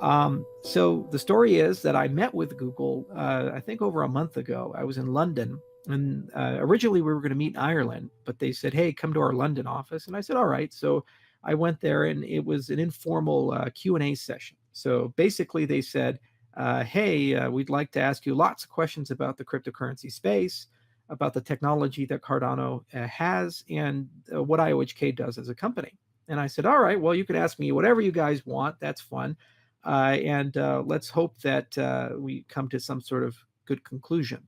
So the story is that I met with Google, I think over a month ago. I was in London, and originally we were going to meet in Ireland, but they said, "Hey, come to our London office." And I said, "All right." So I went there, and it was an informal Q&A session. So basically, they said, "Hey, we'd like to ask you lots of questions about the cryptocurrency space, about the technology that Cardano has, and what IOHK does as a company." And I said, "All right, well, you can ask me whatever you guys want. That's fun." And let's hope that we come to some sort of good conclusion.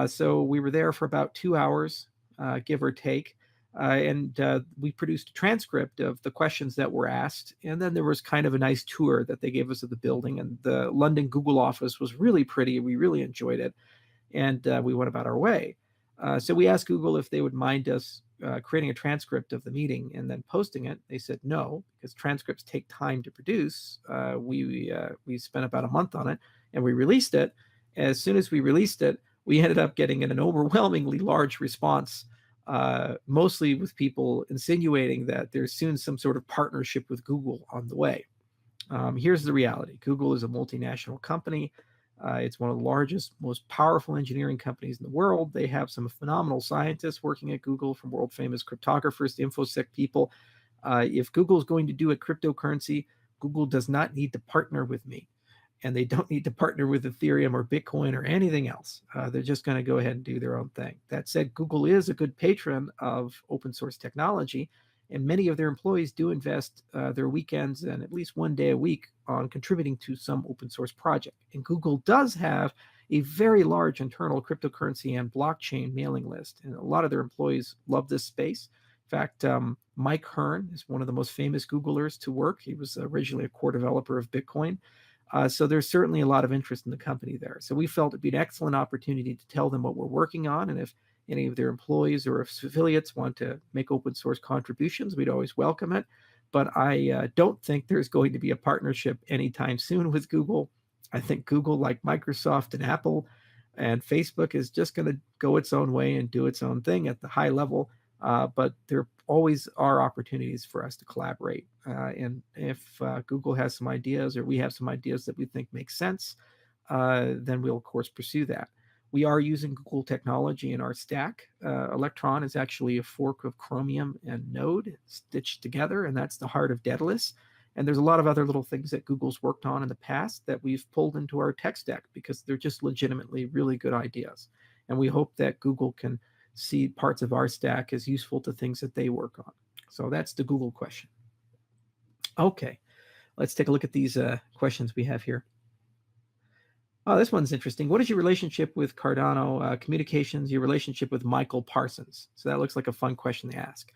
So we were there for about 2 hours, give or take, and we produced a transcript of the questions that were asked. And then there was kind of a nice tour that they gave us of the building. And the London Google office was really pretty. We really enjoyed it. And we went about our way. So we asked Google if they would mind us creating a transcript of the meeting and then posting it. They said no, because transcripts take time to produce. We spent about a month on it, and we released it. As soon as we released it, we ended up getting an overwhelmingly large response, mostly with people insinuating that there's soon some sort of partnership with Google on the way. Here's the reality. Google is a multinational company. It's one of the largest, most powerful engineering companies in the world. They have some phenomenal scientists working at Google, from world famous cryptographers to InfoSec people. If Google is going to do a cryptocurrency, Google does not need to partner with me. And they don't need to partner with Ethereum or Bitcoin or anything else. They're just going to go ahead and do their own thing. That said, Google is a good patron of open source technology, and many of their employees do invest their weekends and at least one day a week on contributing to some open source project. And Google does have a very large internal cryptocurrency and blockchain mailing list, and a lot of their employees love this space. In fact, Mike Hearn is one of the most famous Googlers to work. He was originally a core developer of Bitcoin. So there's certainly a lot of interest in the company there. So we felt it'd be an excellent opportunity to tell them what we're working on, and if any of their employees or affiliates want to make open source contributions, we'd always welcome it. But I don't think there's going to be a partnership anytime soon with Google. I think Google, like Microsoft and Apple and Facebook, is just going to go its own way and do its own thing at the high level. But there always are opportunities for us to collaborate. And if Google has some ideas or we have some ideas that we think make sense, then we'll, of course, pursue that. We are using Google technology in our stack. Electron is actually a fork of Chromium and Node stitched together, and that's the heart of Daedalus. And there's a lot of other little things that Google's worked on in the past that we've pulled into our tech stack because they're just legitimately really good ideas. And we hope that Google can see parts of our stack as useful to things that they work on. So that's the Google question. Okay, let's take a look at these questions we have here. Oh, this one's interesting. What is your relationship with Cardano communications, your relationship with Michael Parsons? So that looks like a fun question to ask.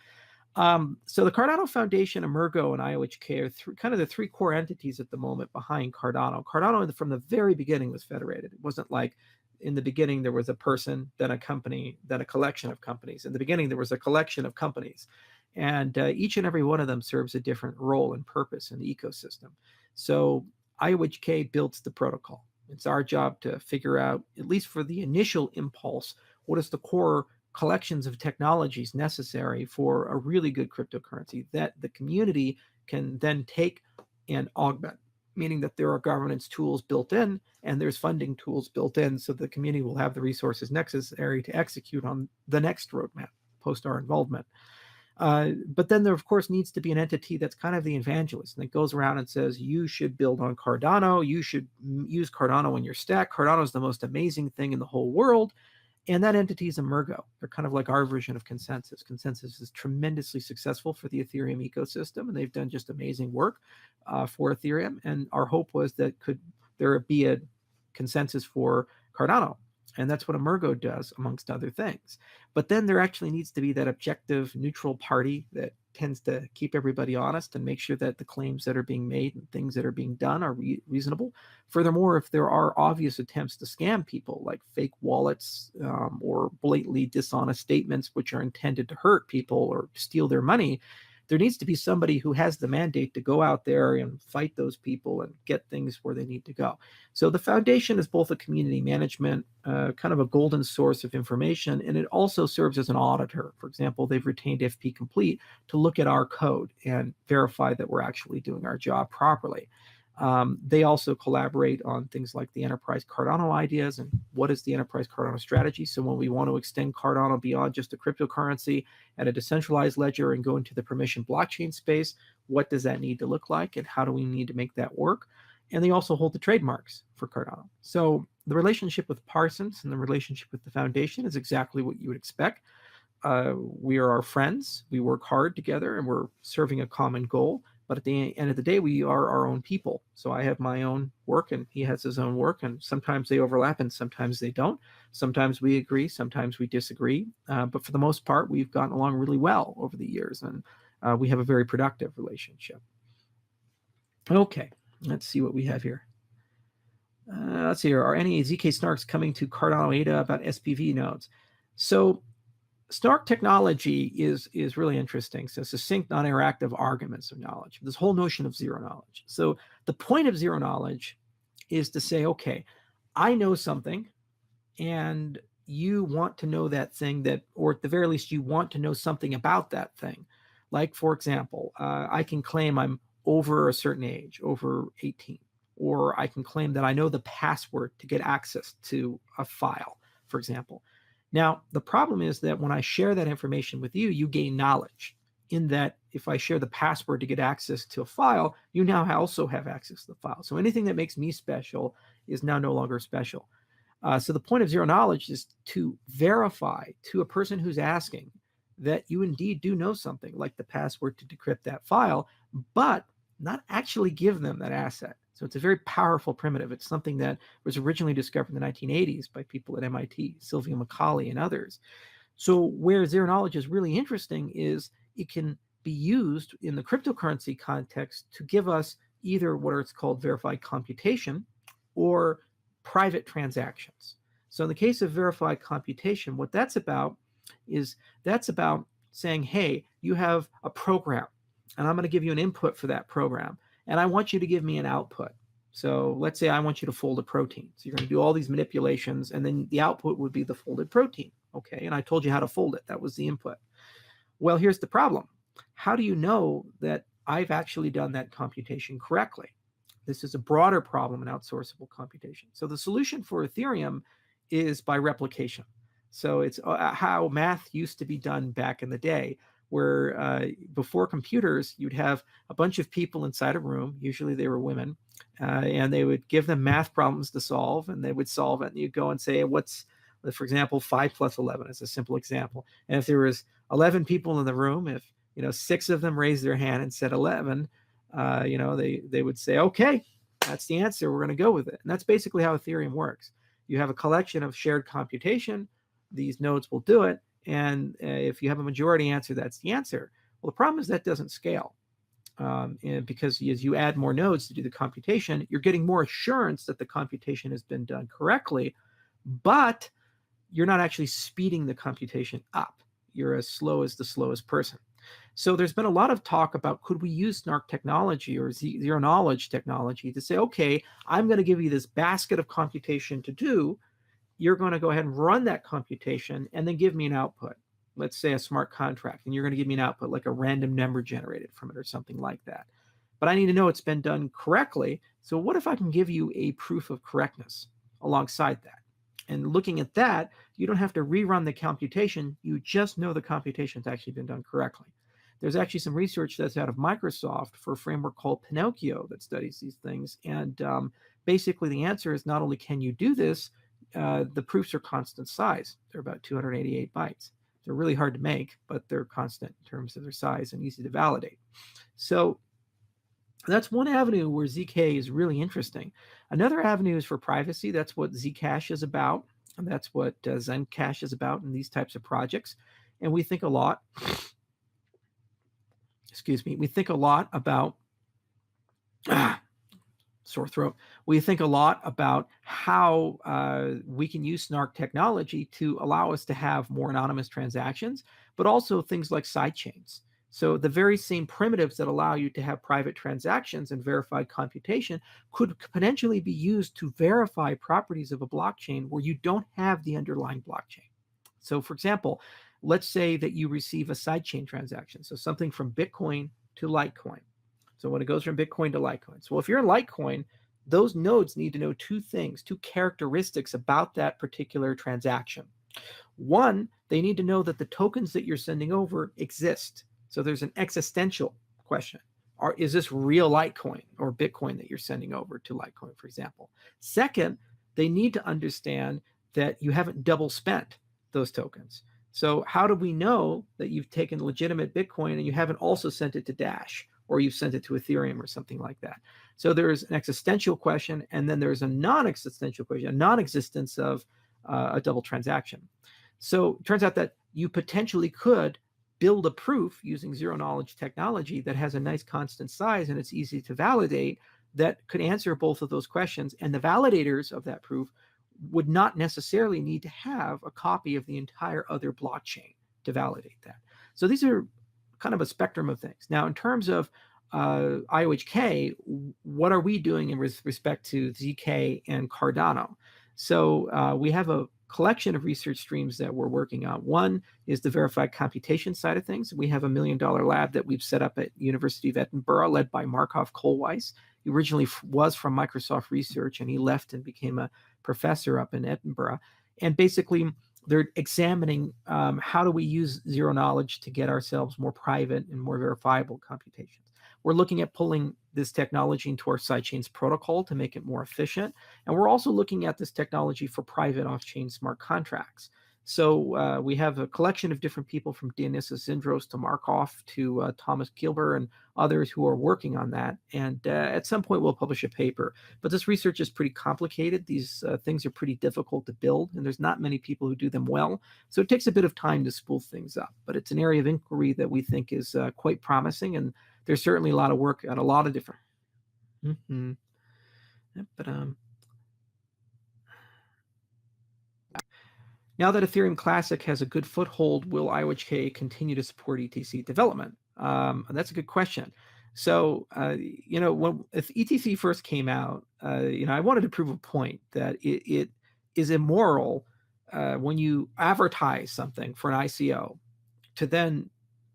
So the Cardano Foundation, Emergo, and IOHK are kind of the three core entities at the moment behind Cardano. Cardano, from the very beginning, was federated. It wasn't like in the beginning there was a person, then a company, then a collection of companies. In the beginning, there was a collection of companies. And each and every one of them serves a different role and purpose in the ecosystem. So IOHK builds the protocol. It's our job to figure out, at least for the initial impulse, what is the core collections of technologies necessary for a really good cryptocurrency that the community can then take and augment, meaning that there are governance tools built in and there's funding tools built in, so the community will have the resources necessary to execute on the next roadmap post our involvement. But then there, of course, needs to be an entity that's kind of the evangelist and that goes around and says, you should build on Cardano. You should use Cardano in your stack. Cardano is the most amazing thing in the whole world. And that entity is Emergo. They're kind of like our version of Consensus. Consensus is tremendously successful for the Ethereum ecosystem, and they've done just amazing work for Ethereum. And our hope was that could there be a consensus for Cardano. And that's what Emergo does, amongst other things. But then there actually needs to be that objective, neutral party that tends to keep everybody honest and make sure that the claims that are being made and things that are being done are reasonable. Furthermore, if there are obvious attempts to scam people, like fake wallets or blatantly dishonest statements which are intended to hurt people or steal their money, there needs to be somebody who has the mandate to go out there and fight those people and get things where they need to go. So the foundation is both a community management, kind of a golden source of information, and it also serves as an auditor. For example, they've retained FP Complete to look at our code and verify that we're actually doing our job properly. They also collaborate on things like the enterprise Cardano ideas and what is the enterprise Cardano strategy. So when we want to extend Cardano beyond just a cryptocurrency and a decentralized ledger and go into the permission blockchain space, what does that need to look like and how do we need to make that work? And they also hold the trademarks for Cardano. So the relationship with Parsons and the relationship with the foundation is exactly what you would expect. We are our friends. We work hard together and we're serving a common goal. But at the end of the day, we are our own people. So I have my own work and he has his own work. And sometimes they overlap and sometimes they don't. Sometimes we agree, sometimes we disagree. But for the most part, we've gotten along really well over the years. And we have a very productive relationship. Okay, let's see what we have here. Let's see here. Are any ZK snarks coming to Cardano ADA about SPV nodes? So Snark technology is really interesting. So succinct, non-interactive arguments of knowledge, this whole notion of zero knowledge. So the point of zero knowledge is to say, okay, I know something and you want to know that thing that, or at the very least, you want to know something about that thing. Like, for example, I can claim I'm over a certain age, over 18, or I can claim that I know the password to get access to a file, for example. Now, the problem is that when I share that information with you, you gain knowledge in that if I share the password to get access to a file, you now also have access to the file. So anything that makes me special is now no longer special. So the point of zero knowledge is to verify to a person who's asking that you indeed do know something like the password to decrypt that file, but not actually give them that asset. So it's a very powerful primitive. It's something that was originally discovered in the 1980s by people at MIT, Sylvia Macaulay and others. So where zero knowledge is really interesting is it can be used in the cryptocurrency context to give us either what is called verified computation or private transactions. So in the case of verified computation, what that's about is that's about saying, hey, you have a program and I'm going to give you an input for that program. And I want you to give me an output. So let's say I want you to fold a protein. So you're going to do all these manipulations, and then the output would be the folded protein. Okay, and I told you how to fold it. That was the input. Well, here's the problem. How do you know that I've actually done that computation correctly? This is a broader problem in outsourceable computation. So the solution for Ethereum is by replication. So it's how math used to be done back in the day, where before computers, you'd have a bunch of people inside a room, usually they were women, and they would give them math problems to solve, and they would solve it, and you'd go and say, what's, for example, 5 plus 11 is a simple example. And if there was 11 people in the room, if 6 of them raised their hand and said 11, they would say, okay, that's the answer, we're going to go with it. And that's basically how Ethereum works. You have a collection of shared computation, these nodes will do it, and if you have a majority answer, that's the answer. Well, the problem is that doesn't scale. Because as you add more nodes to do the computation, you're getting more assurance that the computation has been done correctly, but you're not actually speeding the computation up. You're as slow as the slowest person. So there's been a lot of talk about, could we use snark technology or zero knowledge technology to say, okay, I'm going to give you this basket of computation to do. You're going to go ahead and run that computation and then give me an output. Let's say a smart contract, and you're going to give me an output like a random number generated from it or something like that. But I need to know it's been done correctly. So what if I can give you a proof of correctness alongside that? And looking at that, you don't have to rerun the computation. You just know the computation's actually been done correctly. There's actually some research that's out of Microsoft for a framework called Pinocchio that studies these things. And basically the answer is not only can you do this, the proofs are constant size. They're about 288 bytes. They're really hard to make, but they're constant in terms of their size and easy to validate. So that's one avenue where ZK is really interesting. Another avenue is for privacy. That's what Zcash is about, and that's what Zencash is about in these types of projects. And we think a lot, we think a lot about sore throat. We think a lot about how we can use snark technology to allow us to have more anonymous transactions, but also things like sidechains. So the very same primitives that allow you to have private transactions and verified computation could potentially be used to verify properties of a blockchain where you don't have the underlying blockchain. So for example, let's say that you receive a sidechain transaction, so something from Bitcoin to Litecoin. So when it goes from Bitcoin to Litecoin. So if you're in Litecoin, those nodes need to know two things, two characteristics about that particular transaction. One, they need to know that the tokens that you're sending over exist. So there's an existential question. Is this real Litecoin or Bitcoin that you're sending over to Litecoin, for example? Second, they need to understand that you haven't double spent those tokens. So how do we know that you've taken legitimate Bitcoin and you haven't also sent it to Dash, or you've sent it to Ethereum or something like that? So there's an existential question, and then there's a non-existential question, a non-existence of a double transaction. So it turns out that you potentially could build a proof using zero-knowledge technology that has a nice constant size and it's easy to validate, that could answer both of those questions. And the validators of that proof would not necessarily need to have a copy of the entire other blockchain to validate that. So these are kind of a spectrum of things. Now, in terms of IOHK, what are we doing in respect to ZK and Cardano? So we have a collection of research streams that we're working on. One is the verified computation side of things. We have $1 million lab that we've set up at University of Edinburgh, led by Markov Kohlweiss. He originally was from Microsoft Research, and he left and became a professor up in Edinburgh. And basically, they're examining how do we use zero knowledge to get ourselves more private and more verifiable computations. We're looking at pulling this technology into our sidechains protocol to make it more efficient. And we're also looking at this technology for private off-chain smart contracts. So we have a collection of different people, from Dionysius Zindros to Markov to Thomas Gilbert and others, who are working on that. And at some point we'll publish a paper. But this research is pretty complicated. These things are pretty difficult to build, and there's not many people who do them well. So it takes a bit of time to spool things up. But it's an area of inquiry that we think is quite promising, and there's certainly a lot of work on a lot of different. But now that Ethereum Classic has a good foothold, will IOHK continue to support ETC development? That's a good question. So, when ETC first came out, I wanted to prove a point that it is immoral when you advertise something for an ICO to then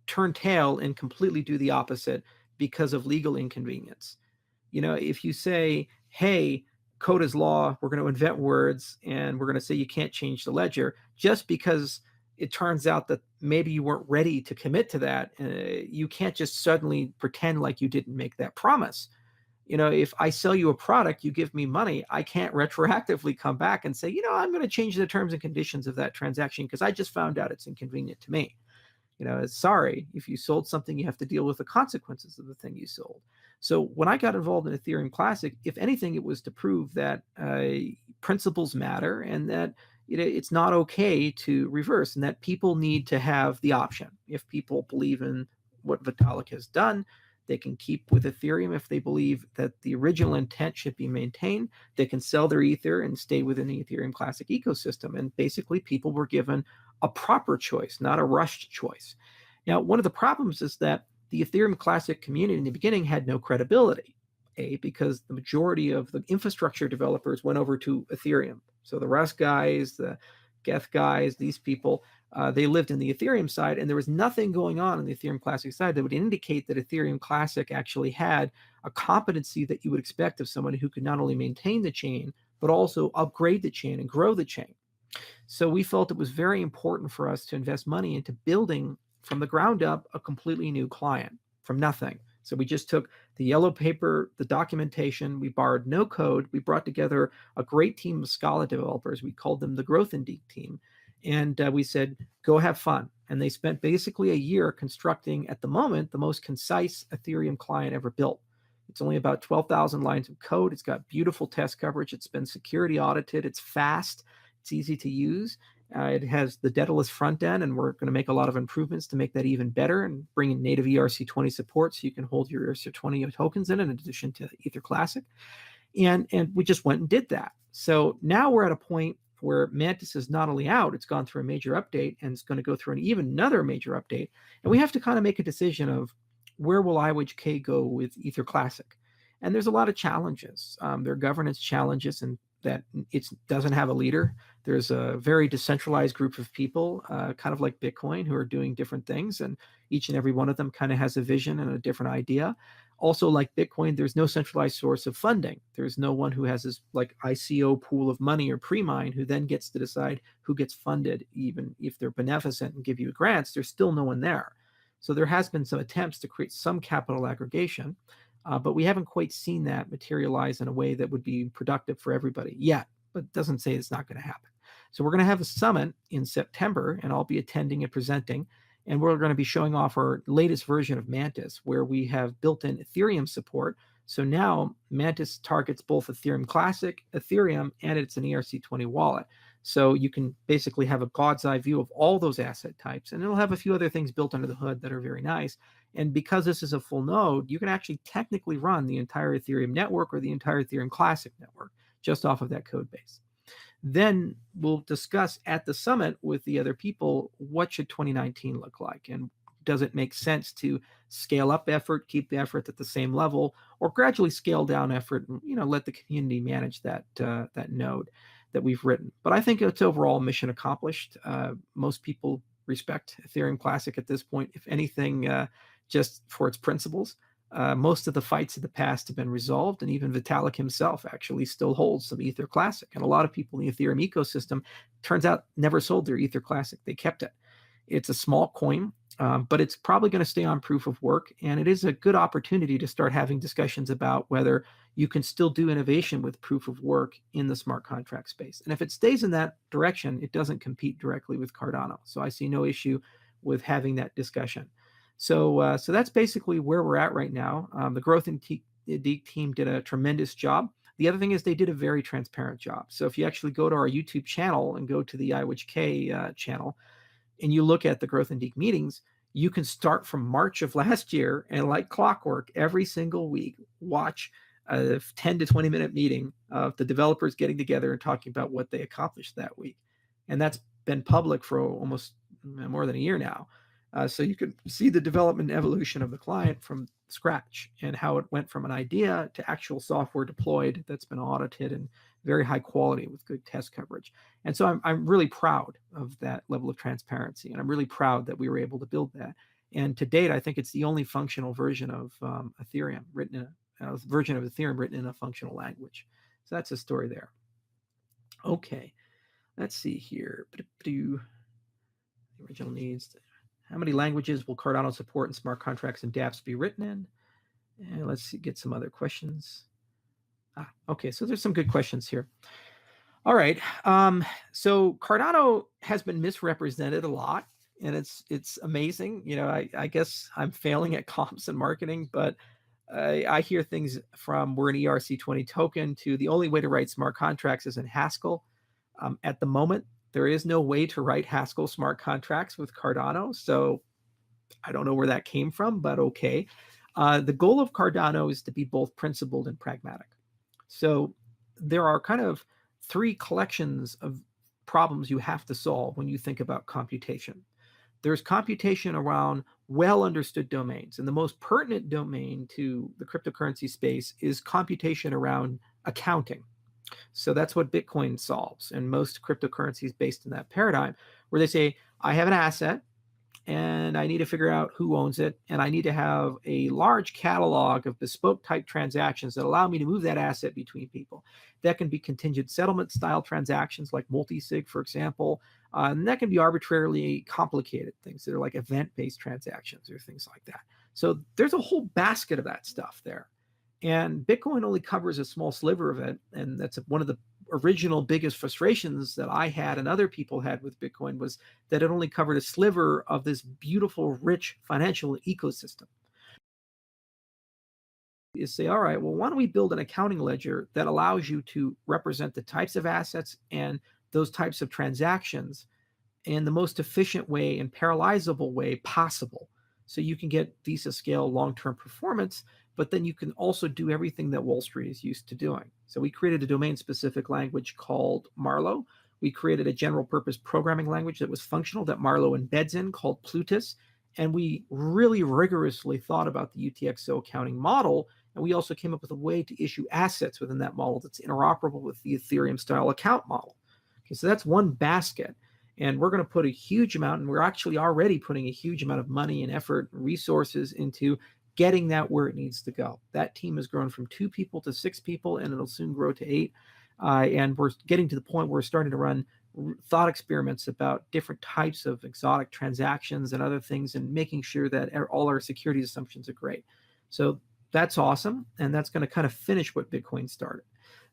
turn tail and completely do the opposite because of legal inconvenience. If you say, hey, code is law, we're going to invent words, and we're going to say you can't change the ledger, just because it turns out that maybe you weren't ready to commit to that, you can't just suddenly pretend like you didn't make that promise. If I sell you a product, you give me money, I can't retroactively come back and say, I'm going to change the terms and conditions of that transaction because I just found out it's inconvenient to me. Sorry, if you sold something, you have to deal with the consequences of the thing you sold. So when I got involved in Ethereum Classic, if anything, it was to prove that principles matter, and that it's not okay to reverse, and that people need to have the option. If people believe in what Vitalik has done, they can keep with Ethereum. If they believe that the original intent should be maintained, they can sell their Ether and stay within the Ethereum Classic ecosystem. And basically, people were given a proper choice, not a rushed choice. Now, one of the problems is that the Ethereum Classic community in the beginning had no credibility, because the majority of the infrastructure developers went over to Ethereum. So the Rust guys, the Geth guys, these people, they lived in the Ethereum side, and there was nothing going on the Ethereum Classic side that would indicate that Ethereum Classic actually had a competency that you would expect of someone who could not only maintain the chain, but also upgrade the chain and grow the chain. So we felt it was very important for us to invest money into building from the ground up a completely new client from nothing. So we just took the yellow paper, the documentation, we borrowed no code, we brought together a great team of Scala developers, we called them the Growth Indeed team, and we said, go have fun. And they spent basically a year constructing, at the moment, the most concise Ethereum client ever built. It's only about 12,000 lines of code, it's got beautiful test coverage, it's been security audited, it's fast, it's easy to use. It has the Daedalus front end, and we're going to make a lot of improvements to make that even better and bring in native ERC20 support so you can hold your ERC20 tokens in addition to Ether Classic. And we just went and did that. So now we're at a point where Mantis is not only out, it's gone through a major update, and it's going to go through even another major update. And we have to kind of make a decision of where will IOHK go with Ether Classic. And there's a lot of challenges. There are governance challenges, and that it doesn't have a leader. There's a very decentralized group of people, kind of like Bitcoin, who are doing different things, and each and every one of them kind of has a vision and a different idea. Also, like Bitcoin, there's no centralized source of funding. There's no one who has this like ICO pool of money or pre-mine who then gets to decide who gets funded. Even if they're beneficent and give you grants, there's still no one there. So there has been some attempts to create some capital aggregation, but we haven't quite seen that materialize in a way that would be productive for everybody yet, but it doesn't say it's not going to happen. So we're going to have a summit in September, and I'll be attending and presenting, and we're going to be showing off our latest version of Mantis, where we have built-in Ethereum support. So now Mantis targets both Ethereum Classic, Ethereum, and it's an ERC20 wallet. So you can basically have a god's eye view of all those asset types, and it'll have a few other things built under the hood that are very nice. And because this is a full node, you can actually technically run the entire Ethereum network or the entire Ethereum Classic network just off of that code base. Then we'll discuss at the summit with the other people, what should 2019 look like? And does it make sense to scale up effort, keep the effort at the same level, or gradually scale down effort and let the community manage that node that we've written? But I think it's overall mission accomplished. Most people respect Ethereum Classic at this point, if anything, just for its principles. Most of the fights of the past have been resolved, and even Vitalik himself actually still holds some Ether Classic. And a lot of people in the Ethereum ecosystem, turns out, never sold their Ether Classic. They kept it. It's a small coin, but it's probably going to stay on proof of work. And it is a good opportunity to start having discussions about whether you can still do innovation with proof of work in the smart contract space. And if it stays in that direction, it doesn't compete directly with Cardano. So I see no issue with having that discussion. So that's basically where we're at right now. The Growth and Deek team did a tremendous job. The other thing is they did a very transparent job. So if you actually go to our YouTube channel and go to the iWhichK channel, and you look at the Growth and Deek meetings, you can start from March of last year and like clockwork every single week, watch a 10 to 20 minute meeting of the developers getting together and talking about what they accomplished that week. And that's been public for almost more than a year now. So you can see the development and evolution of the client from scratch and how it went from an idea to actual software deployed that's been audited and very high quality with good test coverage. And so I'm really proud of that level of transparency, and I'm really proud that we were able to build that. And to date, I think it's the only functional version of Ethereum written in a version of Ethereum written in a functional language. So that's a story there. Okay, let's see here. The original needs. How many languages will Cardano support and smart contracts and dApps be written in? And let's see, get some other questions. Okay, so there's some good questions here. All right, so Cardano has been misrepresented a lot, and it's amazing. I guess I'm failing at comps and marketing, but I hear things from we're an ERC20 token to the only way to write smart contracts is in Haskell. At the moment, there is no way to write Haskell smart contracts with Cardano, so I don't know where that came from, but okay. The goal of Cardano is to be both principled and pragmatic. So there are kind of three collections of problems you have to solve when you think about computation. There's computation around well-understood domains, and the most pertinent domain to the cryptocurrency space is computation around accounting. So that's what Bitcoin solves, and most cryptocurrencies based in that paradigm, where they say, I have an asset, and I need to figure out who owns it, and I need to have a large catalog of bespoke type transactions that allow me to move that asset between people. That can be contingent settlement style transactions like multi-sig, for example, and that can be arbitrarily complicated things that are like event-based transactions or things like that. So there's a whole basket of that stuff there. And Bitcoin only covers a small sliver of it. And that's one of the original biggest frustrations that I had and other people had with Bitcoin, was that it only covered a sliver of this beautiful, rich financial ecosystem. You say, all right, well, why don't we build an accounting ledger that allows you to represent the types of assets and those types of transactions in the most efficient way and parallelizable way possible. So you can get Visa scale long-term performance, but then you can also do everything that Wall Street is used to doing. So we created a domain-specific language called Marlowe. We created a general-purpose programming language that was functional that Marlowe embeds in called Plutus. And we really rigorously thought about the UTXO accounting model. And we also came up with a way to issue assets within that model that's interoperable with the Ethereum-style account model. Okay, so that's one basket. And we're going to put a huge amount, and we're actually already putting a huge amount of money and effort and resources into getting that where it needs to go. That team has grown from 2 people to 6 people, and it'll soon grow to 8. And we're getting to the point where we're starting to run thought experiments about different types of exotic transactions and other things, and making sure that all our security assumptions are great. So that's awesome, and that's going to kind of finish what Bitcoin started.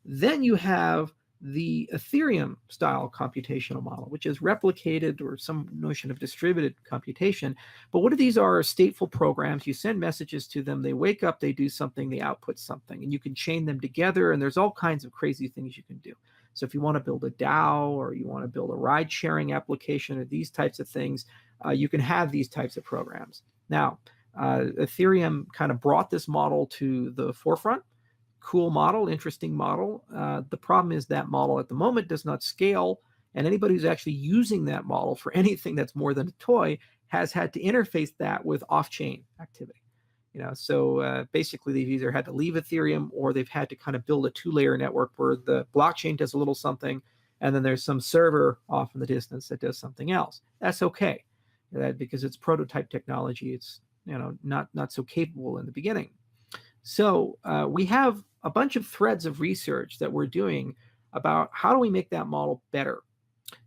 Then you have the Ethereum style computational model, which is replicated, or some notion of distributed computation. But what these are stateful programs. You send messages to them, they wake up, they do something, they output something, and you can chain them together, and there's all kinds of crazy things you can do. So if you want to build a DAO, or you want to build a ride sharing application, or these types of things, you can have these types of programs. Now, Ethereum kind of brought this model to the forefront. Cool model, interesting model. The problem is that model at the moment does not scale, and anybody who's actually using that model for anything that's more than a toy has had to interface that with off-chain activity. So basically they've either had to leave Ethereum, or they've had to kind of build a 2-layer network where the blockchain does a little something, and then there's some server off in the distance that does something else. That's okay, because it's prototype technology. It's not so capable in the beginning. So we have a bunch of threads of research that we're doing about how do we make that model better.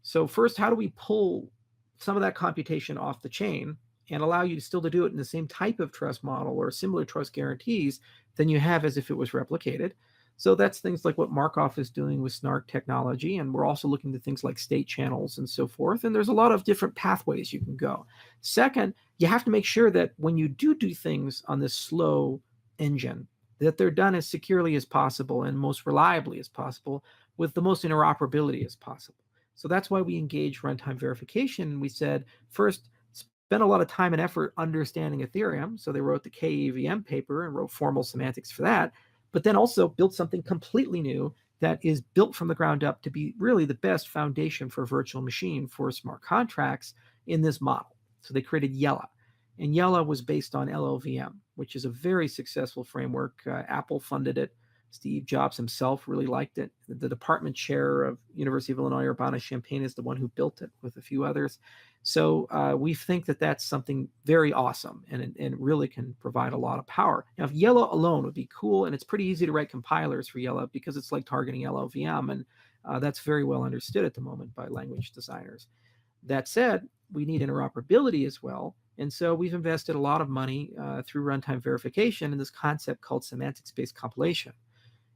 So first, how do we pull some of that computation off the chain and allow you still to do it in the same type of trust model or similar trust guarantees than you have as if it was replicated? So that's things like what Markov is doing with Snark technology, and we're also looking at things like state channels and so forth, and there's a lot of different pathways you can go. Second, you have to make sure that when you do things on this slow engine, that they're done as securely as possible and most reliably as possible, with the most interoperability as possible. So that's why we engage runtime verification. We said, first, spend a lot of time and effort understanding Ethereum. So they wrote the KEVM paper and wrote formal semantics for that, but then also built something completely new that is built from the ground up to be really the best foundation for a virtual machine for smart contracts in this model. So they created Yella. And Yella was based on LLVM, which is a very successful framework. Apple funded it. Steve Jobs himself really liked it. The department chair of University of Illinois, Urbana-Champaign, is the one who built it with a few others. So we think that that's something very awesome, and really can provide a lot of power. Now, if Yella alone would be cool, and it's pretty easy to write compilers for Yella because it's like targeting LLVM, and that's very well understood at the moment by language designers. That said, we need interoperability as well. And so we've invested a lot of money through runtime verification in this concept called semantics-based compilation.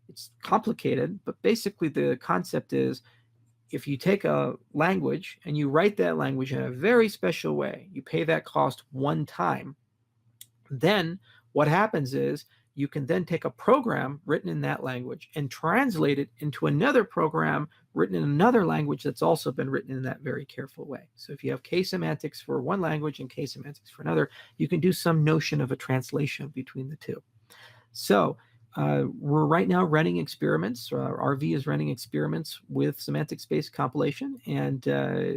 It's complicated, but basically the concept is, if you take a language and you write that language in a very special way, you pay that cost one time, then what happens is you can then take a program written in that language and translate it into another program written in another language that's also been written in that very careful way. So if you have k-semantics for one language and k-semantics for another, you can do some notion of a translation between the two. So we're right now running experiments. RV is running experiments with semantics-based compilation, and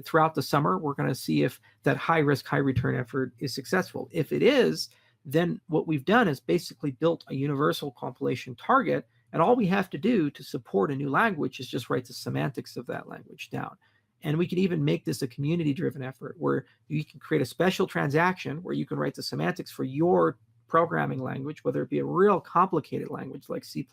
throughout the summer, we're going to see if that high-risk, high-return effort is successful. If it is, then what we've done is basically built a universal compilation target, and all we have to do to support a new language is just write the semantics of that language down. And we can even make this a community-driven effort where you can create a special transaction where you can write the semantics for your programming language, whether it be a real complicated language like C++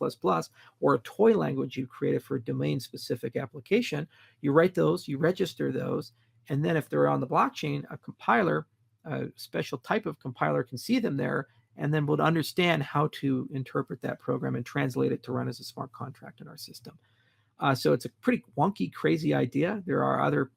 or a toy language you created for a domain-specific application. You write those, you register those, and then if they're on the blockchain, a compiler, a special type of compiler, can see them there and then would understand how to interpret that program and translate it to run as a smart contract in our system. So it's a pretty wonky, crazy idea. There are other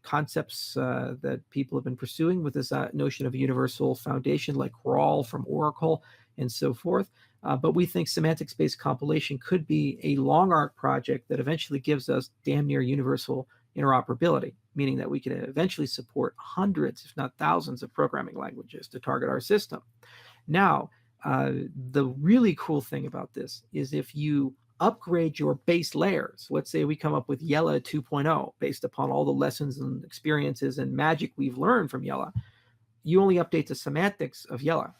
concepts that people have been pursuing with this notion of a universal foundation, like Rawl from Oracle and so forth. But we think semantics-based compilation could be a long arc project that eventually gives us damn near universal interoperability, meaning that we can eventually support hundreds, if not thousands, of programming languages to target our system. Now, the really cool thing about this is if you upgrade your base layers, let's say we come up with Yella 2.0 based upon all the lessons and experiences and magic we've learned from Yella, you only update the semantics of Yella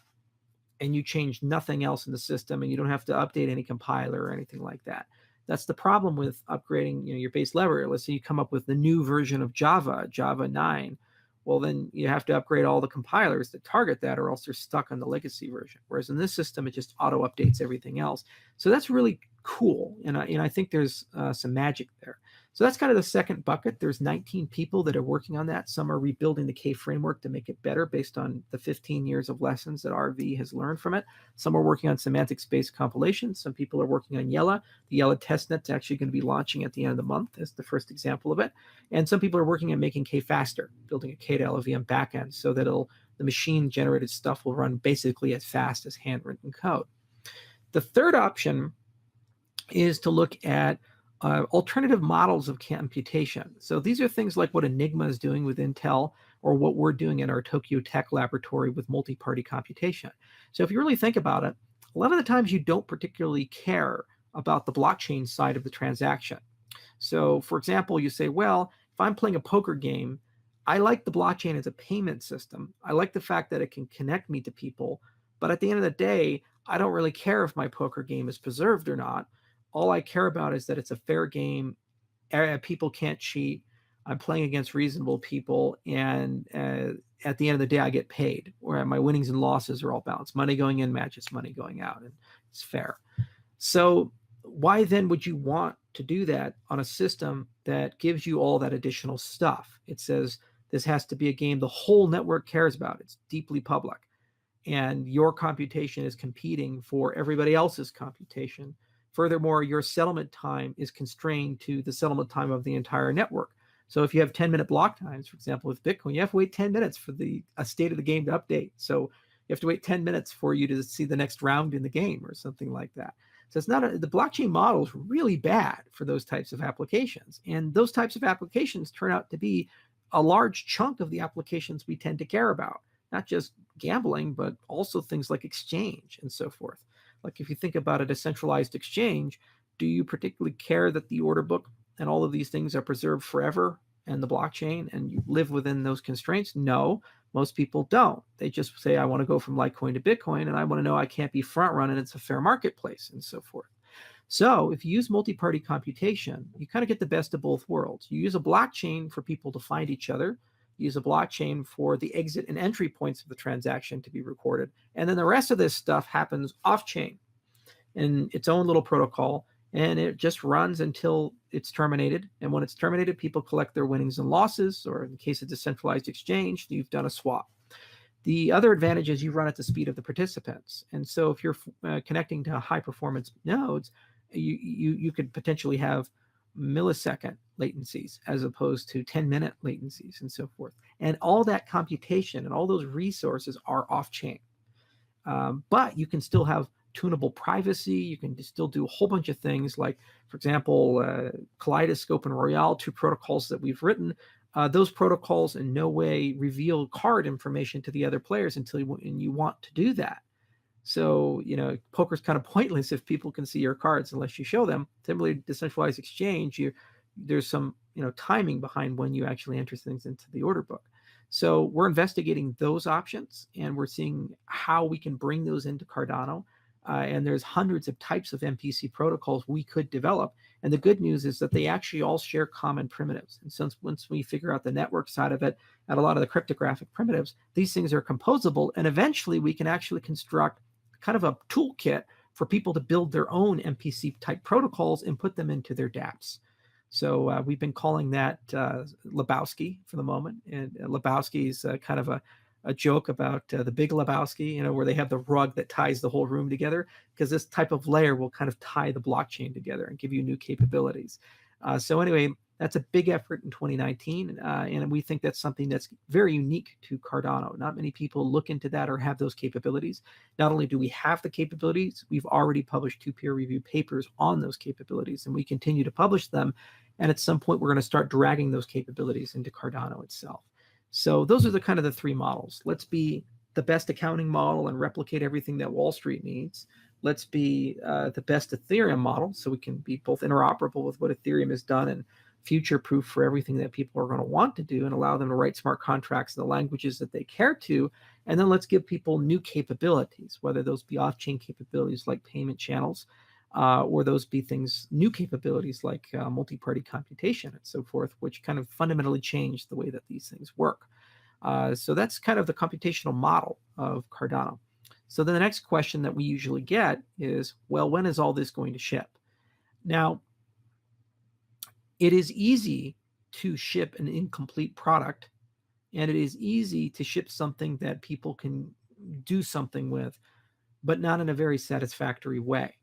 and you change nothing else in the system, and you don't have to update any compiler or anything like that. That's the problem with upgrading your base layer. Let's say you come up with the new version of Java, Java 9, well, then you have to upgrade all the compilers that target that, or else they're stuck on the legacy version. Whereas in this system, it just auto updates everything else. So that's really cool. And I think there's some magic there. So that's kind of the second bucket. There's 19 people that are working on that. Some are rebuilding the K framework to make it better based on the 15 years of lessons that RV has learned from it. Some are working on semantics-based compilations. Some people are working on Yella. The Yella testnet's actually going to be launching at the end of the month as the first example of it. And some people are working on making K faster, building a K to LLVM backend so that the machine-generated stuff will run basically as fast as handwritten code. The third option is to look at alternative models of computation. So these are things like what Enigma is doing with Intel, or what we're doing in our Tokyo Tech laboratory with multi-party computation. So if you really think about it, a lot of the times you don't particularly care about the blockchain side of the transaction. So for example, you say, well, if I'm playing a poker game, I like the blockchain as a payment system. I like the fact that it can connect me to people. But at the end of the day, I don't really care if my poker game is preserved or not. All I care about is that it's a fair game. People can't cheat. I'm playing against reasonable people. And at the end of the day, I get paid, where my winnings and losses are all balanced. Money going in matches money going out, and it's fair. So why then would you want to do that on a system that gives you all that additional stuff? It says this has to be a game the whole network cares about. It's deeply public. And your computation is competing for everybody else's computation. Furthermore, your settlement time is constrained to the settlement time of the entire network. So if you have 10-minute block times, for example, with Bitcoin, you have to wait 10 minutes for a state of the game to update. So you have to wait 10 minutes for you to see the next round in the game or something like that. So it's not the blockchain model is really bad for those types of applications. And those types of applications turn out to be a large chunk of the applications we tend to care about, not just gambling, but also things like exchange and so forth. Like if you think about a decentralized exchange, do you particularly care that the order book and all of these things are preserved forever and the blockchain and you live within those constraints? No, most people don't. They just say, I want to go from Litecoin to Bitcoin, and I want to know I can't be front run and it's a fair marketplace and so forth. So if you use multi-party computation, you kind of get the best of both worlds. You use a blockchain for people to find each other. Use a blockchain for the exit and entry points of the transaction to be recorded. And then the rest of this stuff happens off-chain in its own little protocol, and it just runs until it's terminated. And when it's terminated, people collect their winnings and losses, or in the case of decentralized exchange, you've done a swap. The other advantage is you run at the speed of the participants. And so if you're connecting to high-performance nodes, you could potentially have millisecond latencies as opposed to 10-minute latencies and so forth. And all that computation and all those resources are off-chain. But you can still have tunable privacy. You can still do a whole bunch of things like, for example, Kaleidoscope and Royale, two protocols that we've written. Those protocols in no way reveal card information to the other players until you want to do that. So, poker's kind of pointless if people can see your cards unless you show them. Similarly, decentralized exchange, there's some, timing behind when you actually enter things into the order book. So we're investigating those options, and we're seeing how we can bring those into Cardano. And there's hundreds of types of MPC protocols we could develop. And the good news is that they actually all share common primitives. And since once we figure out the network side of it and a lot of the cryptographic primitives, these things are composable. And eventually we can actually construct kind of a toolkit for people to build their own MPC type protocols and put them into their dApps. So we've been calling that Lebowski for the moment. And Lebowski is kind of a joke about the Big Lebowski, where they have the rug that ties the whole room together, because this type of layer will kind of tie the blockchain together and give you new capabilities. So anyway, that's a big effort in 2019, and we think that's something that's very unique to Cardano. Not many people look into that or have those capabilities. Not only do we have the capabilities, we've already published 2 peer-reviewed papers on those capabilities, and we continue to publish them. And at some point, we're going to start dragging those capabilities into Cardano itself. So those are the kind of the 3 models. Let's be the best accounting model and replicate everything that Wall Street needs. Let's be the best Ethereum model, so we can be both interoperable with what Ethereum has done and future-proof for everything that people are going to want to do, and allow them to write smart contracts in the languages that they care to. And then let's give people new capabilities, whether those be off-chain capabilities like payment channels, or those be new capabilities like multi-party computation and so forth, which kind of fundamentally change the way that these things work. So that's kind of the computational model of Cardano. So then the next question that we usually get is, well, when is all this going to ship? Now, it is easy to ship an incomplete product, and it is easy to ship something that people can do something with, but not in a very satisfactory way.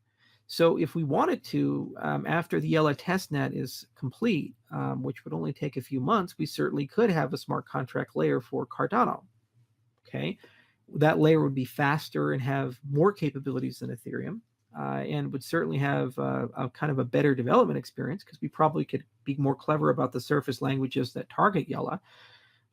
So if we wanted to, after the yellow testnet is complete, which would only take a few months, we certainly could have a smart contract layer for Cardano. Okay, that layer would be faster and have more capabilities than Ethereum, and would certainly have a kind of a better development experience, because we probably could be more clever about the surface languages that target Yella.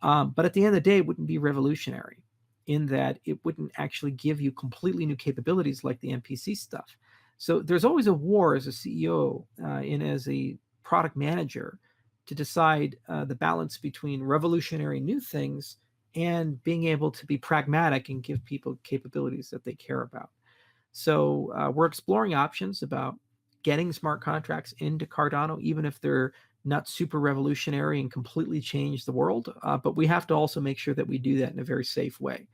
But at the end of the day, it wouldn't be revolutionary, in that it wouldn't actually give you completely new capabilities like the MPC stuff. So there's always a war as a CEO and as a product manager to decide the balance between revolutionary new things and being able to be pragmatic and give people capabilities that they care about. So we're exploring options about getting smart contracts into Cardano, even if they're not super revolutionary and completely change the world. But we have to also make sure that we do that in a very safe way.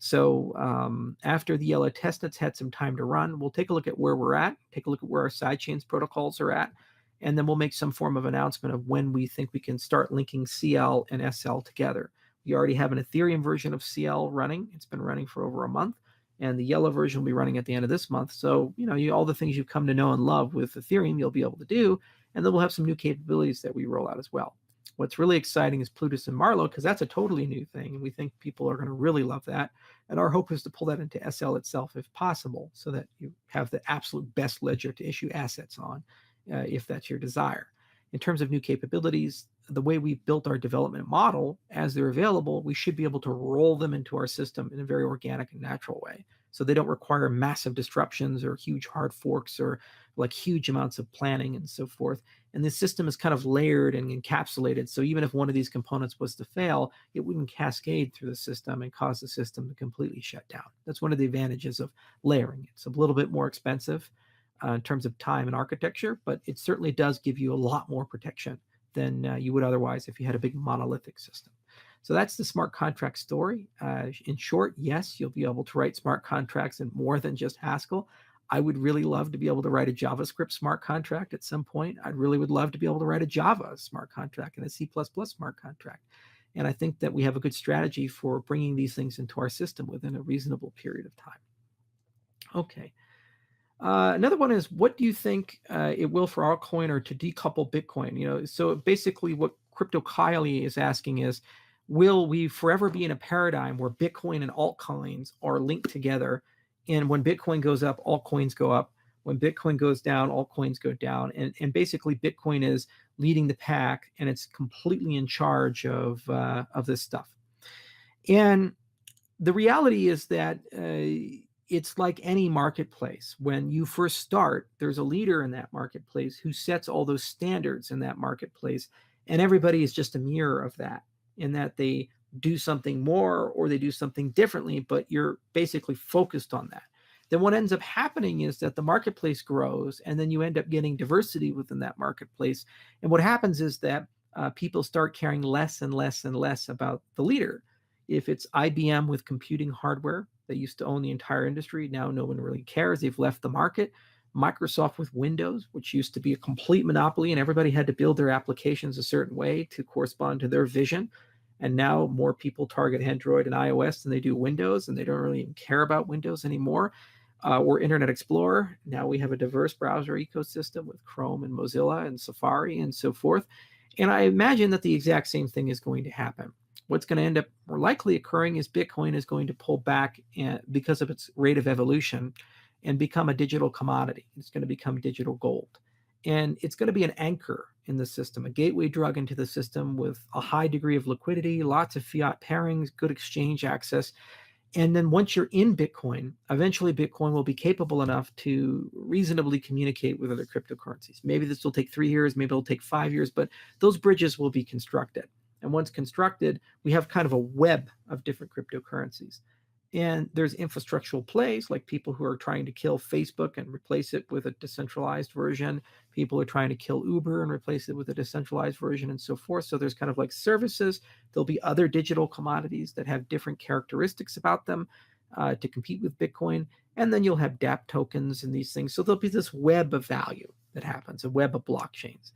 So after the yellow testnet's had some time to run, we'll take a look at where we're at, take a look at where our sidechains protocols are at, and then we'll make some form of announcement of when we think we can start linking CL and SL together. We already have an Ethereum version of CL running. It's been running for over a month, and the yellow version will be running at the end of this month. So, all the things you've come to know and love with Ethereum, you'll be able to do, and then we'll have some new capabilities that we roll out as well. What's really exciting is Plutus and Marlow, because that's a totally new thing, and we think people are going to really love that. And our hope is to pull that into SL itself if possible, so that you have the absolute best ledger to issue assets on, if that's your desire. In terms of new capabilities, the way we've built our development model, as they're available, we should be able to roll them into our system in a very organic and natural way. So they don't require massive disruptions or huge hard forks or like huge amounts of planning and so forth. And the system is kind of layered and encapsulated. So even if one of these components was to fail, it wouldn't cascade through the system and cause the system to completely shut down. That's one of the advantages of layering. It's a little bit more expensive in terms of time and architecture, but it certainly does give you a lot more protection than you would otherwise if you had a big monolithic system. So that's the smart contract story. In short, yes, you'll be able to write smart contracts in more than just Haskell. I would really love to be able to write a JavaScript smart contract at some point. I really would love to be able to write a Java smart contract and a C++ smart contract. And I think that we have a good strategy for bringing these things into our system within a reasonable period of time. Okay. Another one is, what do you think it will for altcoin or to decouple Bitcoin? So basically what Crypto Kylie is asking is, will we forever be in a paradigm where Bitcoin and altcoins are linked together? And when Bitcoin goes up, altcoins go up. When Bitcoin goes down, altcoins go down. And basically Bitcoin is leading the pack, and it's completely in charge of this stuff. And the reality is that it's like any marketplace. When you first start, there's a leader in that marketplace who sets all those standards in that marketplace, and everybody is just a mirror of that, in that they do something more or they do something differently, but you're basically focused on that. Then what ends up happening is that the marketplace grows, and then you end up getting diversity within that marketplace. And what happens is that people start caring less and less and less about the leader. If it's IBM with computing hardware, they used to own the entire industry. Now no one really cares. They've left the market. Microsoft with Windows, which used to be a complete monopoly, and everybody had to build their applications a certain way to correspond to their vision. And now more people target Android and iOS than they do Windows, and they don't really even care about Windows anymore. Or Internet Explorer. Now we have a diverse browser ecosystem with Chrome and Mozilla and Safari and so forth. And I imagine that the exact same thing is going to happen. What's going to end up more likely occurring is Bitcoin is going to pull back because of its rate of evolution and become a digital commodity. It's going to become digital gold. And it's going to be an anchor in the system, a gateway drug into the system with a high degree of liquidity, lots of fiat pairings, good exchange access. And then once you're in Bitcoin, eventually Bitcoin will be capable enough to reasonably communicate with other cryptocurrencies. Maybe this will take 3 years, maybe it'll take 5 years, but those bridges will be constructed. And once constructed, we have kind of a web of different cryptocurrencies. And there's infrastructural plays, like people who are trying to kill Facebook and replace it with a decentralized version. People are trying to kill Uber and replace it with a decentralized version, and so forth. So there's kind of like services. There'll be other digital commodities that have different characteristics about them to compete with Bitcoin. And then you'll have DApp tokens and these things. So there'll be this web of value that happens, a web of blockchains.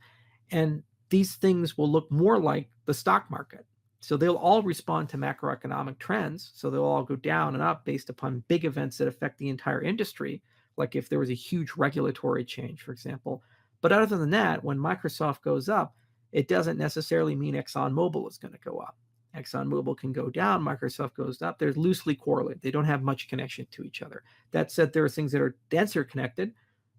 And these things will look more like the stock market. So they'll all respond to macroeconomic trends. So they'll all go down and up based upon big events that affect the entire industry, like if there was a huge regulatory change, for example. But other than that, when Microsoft goes up, it doesn't necessarily mean ExxonMobil is going to go up. ExxonMobil can go down, Microsoft goes up. They're loosely correlated. They don't have much connection to each other. That said, there are things that are denser connected,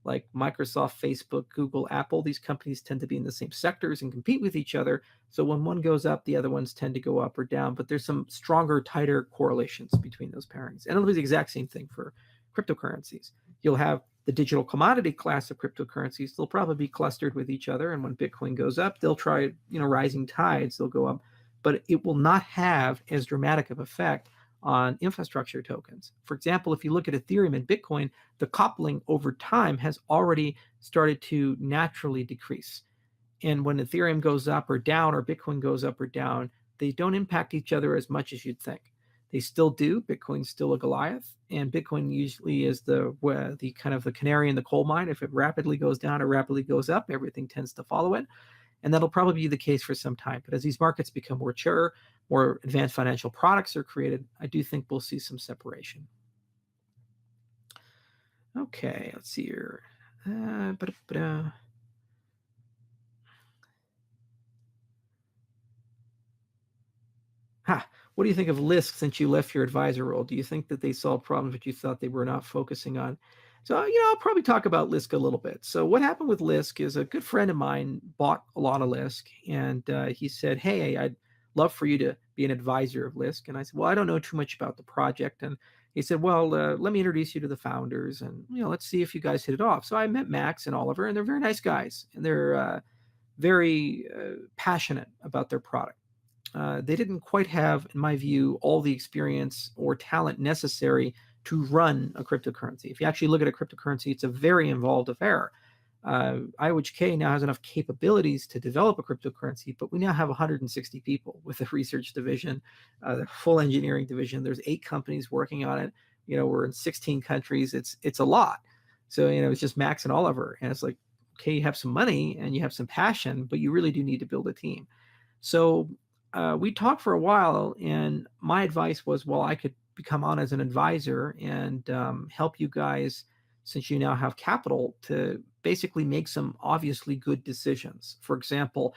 like Microsoft, Facebook, Google, Apple. These companies tend to be in the same sectors and compete with each other. So when one goes up, the other ones tend to go up or down, but there's some stronger, tighter correlations between those pairings. And it'll be the exact same thing for cryptocurrencies. You'll have the digital commodity class of cryptocurrencies. They'll probably be clustered with each other. And when Bitcoin goes up, they'll try, rising tides, they'll go up, but it will not have as dramatic of effect on infrastructure tokens. For example, if you look at Ethereum and Bitcoin, the coupling over time has already started to naturally decrease. And when Ethereum goes up or down, or Bitcoin goes up or down, they don't impact each other as much as you'd think. They still do. Bitcoin's still a Goliath, and Bitcoin usually is the kind of the canary in the coal mine. If it rapidly goes down or rapidly goes up, everything tends to follow it. And that'll probably be the case for some time. But as these markets become more mature, more advanced financial products are created, I do think we'll see some separation. Okay, let's see here. What do you think of Lisk since you left your advisor role? Do you think that they solved problems that you thought they were not focusing on? So, I'll probably talk about Lisk a little bit. So what happened with Lisk is a good friend of mine bought a lot of Lisk, and he said, hey, I'd love for you to be an advisor of Lisk. And I said, well, I don't know too much about the project. And he said, well, let me introduce you to the founders, and let's see if you guys hit it off. So I met Max and Oliver, and they're very nice guys, and they're very passionate about their product. They didn't quite have, in my view, all the experience or talent necessary to run a cryptocurrency. If you actually look at a cryptocurrency, it's a very involved affair. IOHK now has enough capabilities to develop a cryptocurrency, but we now have 160 people with a research division, the full engineering division. There's 8 companies working on it. We're in 16 countries. It's a lot. So, it's just Max and Oliver. And it's like, okay, you have some money and you have some passion, but you really do need to build a team. So we talked for a while, and my advice was, well, I could come on as an advisor and help you guys, since you now have capital, to basically make some obviously good decisions. For example,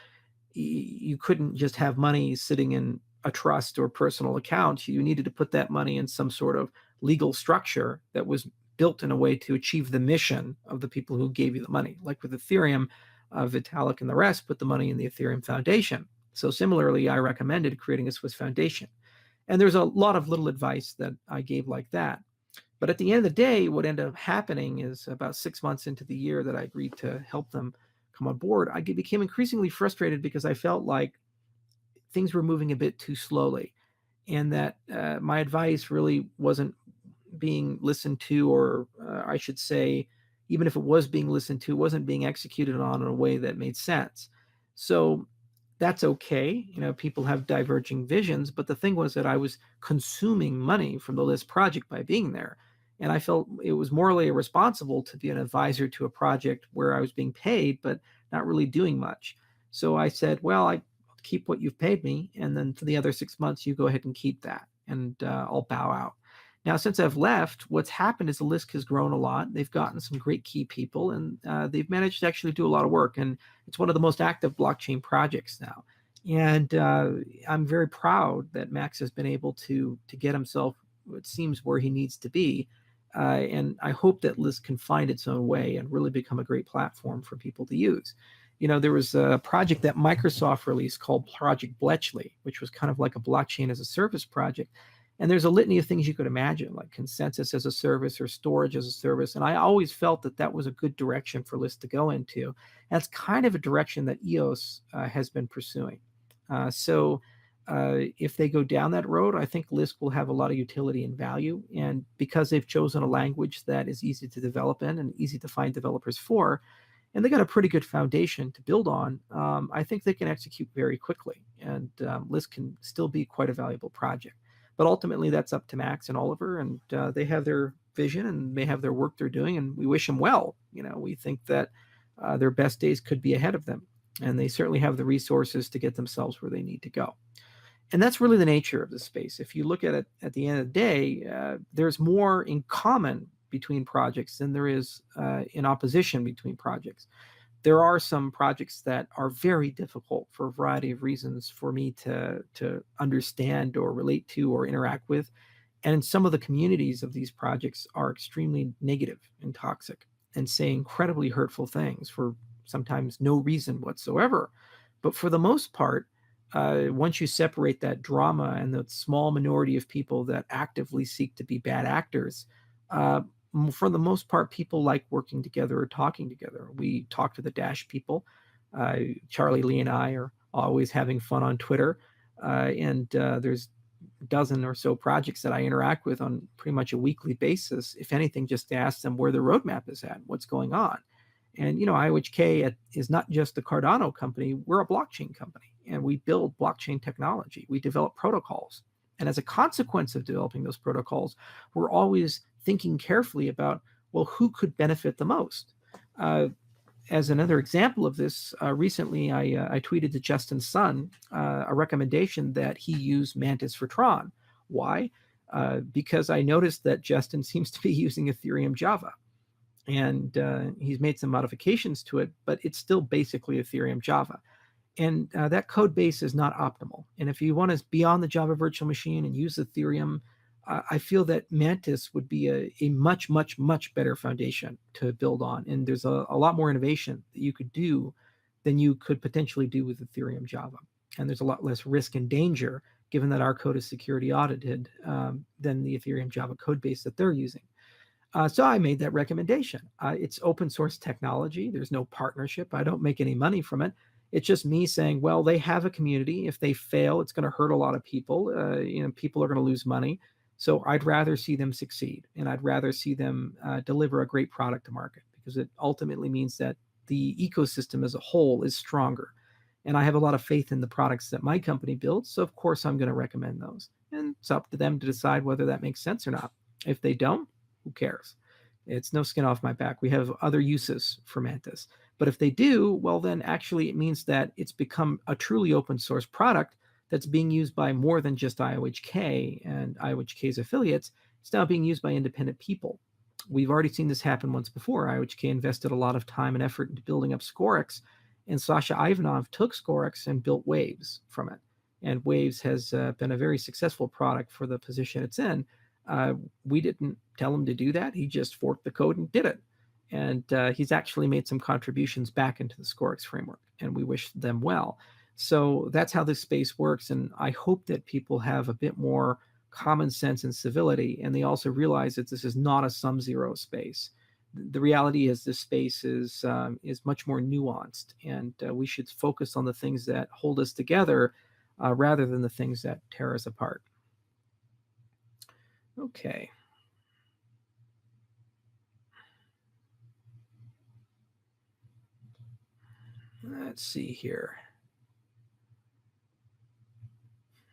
you couldn't just have money sitting in a trust or personal account. You needed to put that money in some sort of legal structure that was built in a way to achieve the mission of the people who gave you the money. Like with Ethereum, Vitalik and the rest put the money in the Ethereum Foundation. So similarly, I recommended creating a Swiss foundation. And there's a lot of little advice that I gave like that. But at the end of the day, what ended up happening is about 6 months into the year that I agreed to help them come on board, I became increasingly frustrated because I felt like things were moving a bit too slowly, and that my advice really wasn't being listened to, or I should say, even if it was being listened to, wasn't being executed on in a way that made sense. So that's okay. People have diverging visions, but the thing was that I was consuming money from the Lisk project by being there. And I felt it was morally irresponsible to be an advisor to a project where I was being paid, but not really doing much. So I said, well, I keep what you've paid me, and then for the other 6 months, you go ahead and keep that, and I'll bow out. Now, since I've left, what's happened is the Lisk has grown a lot. They've gotten some great key people, and they've managed to actually do a lot of work. And it's one of the most active blockchain projects now. And I'm very proud that Max has been able to get himself, it seems, where he needs to be. And I hope that Lisk can find its own way and really become a great platform for people to use. There was a project that Microsoft released called Project Bletchley, which was kind of like a blockchain as a service project. And there's a litany of things you could imagine, like consensus as a service or storage as a service. And I always felt that that was a good direction for Lisk to go into. That's kind of a direction that EOS has been pursuing. So If they go down that road, I think Lisp will have a lot of utility and value. And because they've chosen a language that is easy to develop in and easy to find developers for, and they got a pretty good foundation to build on, I think they can execute very quickly. And Lisp can still be quite a valuable project. But ultimately, that's up to Max and Oliver, and they have their vision and they have their work they're doing, and we wish them well. We think that their best days could be ahead of them, and they certainly have the resources to get themselves where they need to go. And that's really the nature of the space. If you look at it at the end of the day, there's more in common between projects than there is in opposition between projects. There are some projects that are very difficult for a variety of reasons for me to understand or relate to or interact with. And some of the communities of these projects are extremely negative and toxic and say incredibly hurtful things for sometimes no reason whatsoever. But for the most part, once you separate that drama and the small minority of people that actively seek to be bad actors, for the most part, people like working together or talking together. We talk to the Dash people. Charlie Lee and I are always having fun on Twitter. And there's a dozen or so projects that I interact with on pretty much a weekly basis, if anything, just to ask them where the roadmap is at, what's going on. And, IOHK is not just a Cardano company, we're a blockchain company, and we build blockchain technology. We develop protocols. And as a consequence of developing those protocols, we're always thinking carefully about, well, who could benefit the most? As another example of this, recently I tweeted to Justin Sun a recommendation that he use Mantis for Tron. Why? Because I noticed that Justin seems to be using Ethereum Java. And he's made some modifications to it, but it's still basically Ethereum Java. And that code base is not optimal. And if you want to be on the Java virtual machine and use Ethereum, I feel that Mantis would be a much, much, much better foundation to build on. And there's a lot more innovation that you could do than you could potentially do with Ethereum Java. And there's a lot less risk and danger, given that our code is security audited, than the Ethereum Java code base that they're using. So I made that recommendation. It's open source technology. There's no partnership. I don't make any money from it. It's just me saying, well, they have a community. If they fail, it's going to hurt a lot of people. People are going to lose money. So I'd rather see them succeed, and I'd rather see them deliver a great product to market, because it ultimately means that the ecosystem as a whole is stronger. And I have a lot of faith in the products that my company builds. So of course I'm going to recommend those. And it's up to them to decide whether that makes sense or not. If they don't, who cares? It's no skin off my back. We have other uses for Mantis. But if they do, well, then actually it means that it's become a truly open source product that's being used by more than just IOHK and IOHK's affiliates. It's now being used by independent people. We've already seen this happen once before. IOHK invested a lot of time and effort into building up Scorex, and Sasha Ivanov took Scorex and built Waves from it. And Waves has been a very successful product for the position it's in. We didn't tell him to do that. He just forked the code and did it. And he's actually made some contributions back into the Scorex framework, and we wish them well. So that's how this space works. And I hope that people have a bit more common sense and civility, and they also realize that this is not a sum zero space. The reality is this space is much more nuanced, and we should focus on the things that hold us together rather than the things that tear us apart. Okay. Let's see here.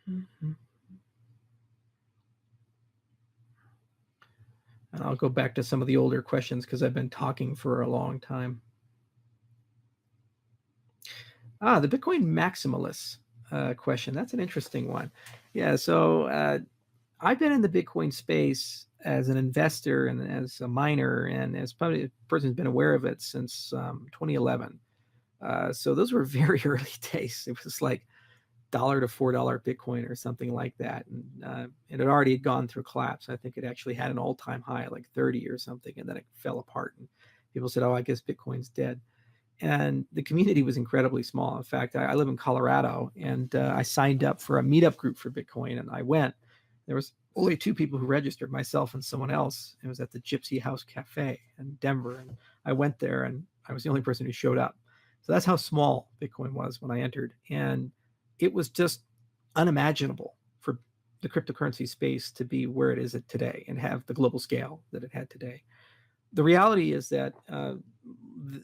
And I'll go back to some of the older questions because I've been talking for a long time. The Bitcoin maximalists question. That's an interesting one. Yeah, so I've been in the Bitcoin space as an investor and as a miner and as probably a person who's been aware of it since 2011. So those were very early days. It was like $1 to $4 Bitcoin or something like that. And it had already gone through collapse. I think it actually had an all-time high at like 30 or something, and then it fell apart. And people said, oh, I guess Bitcoin's dead. And the community was incredibly small. In fact, I live in Colorado, and I signed up for a meetup group for Bitcoin, and I went. There was only 2 people who registered, myself and someone else. It was at the Gypsy House Cafe in Denver, and I went there, and I was the only person who showed up. So that's how small Bitcoin was when I entered. And it was just unimaginable for the cryptocurrency space to be where it is at today and have the global scale that it had today. The reality is that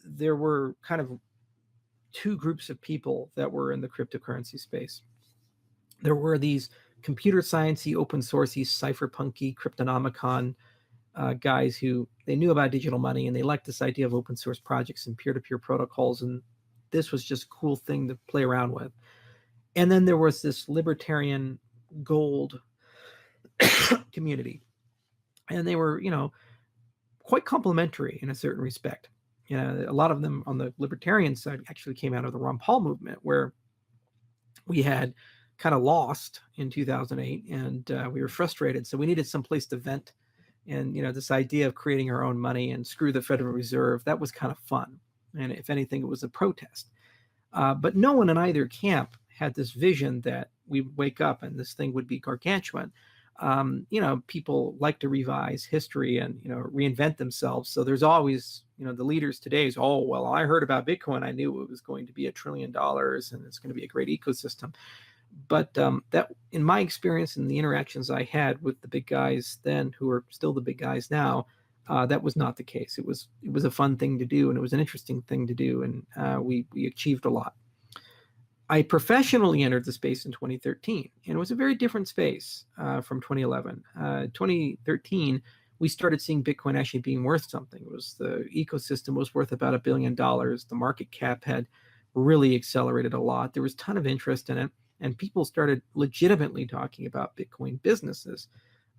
there were kind of two groups of people that were in the cryptocurrency space. There were these computer sciencey, open sourcey, cypherpunky, cryptonomicon guys who they knew about digital money and they liked this idea of open source projects and peer-to-peer protocols, and this was just a cool thing to play around with. And then there was this libertarian gold community, and they were, quite complementary in a certain respect. A lot of them on the libertarian side actually came out of the Ron Paul movement, where we had kind of lost in 2008 and we were frustrated. So we needed some place to vent. And, this idea of creating our own money and screw the Federal Reserve, that was kind of fun. And if anything, it was a protest. But no one in either camp had this vision that we'd wake up and this thing would be gargantuan. People like to revise history and, reinvent themselves. So there's always, the leaders today is, oh, well, I heard about Bitcoin. I knew it was going to be $1 trillion and it's going to be a great ecosystem. But that, in my experience and the interactions I had with the big guys then, who are still the big guys now, that was not the case. It was a fun thing to do, and it was an interesting thing to do, and we achieved a lot. I professionally entered the space in 2013, and it was a very different space from 2011. 2013, we started seeing Bitcoin actually being worth something. The ecosystem was worth about $1 billion. The market cap had really accelerated a lot. There was a ton of interest in it, and people started legitimately talking about Bitcoin businesses.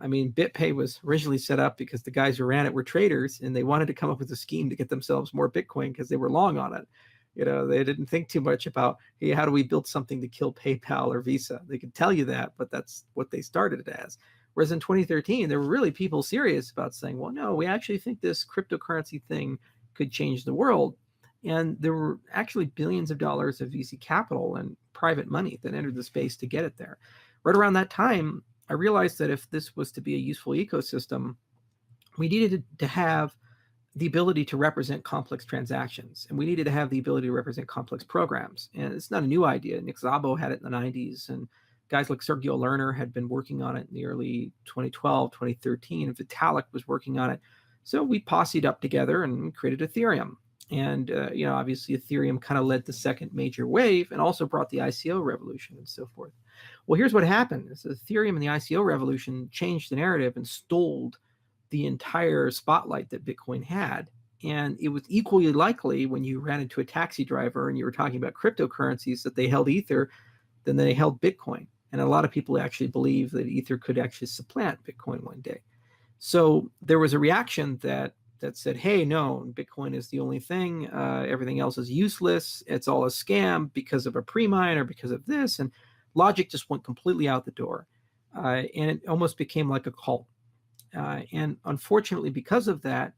I mean, BitPay was originally set up because the guys who ran it were traders, and they wanted to come up with a scheme to get themselves more Bitcoin because they were long on it. They didn't think too much about, hey, how do we build something to kill PayPal or Visa? They could tell you that, but that's what they started it as. Whereas in 2013, there were really people serious about saying, well, no, we actually think this cryptocurrency thing could change the world. And there were actually billions of dollars of VC capital and private money that entered the space to get it there. Right around that time, I realized that if this was to be a useful ecosystem, we needed to have the ability to represent complex transactions, and we needed to have the ability to represent complex programs. And it's not a new idea. Nick Szabo had it in the 90s, and guys like Sergio Lerner had been working on it in the early 2012, 2013, and Vitalik was working on it. So we posseed up together and created Ethereum. And, obviously Ethereum kind of led the second major wave and also brought the ICO revolution and so forth. Well, here's what happened. Is Ethereum and the ICO revolution changed the narrative and stole the entire spotlight that Bitcoin had. And it was equally likely when you ran into a taxi driver and you were talking about cryptocurrencies that they held Ether than they held Bitcoin. And a lot of people actually believe that Ether could actually supplant Bitcoin one day. So there was a reaction that said, hey, no, Bitcoin is the only thing. Everything else is useless. It's all a scam because of a pre-mine or because of this. And logic just went completely out the door. And it almost became like a cult. And unfortunately, because of that,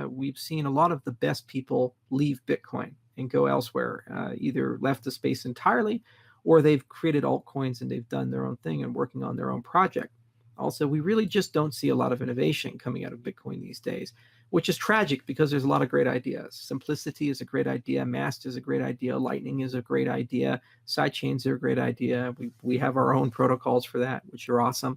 we've seen a lot of the best people leave Bitcoin and go elsewhere, either left the space entirely, or they've created altcoins and they've done their own thing and working on their own project. Also, we really just don't see a lot of innovation coming out of Bitcoin these days, which is tragic because there's a lot of great ideas. Simplicity is a great idea. Mast is a great idea. Lightning is a great idea. Sidechains are a great idea. We have our own protocols for that, which are awesome.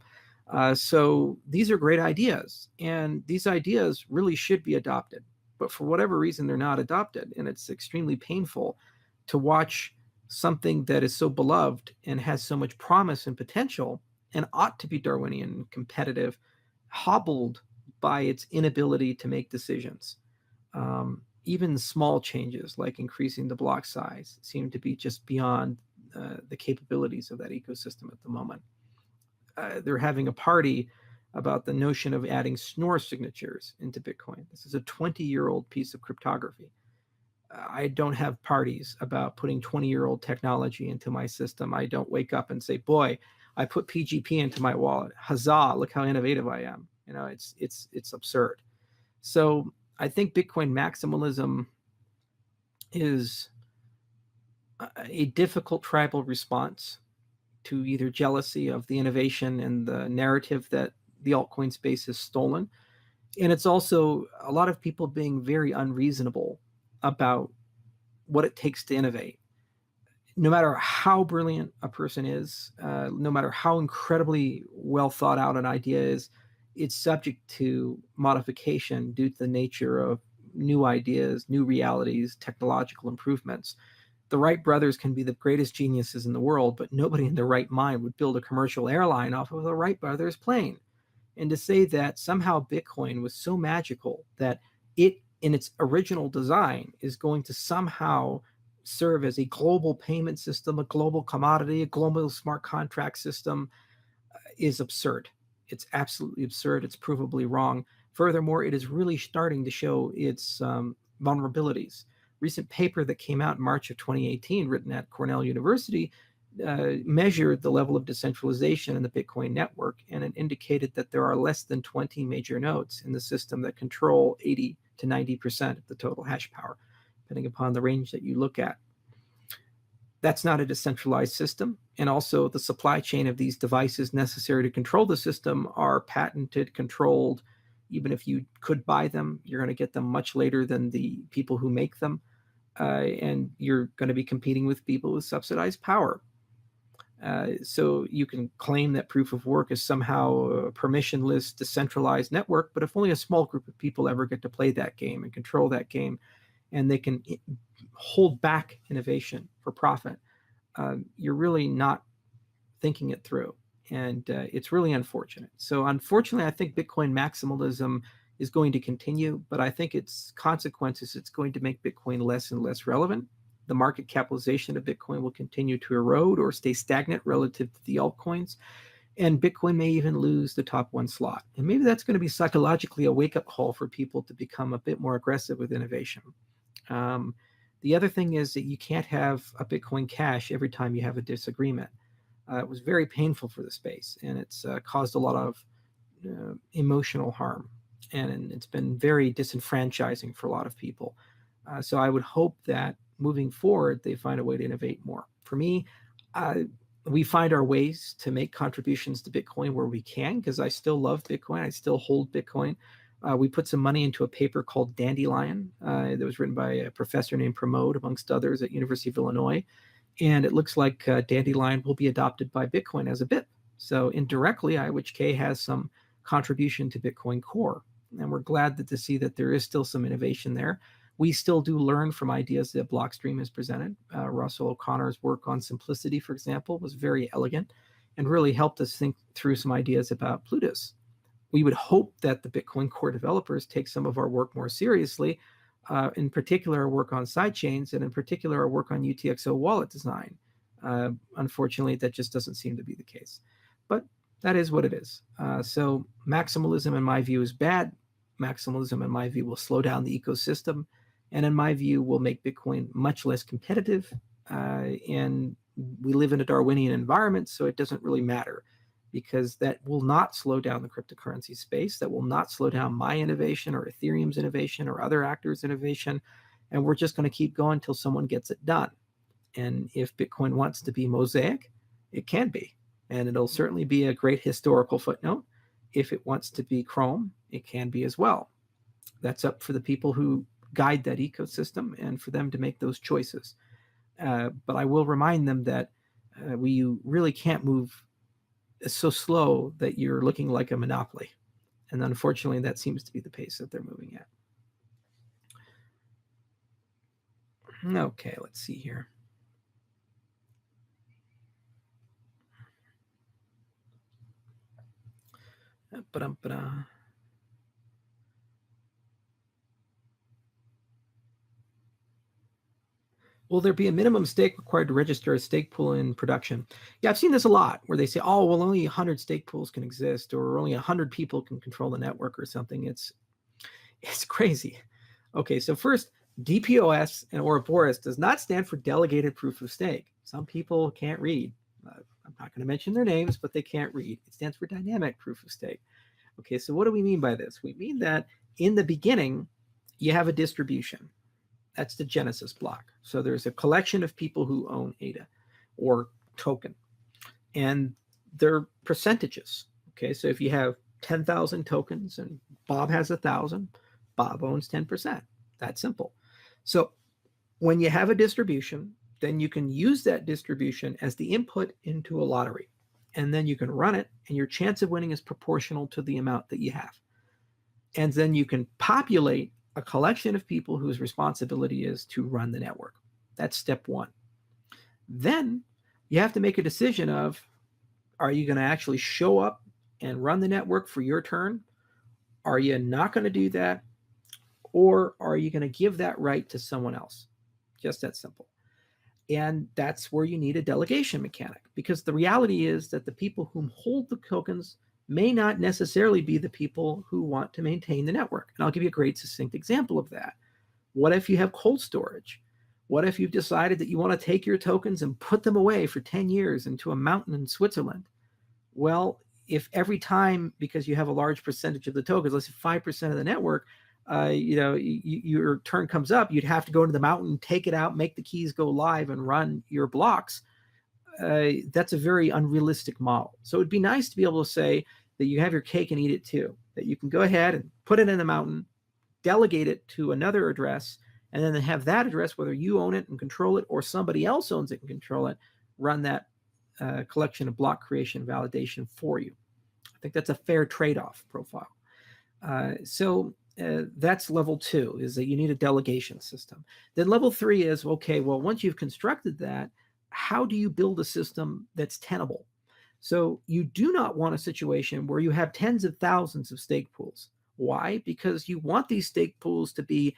So these are great ideas, and these ideas really should be adopted. But for whatever reason, they're not adopted, and it's extremely painful to watch something that is so beloved and has so much promise and potential and ought to be Darwinian and competitive, hobbled by its inability to make decisions. Even small changes like increasing the block size seem to be just beyond the capabilities of that ecosystem at the moment. They're having a party about the notion of adding Schnorr signatures into Bitcoin. This is a 20-year-old piece of cryptography. I don't have parties about putting 20-year-old technology into my system. I don't wake up and say, boy, I put PGP into my wallet. Huzzah, look how innovative I am. It's absurd. So I think Bitcoin maximalism is a difficult tribal response to either jealousy of the innovation and the narrative that the altcoin space has stolen. And it's also a lot of people being very unreasonable about what it takes to innovate. no matter how brilliant a person is, no matter how incredibly well thought out an idea is, it's subject to modification due to the nature of new ideas, new realities, technological improvements. The Wright brothers can be the greatest geniuses in the world, but nobody in their right mind would build a commercial airline off of the Wright brothers plane. And to say that somehow Bitcoin was so magical that it, in its original design, is going to somehow serve as a global payment system, a global commodity, a global smart contract system, is absurd. It's absolutely absurd. It's provably wrong. Furthermore, it is really starting to show its vulnerabilities. Recent paper that came out in March of 2018, written at Cornell University, measured the level of decentralization in the Bitcoin network, and it indicated that there are less than 20 major nodes in the system that control 80 to 90% of the total hash power, depending upon the range that you look at. That's not a decentralized system. And also the supply chain of these devices necessary to control the system are patented, controlled. Even if you could buy them, you're going to get them much later than the people who make them. And you're going to be competing with people with subsidized power. So you can claim that proof of work is somehow a permissionless, decentralized network, but if only a small group of people ever get to play that game and control that game, and they can hold back innovation for profit, you're really not thinking it through. And it's really unfortunate. So unfortunately, I think Bitcoin maximalism is going to continue, but I think its consequences, it's going to make Bitcoin less and less relevant. The market capitalization of Bitcoin will continue to erode or stay stagnant relative to the altcoins. And Bitcoin may even lose the top one slot. And maybe that's going to be psychologically a wake-up call for people to become a bit more aggressive with innovation. The other thing is that you can't have a Bitcoin Cash every time you have a disagreement. It was very painful for the space, and it's caused a lot of emotional harm. And it's been very disenfranchising for a lot of people. So I would hope that moving forward, they find a way to innovate more. For me, we find our ways to make contributions to Bitcoin where we can, because I still love Bitcoin. I still hold Bitcoin. We put some money into a paper called Dandelion that was written by a professor named Pramod, amongst others, at University of Illinois. And it looks like Dandelion will be adopted by Bitcoin as a BIP. So indirectly, IWHK has some contribution to Bitcoin Core. And we're glad to see that there is still some innovation there. We still do learn from ideas that Blockstream has presented. Russell O'Connor's work on simplicity, for example, was very elegant and really helped us think through some ideas about Plutus. We would hope that the Bitcoin Core developers take some of our work more seriously, in particular our work on sidechains, and in particular our work on UTXO wallet design. Unfortunately, that just doesn't seem to be the case. But that is what it is. So maximalism, in my view, is bad. Maximalism, in my view, will slow down the ecosystem, and in my view, will make Bitcoin much less competitive. And we live in a Darwinian environment, so it doesn't really matter, because that will not slow down the cryptocurrency space. That will not slow down my innovation or Ethereum's innovation or other actors' innovation. And we're just going to keep going until someone gets it done. And if Bitcoin wants to be Mosaic, it can be. And it'll certainly be a great historical footnote. If it wants to be Chrome, it can be as well. That's up for the people who guide that ecosystem and for them to make those choices. But I will remind them that we really can't move so slow that you're looking like a monopoly. And unfortunately, that seems to be the pace that they're moving at. Okay, let's see here. Will there be a minimum stake required to register a stake pool in production? Yeah, I've seen this a lot where they say, oh, well, only 100 stake pools can exist, or only 100 people can control the network or something. It's crazy. Okay, so first, DPoS and Ouroboros does not stand for delegated proof of stake. Some people can't read. I'm not going to mention their names, but they can't read. It stands for dynamic proof of stake. Okay, so what do we mean by this? We mean that in the beginning, you have a distribution. That's the Genesis block. So there's a collection of people who own ADA or token, and they're percentages. Okay, so if you have 10,000 tokens and Bob has 1,000, Bob owns 10%. That's simple. So when you have a distribution, then you can use that distribution as the input into a lottery. And then you can run it, and your chance of winning is proportional to the amount that you have. And then you can populate a collection of people whose responsibility is to run the network. That's step one. Then you have to make a decision of, are you going to actually show up and run the network for your turn? Are you not going to do that? Or are you going to give that right to someone else? Just that simple. And that's where you need a delegation mechanic, because the reality is that the people who hold the tokens may not necessarily be the people who want to maintain the network. And I'll give you a great succinct example of that. What if you have cold storage? What if you've decided that you want to take your tokens and put them away for 10 years into a mountain in Switzerland? Well, if every time, because you have a large percentage of the tokens, let's say 5% of the network, your turn comes up, you'd have to go into the mountain, take it out, make the keys go live, and run your blocks. That's a very unrealistic model. So it'd be nice to be able to say that you have your cake and eat it too, that you can go ahead and put it in the mountain, delegate it to another address, and then have that address, whether you own it and control it or somebody else owns it and control it, run that collection of block creation validation for you. I think that's a fair trade-off profile. That's level 2, is that you need a delegation system. Then level 3 is, okay, well, once you've constructed that, how do you build a system that's tenable? So you do not want a situation where you have tens of thousands of stake pools. Why? Because you want these stake pools to be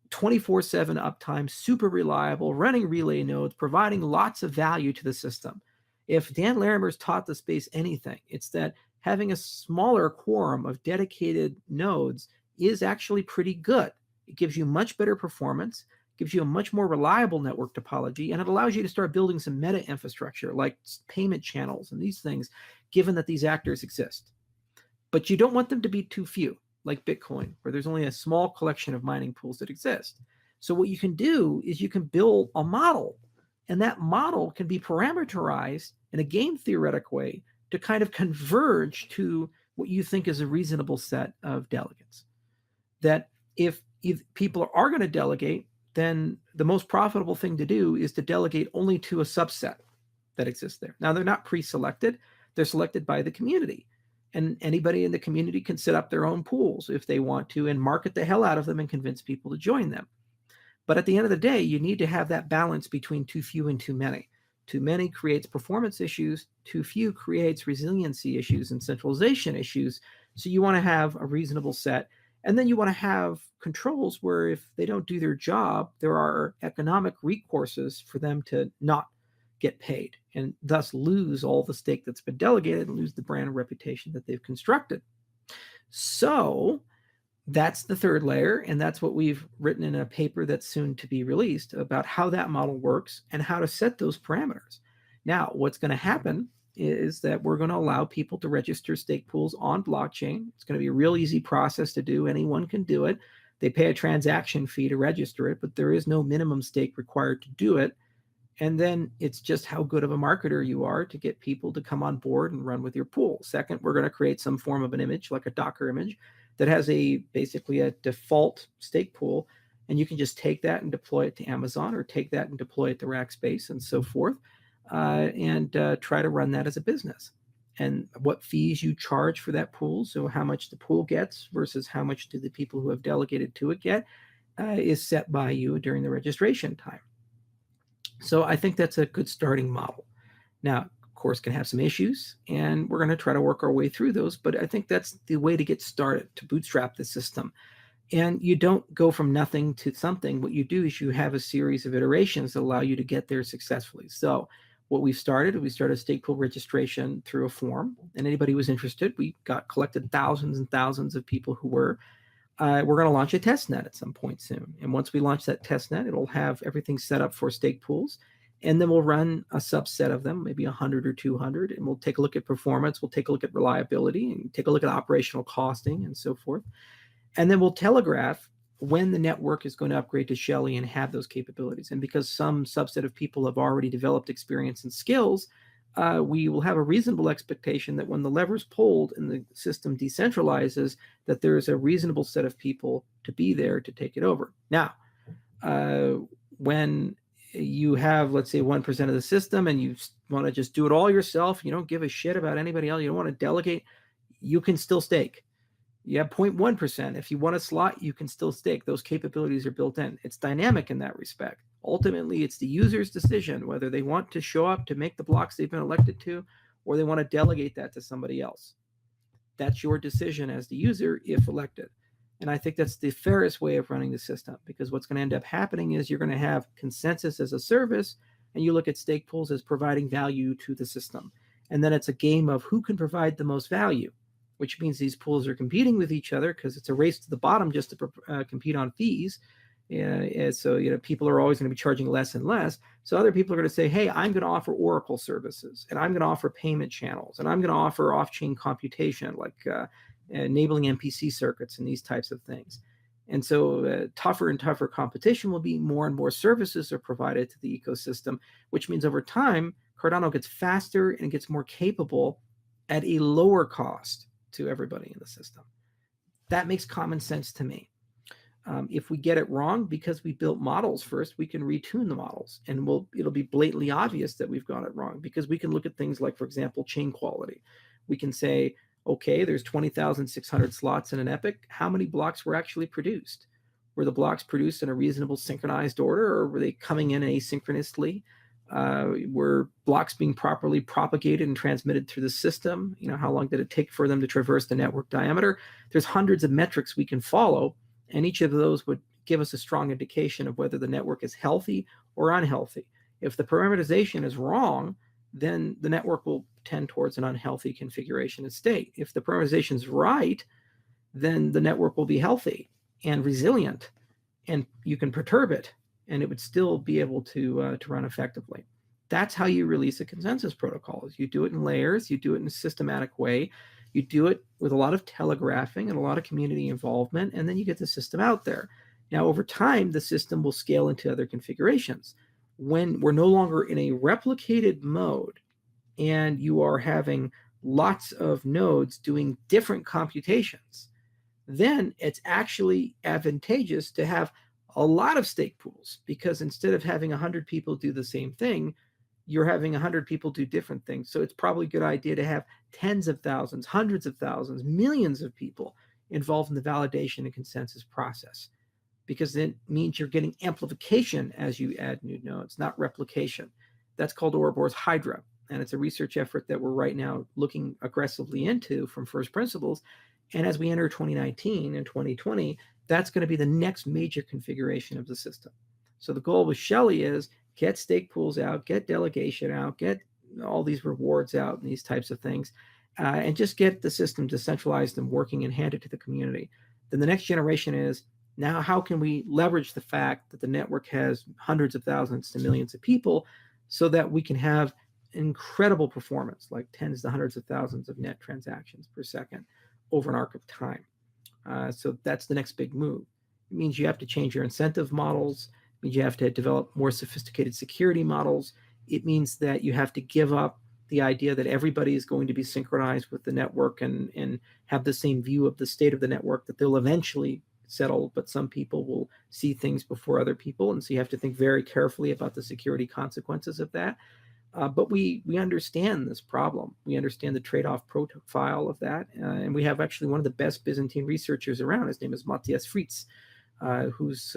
24/7 uptime, super reliable, running relay nodes, providing lots of value to the system. If Dan Larimer's taught the space anything, it's that having a smaller quorum of dedicated nodes is actually pretty good. It gives you much better performance, gives you a much more reliable network topology, and it allows you to start building some meta infrastructure like payment channels and these things, given that these actors exist. But you don't want them to be too few, like Bitcoin, where there's only a small collection of mining pools that exist. So what you can do is you can build a model, and that model can be parameterized in a game theoretic way to kind of converge to what you think is a reasonable set of delegates. That if people are going to delegate, then the most profitable thing to do is to delegate only to a subset that exists there. Now, they're not pre-selected. They're selected by the community. And anybody in the community can set up their own pools if they want to and market the hell out of them and convince people to join them. But at the end of the day, you need to have that balance between too few and too many. Too many creates performance issues. Too few creates resiliency issues and centralization issues. So you want to have a reasonable set. And then you want to have controls where if they don't do their job, there are economic recourses for them to not get paid and thus lose all the stake that's been delegated and lose the brand and reputation that they've constructed. So that's the third layer, and that's what we've written in a paper that's soon to be released about how that model works and how to set those parameters. Now, what's going to happen is that we're going to allow people to register stake pools on blockchain. It's going to be a real easy process to do. Anyone can do it. They pay a transaction fee to register it, but there is no minimum stake required to do it. And then it's just how good of a marketer you are to get people to come on board and run with your pool. Second, we're going to create some form of an image, like a Docker image, that has basically a default stake pool. And you can just take that and deploy it to Amazon, or take that and deploy it to Rackspace and so forth, and try to run that as a business. And what fees you charge for that pool, so how much the pool gets versus how much do the people who have delegated to it get, is set by you during the registration time. So I think that's a good starting model. Now, of course, can have some issues, and we're going to try to work our way through those, but I think that's the way to get started, to bootstrap the system. And you don't go from nothing to something. What you do is you have a series of iterations that allow you to get there successfully. So what we started stake pool registration through a form, and anybody who was interested, we collected thousands and thousands of people who were. We're going to launch a test net at some point soon. And once we launch that test net, it'll have everything set up for stake pools. And then we'll run a subset of them, maybe 100 or 200, and we'll take a look at performance. We'll take a look at reliability and take a look at operational costing and so forth. And then we'll telegraph when the network is going to upgrade to Shelley and have those capabilities. And because some subset of people have already developed experience and skills, we will have a reasonable expectation that when the lever's pulled and the system decentralizes, that there is a reasonable set of people to be there to take it over. Now, when you have, let's say, 1% of the system and you want to just do it all yourself, you don't give a shit about anybody else, you don't want to delegate, you can still stake. You have 0.1%. If you want a slot, you can still stake. Those capabilities are built in. It's dynamic in that respect. Ultimately, it's the user's decision whether they want to show up to make the blocks they've been elected to, or they want to delegate that to somebody else. That's your decision as the user if elected. And I think that's the fairest way of running the system, because what's going to end up happening is you're going to have consensus as a service, and you look at stake pools as providing value to the system. And then it's a game of who can provide the most value, which means these pools are competing with each other because it's a race to the bottom just to compete on fees. And so, you know, people are always going to be charging less and less. So other people are going to say, hey, I'm going to offer Oracle services, and I'm going to offer payment channels, and I'm going to offer off-chain computation, like enabling MPC circuits and these types of things. And so tougher and tougher competition will be, more and more services are provided to the ecosystem, which means over time, Cardano gets faster and gets more capable at a lower cost to everybody in the system. That makes common sense to me. If we get it wrong because we built models first, we can retune the models, and it'll be blatantly obvious that we've got it wrong, because we can look at things like, for example, chain quality. We can say, okay, there's 20,600 slots in an epoch. How many blocks were actually produced? Were the blocks produced in a reasonable synchronized order, or were they coming in asynchronously? Were blocks being properly propagated and transmitted through the system? You know, how long did it take for them to traverse the network diameter? There's hundreds of metrics we can follow, and each of those would give us a strong indication of whether the network is healthy or unhealthy. If the parameterization is wrong, then the network will tend towards an unhealthy configuration and state. If the parameterization is right, then the network will be healthy and resilient, and you can perturb it, and it would still be able to run effectively. That's how you release a consensus protocol. Is you do it in layers, you do it in a systematic way, you do it with a lot of telegraphing and a lot of community involvement, and then you get the system out there. Now, over time, the system will scale into other configurations. When we're no longer in a replicated mode and you are having lots of nodes doing different computations, then it's actually advantageous to have a lot of stake pools, because instead of having 100 people do the same thing, you're having 100 people do different things. So it's probably a good idea to have tens of thousands, hundreds of thousands, millions of people involved in the validation and consensus process, because it means you're getting amplification as you add new nodes, not replication. That's called Ouroboros Hydra, and it's a research effort that we're right now looking aggressively into from first principles. And as we enter 2019 and 2020, that's going to be the next major configuration of the system. So the goal with Shelley is get stake pools out, get delegation out, get all these rewards out and these types of things, and just get the system decentralized and working and handed to the community. Then the next generation is, now how can we leverage the fact that the network has hundreds of thousands to millions of people so that we can have incredible performance, like tens to hundreds of thousands of net transactions per second over an arc of time. So that's the next big move. It means you have to change your incentive models. It means you have to develop more sophisticated security models. It means that you have to give up the idea that everybody is going to be synchronized with the network and have the same view of the state of the network, that they'll eventually settle, but some people will see things before other people. And so you have to think very carefully about the security consequences of that. But we understand this problem. We understand the trade-off profile of that. And we have actually one of the best Byzantine researchers around. His name is Matthias Fritz, who's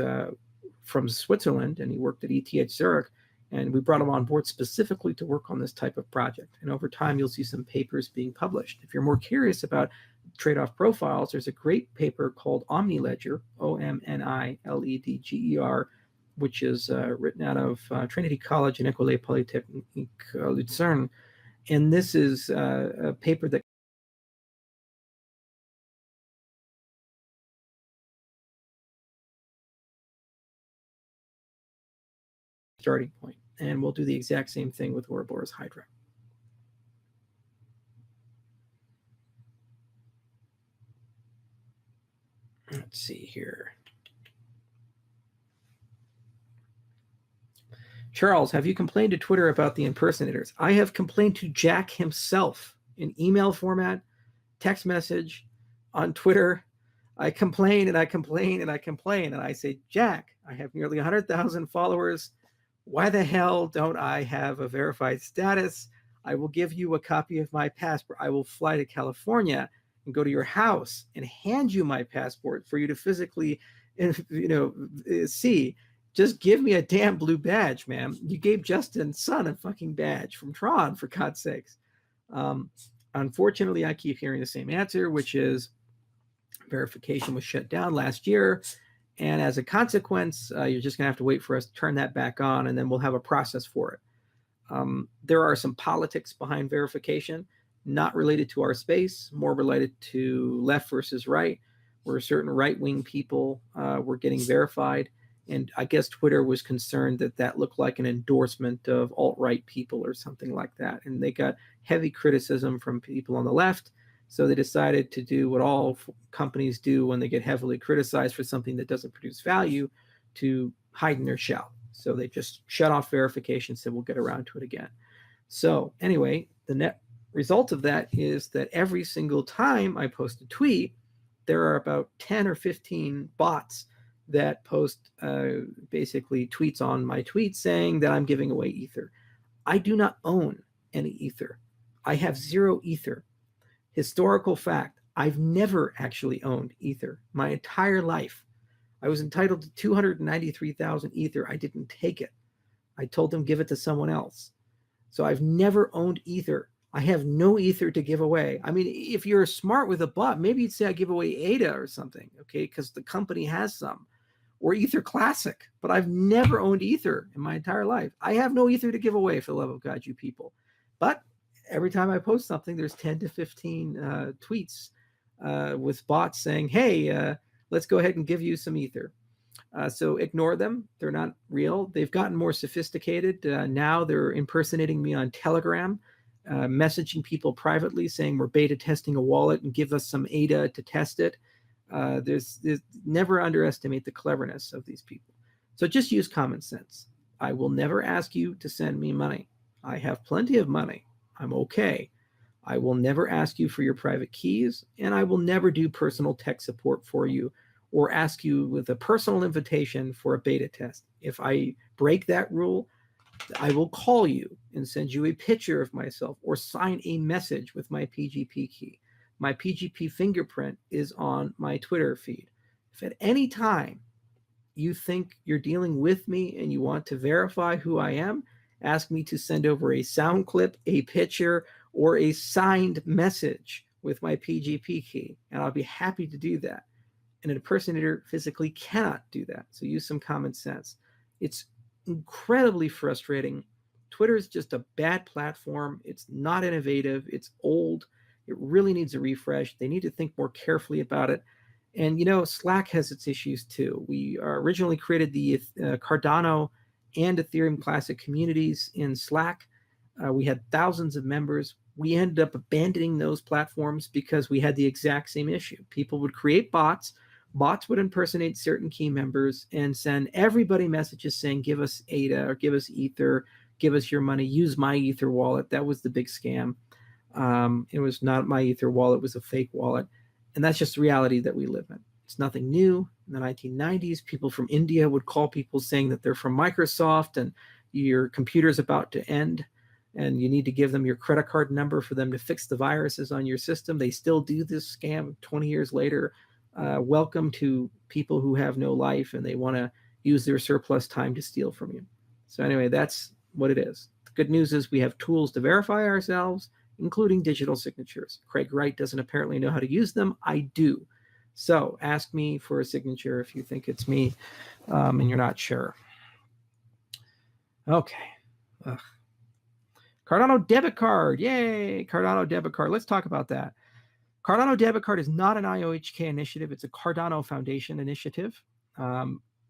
from Switzerland, and he worked at ETH Zurich. And we brought him on board specifically to work on this type of project. And over time, you'll see some papers being published. If you're more curious about trade-off profiles, there's a great paper called OmniLedger, OMNILEDGER, which is written out of Trinity College and École Polytechnique Lucerne. And this is a paper that starting point. And we'll do the exact same thing with Ouroboros Hydra. Let's see here. Charles, have you complained to Twitter about the impersonators? I have complained to Jack himself in email format, text message, on Twitter. I complain and I complain and I complain. And I say, Jack, I have nearly 100,000 followers. Why the hell don't I have a verified status? I will give you a copy of my passport. I will fly to California and go to your house and hand you my passport for you to physically, see. Just give me a damn blue badge, man. You gave Justin's son a fucking badge from Tron, for God's sakes. Um, Unfortunately, I keep hearing the same answer, which is verification was shut down last year. And as a consequence, you're just going to have to wait for us to turn that back on, and then we'll have a process for it. There are some politics behind verification, not related to our space, more related to left versus right, where certain right-wing people were getting verified. And I guess Twitter was concerned that that looked like an endorsement of alt-right people or something like that. And they got heavy criticism from people on the left. So they decided to do what all companies do when they get heavily criticized for something that doesn't produce value, to hide in their shell. So they just shut off verification, said we'll get around to it again. So anyway, the net result of that is that every single time I post a tweet, there are about 10 or 15 bots that post basically tweets on my tweet saying that I'm giving away Ether. I do not own any Ether. I have 0 Ether. Historical fact, I've never actually owned Ether my entire life. I was entitled to 293,000 Ether. I didn't take it. I told them give it to someone else. So I've never owned Ether. I have no Ether to give away. I mean, if you're smart with a bot, maybe you'd say I give away ADA or something, okay, because the company has some, or Ether Classic. But I've never owned Ether in my entire life. I have no Ether to give away, for the love of God, you people. But every time I post something, there's 10 to 15 tweets with bots saying, hey, let's go ahead and give you some Ether. So ignore them. They're not real. They've gotten more sophisticated. Now they're impersonating me on Telegram, messaging people privately saying we're beta testing a wallet and give us some ADA to test it. There's never underestimate the cleverness of these people. So just use common sense. I will never ask you to send me money. I have plenty of money. I'm okay. I will never ask you for your private keys, and I will never do personal tech support for you or ask you with a personal invitation for a beta test. If I break that rule, I will call you and send you a picture of myself or sign a message with my PGP key. My PGP fingerprint is on my Twitter feed. If at any time you think you're dealing with me and you want to verify who I am, ask me to send over a sound clip, a picture, or a signed message with my PGP key, and I'll be happy to do that. And an impersonator physically cannot do that. So use some common sense. It's incredibly frustrating. Twitter is just a bad platform. It's not innovative. It's old. It really needs a refresh. They need to think more carefully about it. And, Slack has its issues too. We originally created the Cardano and Ethereum Classic communities in Slack. We had thousands of members. We ended up abandoning those platforms because we had the exact same issue. People would create bots. Bots would impersonate certain key members and send everybody messages saying, give us ADA or give us Ether, give us your money, use my Ether wallet. That was the big scam. It was not my Ether wallet, it was a fake wallet. And that's just the reality that we live in. It's nothing new. In the 1990s, people from India would call people saying that they're from Microsoft and your computer's about to end and you need to give them your credit card number for them to fix the viruses on your system. They still do this scam 20 years later. Welcome to people who have no life and they want to use their surplus time to steal from you. So anyway, that's what it is. The good news is we have tools to verify ourselves, including digital signatures. Craig Wright doesn't apparently know how to use them. I do. So ask me for a signature if you think it's me and you're not sure. Okay. Ugh. Cardano debit card. Yay. Cardano debit card. Let's talk about that. Cardano debit card is not an IOHK initiative. It's a Cardano Foundation initiative.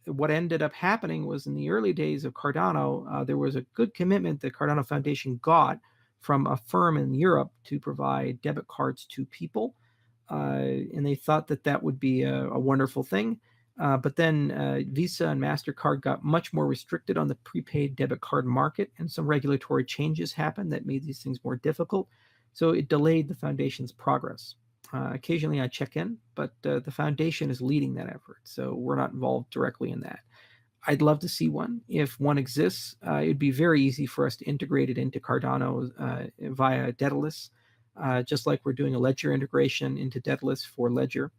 What ended up happening was in the early days of Cardano, there was a good commitment that Cardano Foundation got from a firm in Europe to provide debit cards to people. And they thought that that would be a wonderful thing. But then Visa and MasterCard got much more restricted on the prepaid debit card market, and some regulatory changes happened that made these things more difficult. So it delayed the foundation's progress. Occasionally I check in, but the foundation is leading that effort. So we're not involved directly in that. I'd love to see one. If one exists, it'd be very easy for us to integrate it into Cardano via Daedalus, just like we're doing a Ledger integration into Daedalus for Ledger.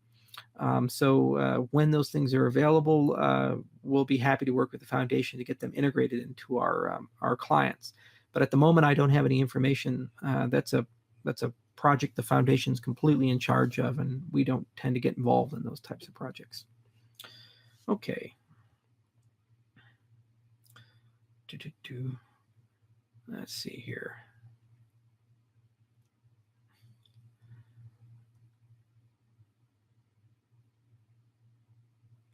So when those things are available, we'll be happy to work with the foundation to get them integrated into our clients. But at the moment, I don't have any information. That's a project the foundation's completely in charge of, and we don't tend to get involved in those types of projects. Okay. Let's see here.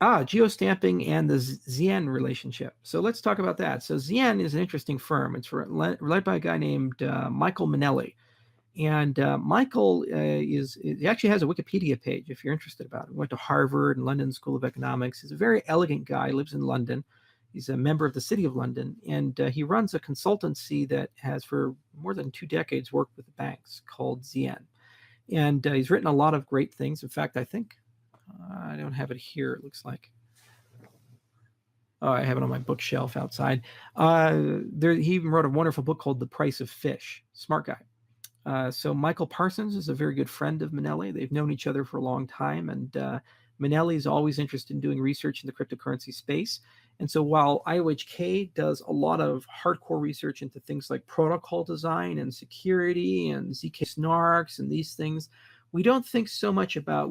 Geostamping and the Zien relationship. So let's talk about that. So Zien is an interesting firm. It's led by a guy named Michael Manelli. And Michael he actually has a Wikipedia page if you're interested about it. He went to Harvard and London School of Economics. He's a very elegant guy, lives in London. He's a member of the City of London, and he runs a consultancy that has for more than 2 decades worked with banks called Zien. And he's written a lot of great things. In fact, I think I don't have it here, it looks like. Oh, I have it on my bookshelf outside. He even wrote a wonderful book called The Price of Fish. Smart guy. So Michael Parsons is a very good friend of Manelli. They've known each other for a long time, and Manelli is always interested in doing research in the cryptocurrency space. And so while IOHK does a lot of hardcore research into things like protocol design and security and ZK snarks and these things, we don't think so much about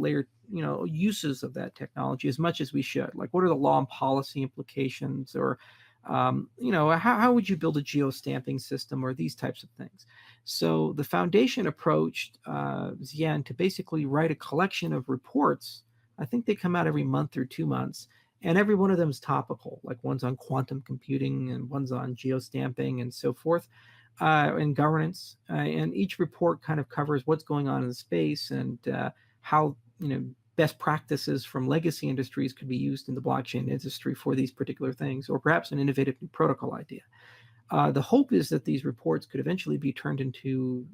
uses of that technology as much as we should. Like, what are the law and policy implications, or how would you build a geostamping system, or these types of things. So the foundation approached Zien to basically write a collection of reports. I think they come out every month or 2 months, and every one of them is topical. Like, one's on quantum computing and one's on geostamping and so forth, and governance. And each report kind of covers what's going on in the space and how best practices from legacy industries could be used in the blockchain industry for these particular things, or perhaps an innovative new protocol idea. The hope is that these reports could eventually be turned into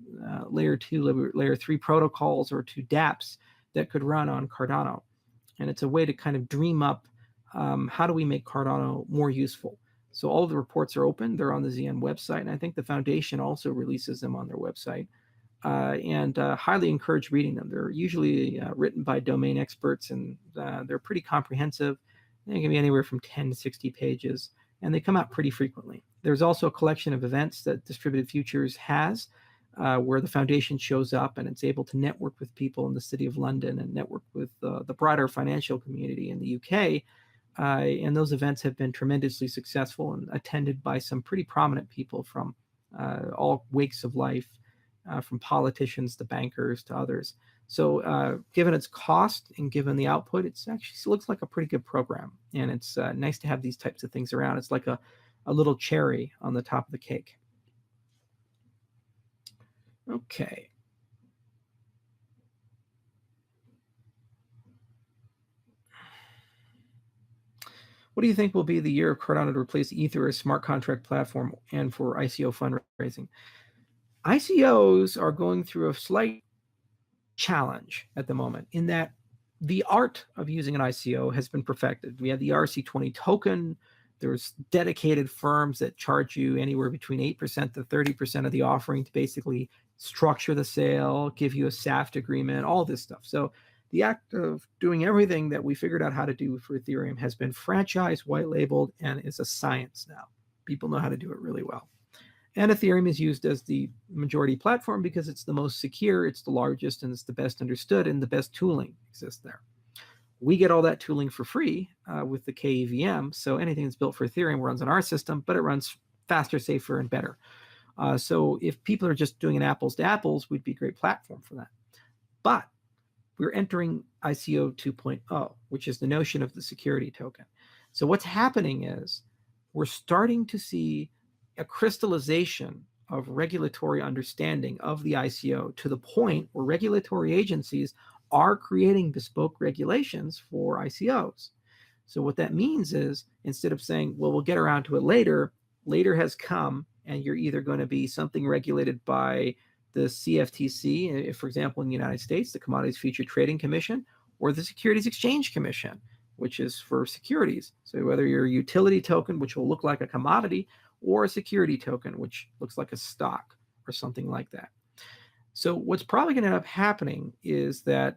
layer 2, layer 3 protocols, or to dApps that could run on Cardano. And it's a way to kind of dream up how do we make Cardano more useful. So all of the reports are open. They're on the Zien website, and I think the foundation also releases them on their website. And highly encourage reading them. They're usually written by domain experts, and they're pretty comprehensive. They can be anywhere from 10 to 60 pages, and they come out pretty frequently. There's also a collection of events that Distributed Futures has, where the foundation shows up and it's able to network with people in the City of London and network with the broader financial community in the UK. And those events have been tremendously successful and attended by some pretty prominent people from all wakes of life, from politicians to bankers to others. So given its cost and given the output, it actually looks like a pretty good program. And it's nice to have these types of things around. It's like a little cherry on the top of the cake. Okay. What do you think will be the year of Cardano to replace Ether as smart contract platform and for ICO fundraising? ICOs are going through a slight challenge at the moment in that the art of using an ICO has been perfected. We have the RC20 token. There's dedicated firms that charge you anywhere between 8% to 30% of the offering to basically structure the sale, give you a SAFT agreement, all this stuff. So the act of doing everything that we figured out how to do for Ethereum has been franchised, white labeled, and is a science now. People know how to do it really well. And Ethereum is used as the majority platform because it's the most secure, it's the largest, and it's the best understood, and the best tooling exists there. We get all that tooling for free with the KEVM, so anything that's built for Ethereum runs on our system, but it runs faster, safer, and better. So if people are just doing an apples to apples, we'd be a great platform for that. But we're entering ICO 2.0, which is the notion of the security token. So what's happening is we're starting to see a crystallization of regulatory understanding of the ICO to the point where regulatory agencies are creating bespoke regulations for ICOs. So what that means is, instead of saying, well, we'll get around to it later, later has come, and you're either going to be something regulated by the CFTC, for example, in the United States, the Commodities Future Trading Commission, or the Securities Exchange Commission. which is for securities. So whether you're a utility token, which will look like a commodity, or a security token, which looks like a stock or something like that. So what's probably going to end up happening is that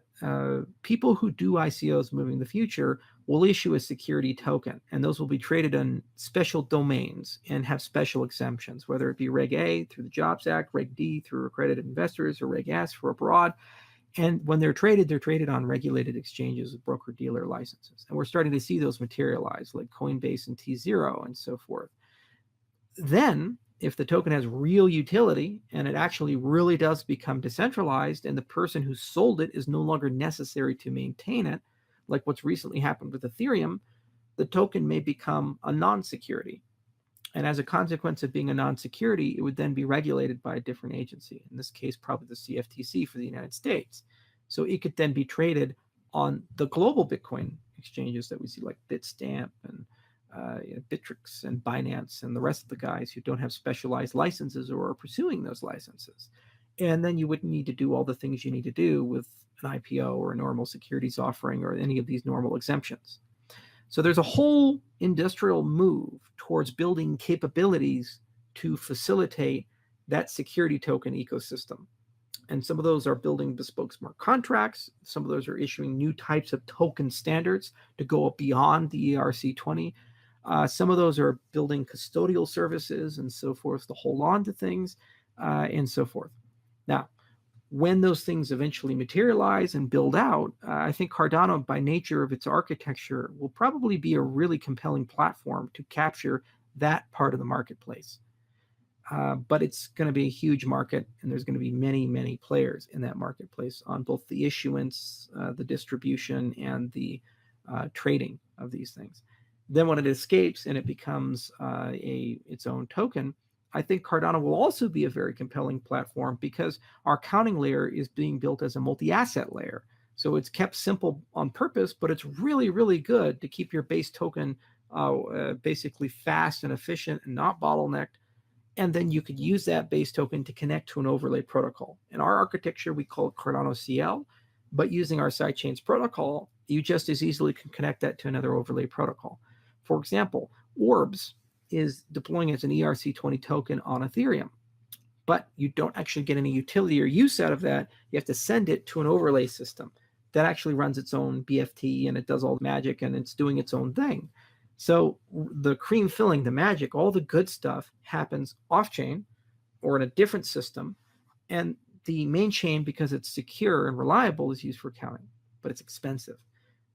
people who do ICOs moving in the future will issue a security token, and those will be traded on special domains and have special exemptions, whether it be Reg A through the Jobs Act, Reg D through accredited investors, or Reg S for abroad. And when they're traded on regulated exchanges with broker-dealer licenses. And we're starting to see those materialize, like Coinbase and T0 and so forth. Then, if the token has real utility and it actually really does become decentralized and the person who sold it is no longer necessary to maintain it, like what's recently happened with Ethereum, the token may become a non-security. And as a consequence of being a non-security, it would then be regulated by a different agency, in this case, probably the CFTC for the United States. So it could then be traded on the global Bitcoin exchanges that we see, like Bitstamp and Bittrex and Binance and the rest of the guys who don't have specialized licenses or are pursuing those licenses. And then you wouldn't need to do all the things you need to do with an IPO or a normal securities offering or any of these normal exemptions. So there's a whole industrial move towards building capabilities to facilitate that security token ecosystem. And some of those are building bespoke smart contracts. Some of those are issuing new types of token standards to go beyond the ERC20. Some of those are building custodial services and so forth to hold on to things and so forth. Now, when those things eventually materialize and build out, I think Cardano, by nature of its architecture, will probably be a really compelling platform to capture that part of the marketplace. But it's going to be a huge market, and there's going to be many, many players in that marketplace on both the issuance, the distribution, and the trading of these things. Then when it escapes and it becomes its own token, I think Cardano will also be a very compelling platform because our accounting layer is being built as a multi-asset layer. So it's kept simple on purpose, but it's really, really good to keep your base token basically fast and efficient and not bottlenecked. And then you could use that base token to connect to an overlay protocol. In our architecture, we call it Cardano CL, but using our sidechains protocol, you just as easily can connect that to another overlay protocol. For example, Orbs is deploying as an ERC20 token on Ethereum, but you don't actually get any utility or use out of that. You have to send it to an overlay system that actually runs its own BFT, and it does all the magic, and it's doing its own thing. So the cream filling, the magic, all the good stuff happens off-chain or in a different system, and the main chain, because it's secure and reliable, is used for accounting, but it's expensive.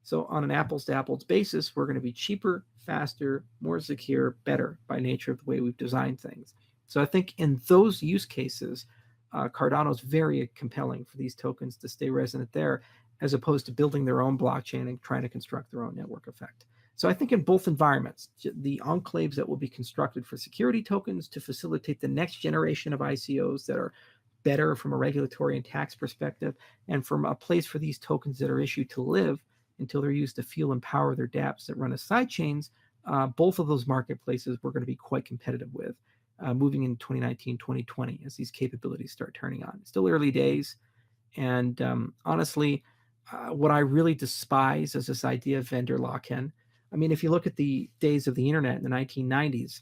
So on an apples-to-apples basis, we're going to be cheaper, faster, more secure, better by nature of the way we've designed things. So I think in those use cases, Cardano is very compelling for these tokens to stay resident there, as opposed to building their own blockchain and trying to construct their own network effect. So I think in both environments, the enclaves that will be constructed for security tokens to facilitate the next generation of ICOs that are better from a regulatory and tax perspective, and from a place for these tokens that are issued to live until they're used to fuel and power their dApps that run as sidechains, both of those marketplaces we're going to be quite competitive with moving in 2019, 2020 as these capabilities start turning on. It's still early days, and honestly, what I really despise is this idea of vendor lock-in. I mean, if you look at the days of the internet in the 1990s,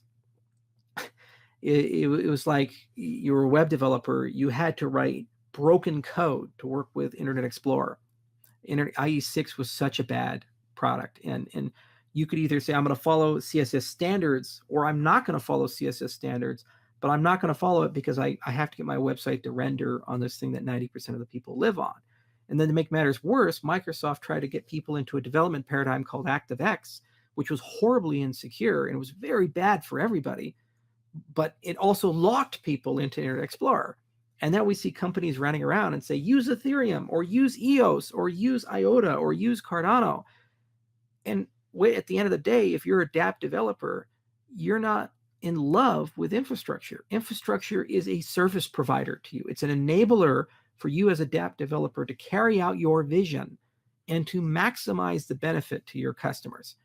it was like you were a web developer, you had to write broken code to work with Internet Explorer. IE6 was such a bad product, and you could either say, I'm going to follow CSS standards, or I'm not going to follow CSS standards, but I'm not going to follow it because I have to get my website to render on this thing that 90% of the people live on. And then to make matters worse, Microsoft tried to get people into a development paradigm called ActiveX, which was horribly insecure, and it was very bad for everybody, but it also locked people into Internet Explorer. And now we see companies running around and say, use Ethereum, or use EOS, or use IOTA, or use Cardano. And at the end of the day, if you're a dApp developer, you're not in love with infrastructure. Infrastructure is a service provider to you. It's an enabler for you as a dApp developer to carry out your vision and to maximize the benefit to your customers.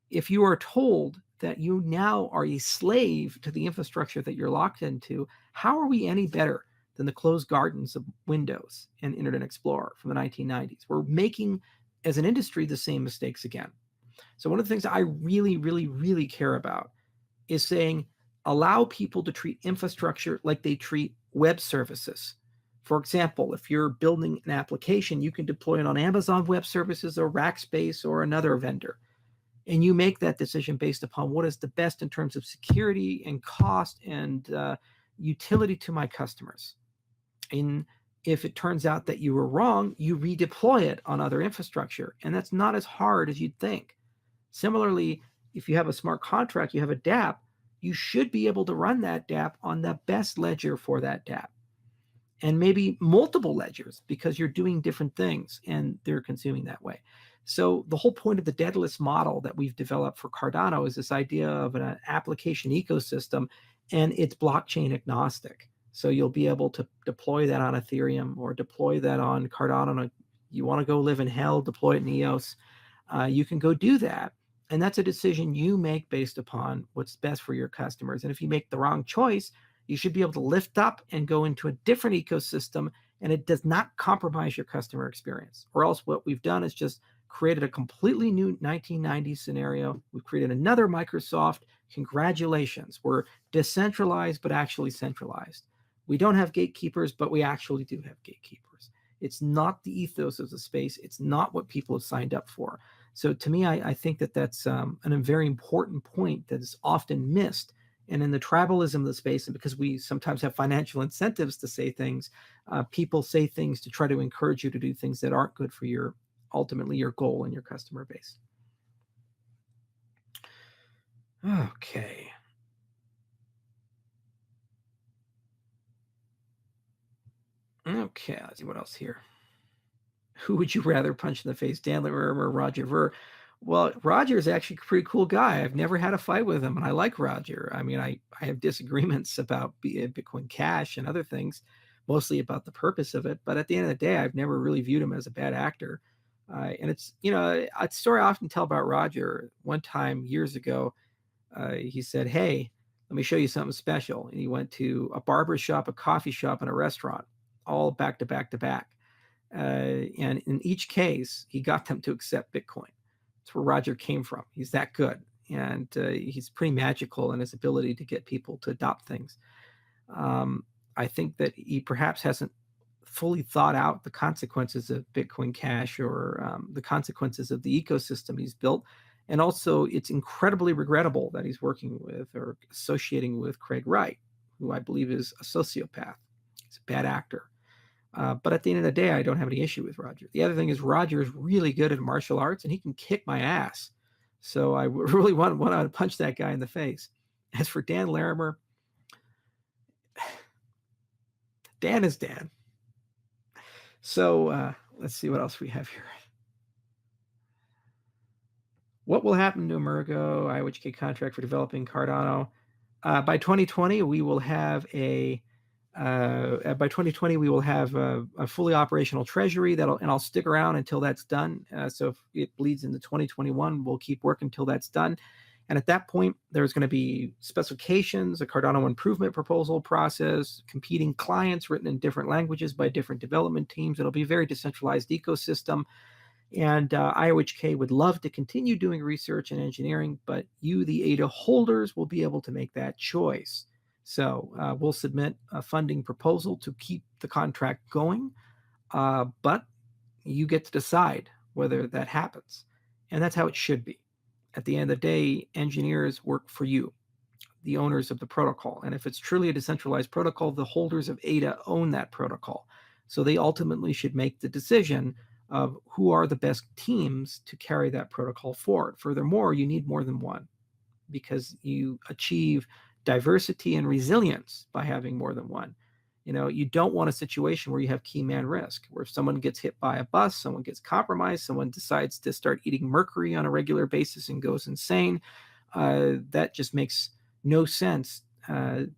If you are told that you now are a slave to the infrastructure that you're locked into, how are we any better than the closed gardens of Windows and Internet Explorer from the 1990s? We're making, as an industry, the same mistakes again. So one of the things I really, really, really care about is saying, allow people to treat infrastructure like they treat web services. For example, if you're building an application, you can deploy it on Amazon Web Services or Rackspace or another vendor. And you make that decision based upon what is the best in terms of security and cost and utility to my customers. And if it turns out that you were wrong, you redeploy it on other infrastructure. And that's not as hard as you'd think. Similarly, if you have a smart contract, you have a dApp, you should be able to run that dApp on the best ledger for that dApp. And maybe multiple ledgers because you're doing different things and they're consuming that way. So the whole point of the daedalus model that we've developed for Cardano is this idea of an application ecosystem, and it's blockchain agnostic. So you'll be able to deploy that on Ethereum or deploy that on Cardano. You want to go live in hell, deploy it in EOS. You can go do that. And that's a decision you make based upon what's best for your customers. And if you make the wrong choice, you should be able to lift up and go into a different ecosystem, and it does not compromise your customer experience. Or else what we've done is just created a completely new 1990s scenario. We've created another Microsoft. Congratulations. We're decentralized, but actually centralized. We don't have gatekeepers, but we actually do have gatekeepers. It's not the ethos of the space. It's not what people have signed up for. So to me, I think that that's a very important point that is often missed. And in the tribalism of the space, and because we sometimes have financial incentives to say things, people say things to try to encourage you to do things that aren't good for your, ultimately your goal and your customer base. Okay. Okay, let's see what else here. Who would you rather punch in the face, Dan Larimer or Roger Ver? Well, Roger is actually a pretty cool guy. I've never had a fight with him, and I like Roger. I mean, I have disagreements about Bitcoin Cash and other things, mostly about the purpose of it. But at the end of the day, I've never really viewed him as a bad actor. And it's, a story I often tell about Roger. One time years ago, he said, "Hey, let me show you something special." And he went to a barber shop, a coffee shop, and a restaurant, all back to back to back. And in each case, he got them to accept Bitcoin. That's where Roger came from. He's that good. And he's pretty magical in his ability to get people to adopt things. I think that he perhaps hasn't fully thought out the consequences of Bitcoin Cash or the consequences of the ecosystem he's built. And also, it's incredibly regrettable that he's working with or associating with Craig Wright, who I believe is a sociopath. He's a bad actor. But at the end of the day, I don't have any issue with Roger. The other thing is Roger is really good at martial arts, and he can kick my ass. So I really want to punch that guy in the face. As for Dan Larimer, Dan is Dan. So let's see what else we have here. What will happen to Emergo IOHK contract for developing Cardano? By 2020, we will have a fully operational treasury and I'll stick around until that's done. So if it bleeds into 2021, we'll keep working until that's done. And at that point, there's going to be specifications, a Cardano improvement proposal process, competing clients written in different languages by different development teams. It'll be a very decentralized ecosystem. And IOHK would love to continue doing research and engineering, but you, the ADA holders, will be able to make that choice. So we'll submit a funding proposal to keep the contract going, but you get to decide whether that happens. And that's how it should be. At the end of the day, engineers work for you, the owners of the protocol. And if it's truly a decentralized protocol, the holders of ADA own that protocol. So they ultimately should make the decision of who are the best teams to carry that protocol forward. Furthermore, you need more than one because you achieve diversity and resilience by having more than one. You don't want a situation where you have key man risk, where if someone gets hit by a bus, someone gets compromised, someone decides to start eating mercury on a regular basis and goes insane. That just makes no sense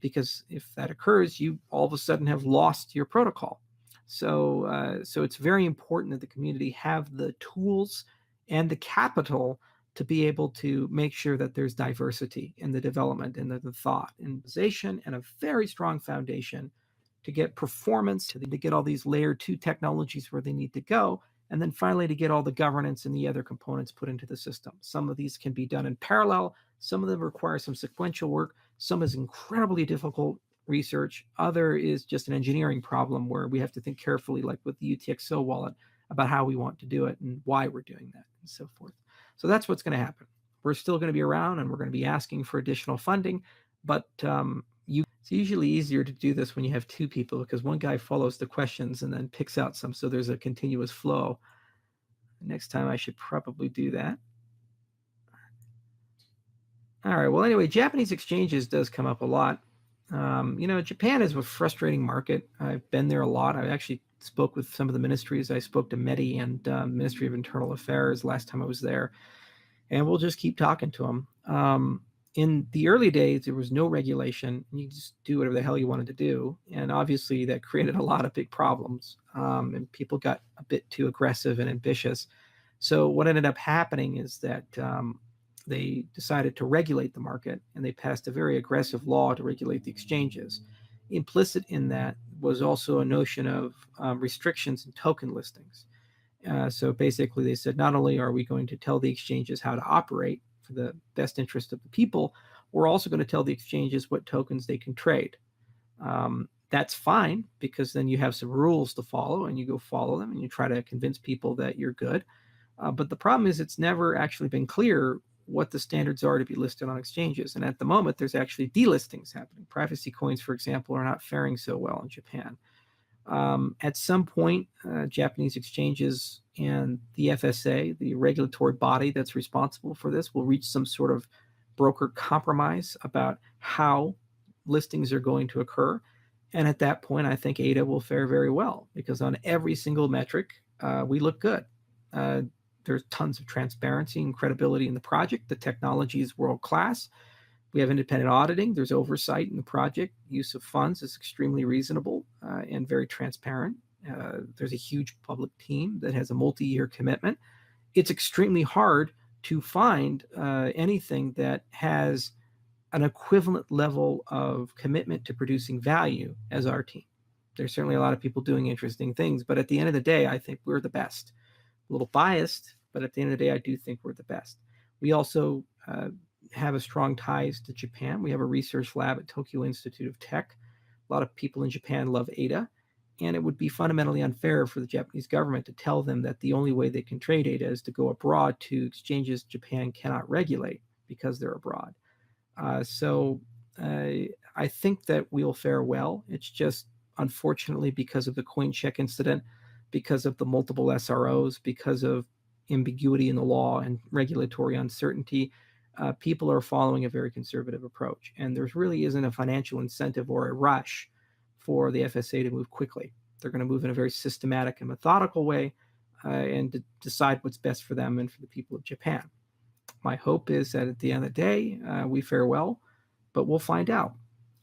because if that occurs, you all of a sudden have lost your protocol. So it's very important that the community have the tools and the capital to be able to make sure that there's diversity in the development and the thought and a very strong foundation to get performance, to get all these layer 2 technologies where they need to go, and then finally to get all the governance and the other components put into the system. Some of these can be done in parallel. Some of them require some sequential work. Some is incredibly difficult research. Other is just an engineering problem where we have to think carefully, like with the UTXO wallet, about how we want to do it and why we're doing that and so forth. So that's what's going to happen. We're still going to be around and we're going to be asking for additional funding, but it's usually easier to do this when you have two people because one guy follows the questions and then picks out some, so there's a continuous flow. Next time I should probably do that. All right, well, anyway, Japanese exchanges does come up a lot. Japan is a frustrating market. I've been there a lot. I actually spoke with some of the ministries. I spoke to METI and Ministry of Internal Affairs last time I was there, and we'll just keep talking to them. In the early days, there was no regulation, and you just do whatever the hell you wanted to do, and obviously that created a lot of big problems, and people got a bit too aggressive and ambitious. So what ended up happening is that they decided to regulate the market, and they passed a very aggressive law to regulate the exchanges. Implicit in that was also a notion of restrictions in token listings. So basically they said, not only are we going to tell the exchanges how to operate for the best interest of the people, we're also going to tell the exchanges what tokens they can trade. That's fine, because then you have some rules to follow and you go follow them and you try to convince people that you're good. But the problem is it's never actually been clear what the standards are to be listed on exchanges. And at the moment, there's actually delistings happening. Privacy coins, for example, are not faring so well in Japan. At some point, Japanese exchanges and the FSA, the regulatory body that's responsible for this, will reach some sort of broker compromise about how listings are going to occur. And at that point, I think ADA will fare very well, because on every single metric, we look good. There's tons of transparency and credibility in the project. The technology is world-class. We have independent auditing. There's oversight in the project. Use of funds is extremely reasonable and very transparent. There's a huge public team that has a multi-year commitment. It's extremely hard to find anything that has an equivalent level of commitment to producing value as our team. There's certainly a lot of people doing interesting things, but at the end of the day, I think we're the best. A little biased, but at the end of the day, I do think we're the best. We also have a strong ties to Japan. We have a research lab at Tokyo Institute of Tech. A lot of people in Japan love ADA, and it would be fundamentally unfair for the Japanese government to tell them that the only way they can trade ADA is to go abroad to exchanges Japan cannot regulate because they're abroad. So I think that we'll fare well. It's just, unfortunately, because of the coin check incident, because of the multiple SROs, because of ambiguity in the law and regulatory uncertainty, people are following a very conservative approach. And there really isn't a financial incentive or a rush for the FSA to move quickly. They're going to move in a very systematic and methodical way and to decide what's best for them and for the people of Japan. My hope is that at the end of the day, we fare well, but we'll find out.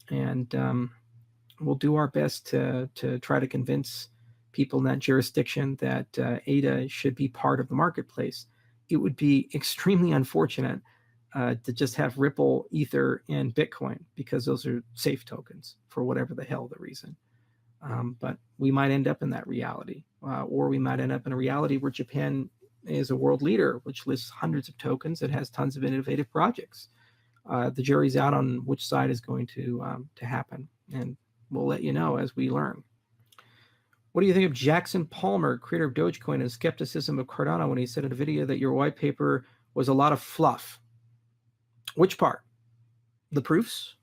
And we'll do our best to try to convince people in that jurisdiction that ADA should be part of the marketplace. It would be extremely unfortunate to just have Ripple, Ether, and Bitcoin, because those are safe tokens for whatever the hell the reason. But we might end up in that reality, or we might end up in a reality where Japan is a world leader, which lists hundreds of tokens and has tons of innovative projects. The jury's out on which side is going to happen, and we'll let you know as we learn. What do you think of Jackson Palmer, creator of Dogecoin, and skepticism of Cardano when he said in a video that your white paper was a lot of fluff? Which part? The proofs?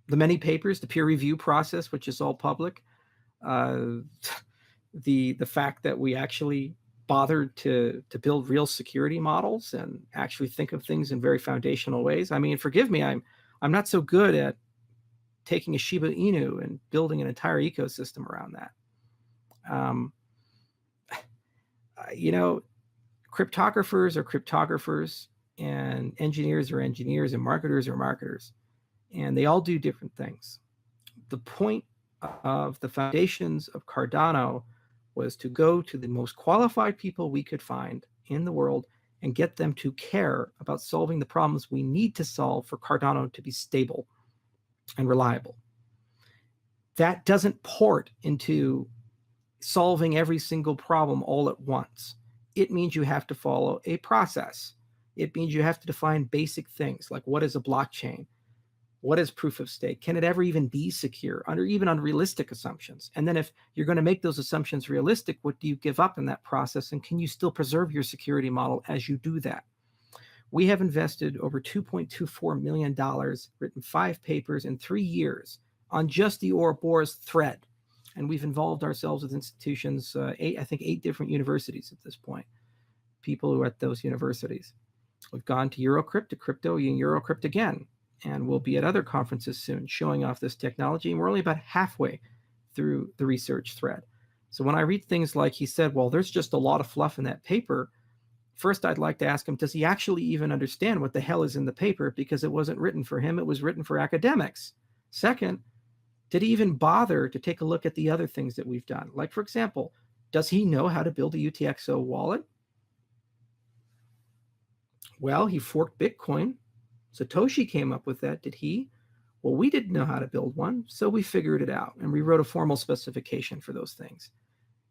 The many papers? The peer review process, which is all public? The fact that we actually bothered to build real security models and actually think of things in very foundational ways? I mean, forgive me, I'm not so good at taking a Shiba Inu and building an entire ecosystem around that. Cryptographers are cryptographers, and engineers are engineers, and marketers are marketers, and they all do different things. The point of the foundations of Cardano was to go to the most qualified people we could find in the world and get them to care about solving the problems we need to solve for Cardano to be stable and reliable. That doesn't port into solving every single problem all at once. It means you have to follow a process. It means you have to define basic things like what is a blockchain? What is proof of stake? Can it ever even be secure under even unrealistic assumptions? And then if you're going to make those assumptions realistic, what do you give up in that process? And can you still preserve your security model as you do that? We have invested over $2.24 million, written 5 papers in 3 years on just the Ouroboros thread. And we've involved ourselves with institutions, I think 8 different universities at this point, people who are at those universities. We've gone to Eurocrypt, to crypto, and Eurocrypt again. And we'll be at other conferences soon showing off this technology. And we're only about halfway through the research thread. So when I read things like he said, well, there's just a lot of fluff in that paper, first I'd like to ask him, does he actually even understand what the hell is in the paper? Because it wasn't written for him, it was written for academics. Second, did he even bother to take a look at the other things that we've done? Like, for example, does he know how to build a UTXO wallet? Well, he forked Bitcoin. Satoshi came up with that, did he? Well, we didn't know how to build one, so we figured it out, and we wrote a formal specification for those things.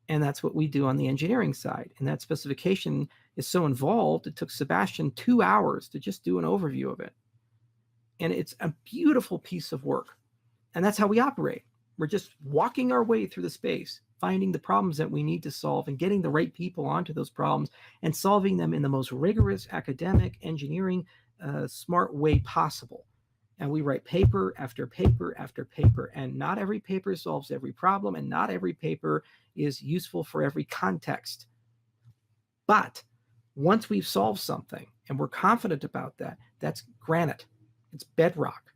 And that's what we do on the engineering side. And that specification is so involved, it took Sebastian 2 hours to just do an overview of it. And it's a beautiful piece of work. And that's how we operate. We're just walking our way through the space, finding the problems that we need to solve and getting the right people onto those problems and solving them in the most rigorous academic, engineering, smart way possible. And we write paper after paper after paper, and not every paper solves every problem, and not every paper is useful for every context. But once we've solved something and we're confident about that, that's granite, it's bedrock.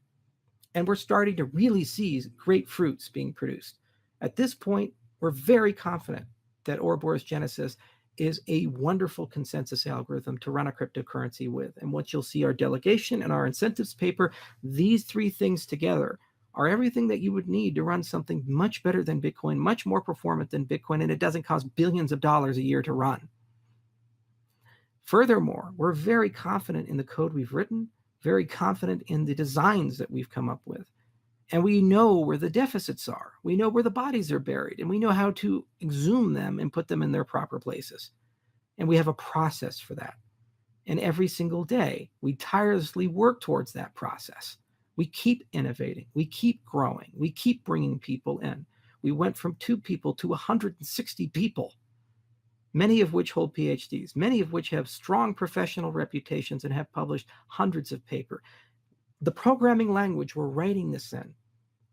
And we're starting to really see great fruits being produced. At this point, we're very confident that Ouroboros Genesis is a wonderful consensus algorithm to run a cryptocurrency with. And once you'll see our delegation and our incentives paper, these 3 things together are everything that you would need to run something much better than Bitcoin, much more performant than Bitcoin, and it doesn't cost billions of dollars a year to run. Furthermore, we're very confident in the code we've written, very confident in the designs that we've come up with. And we know where the deficits are. We know where the bodies are buried, and we know how to exhume them and put them in their proper places. And we have a process for that. And every single day, we tirelessly work towards that process. We keep innovating. We keep growing. We keep bringing people in. We went from 2 people to 160 people, many of which hold PhDs, many of which have strong professional reputations and have published hundreds of papers. The programming language we're writing this in,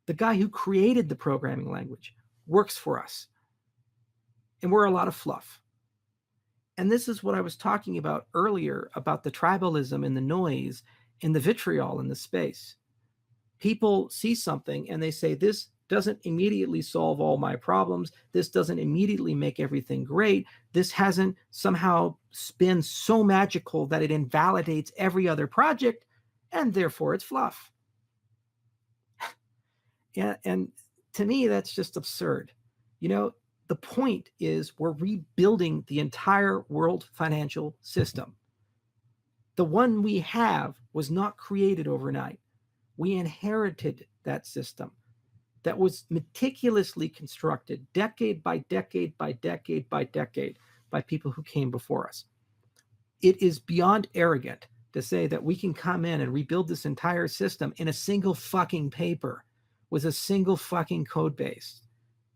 the guy who created the programming language works for us. And we're a lot of fluff. And this is what I was talking about earlier about the tribalism and the noise and the vitriol in the space. People see something and they say, this doesn't immediately solve all my problems. This doesn't immediately make everything great. This hasn't somehow been so magical that it invalidates every other project, and therefore it's fluff. Yeah, and to me, that's just absurd. You know, the point is we're rebuilding the entire world financial system. The one we have was not created overnight. We inherited that system that was meticulously constructed decade by decade by decade by decade by people who came before us. It is beyond arrogant to say that we can come in and rebuild this entire system in a single fucking paper with a single fucking code base.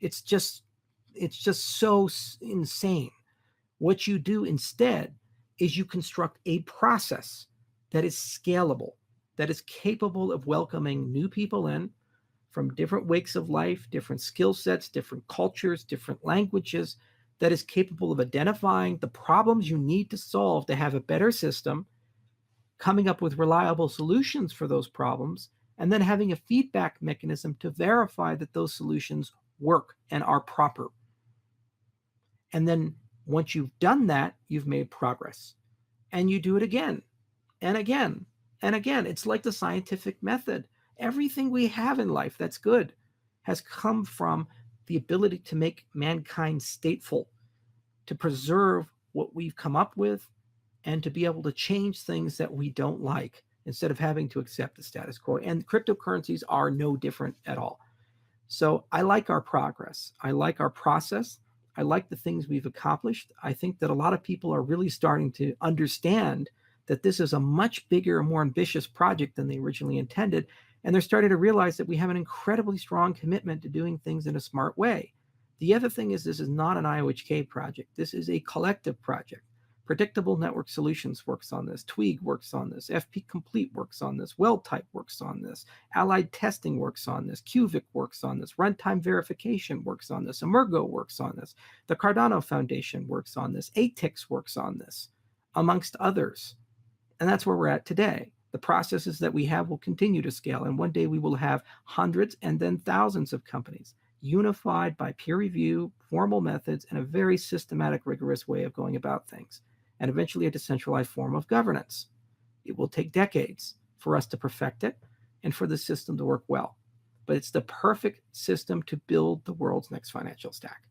It's just so insane. What you do instead is you construct a process that is scalable, that is capable of welcoming new people in from different wakes of life, different skill sets, different cultures, different languages, that is capable of identifying the problems you need to solve to have a better system, coming up with reliable solutions for those problems, and then having a feedback mechanism to verify that those solutions work and are proper. And then once you've done that, you've made progress. And you do it again and again and again. It's like the scientific method. Everything we have in life that's good has come from the ability to make mankind stateful, to preserve what we've come up with, and to be able to change things that we don't like instead of having to accept the status quo. And cryptocurrencies are no different at all. So I like our progress. I like our process. I like the things we've accomplished. I think that a lot of people are really starting to understand that this is a much bigger and more ambitious project than they originally intended. And they're starting to realize that we have an incredibly strong commitment to doing things in a smart way. The other thing is, this is not an IOHK project. This is a collective project. Predictable Network Solutions works on this. Twig works on this. FP Complete works on this. WeldType works on this. Allied Testing works on this. QVIC works on this. Runtime Verification works on this. Emergo works on this. The Cardano Foundation works on this. ATIX works on this, amongst others. And that's where we're at today. The processes that we have will continue to scale. And one day we will have hundreds and then thousands of companies unified by peer review, formal methods, and a very systematic, rigorous way of going about things, and eventually a decentralized form of governance. It will take decades for us to perfect it and for the system to work well. But it's the perfect system to build the world's next financial stack.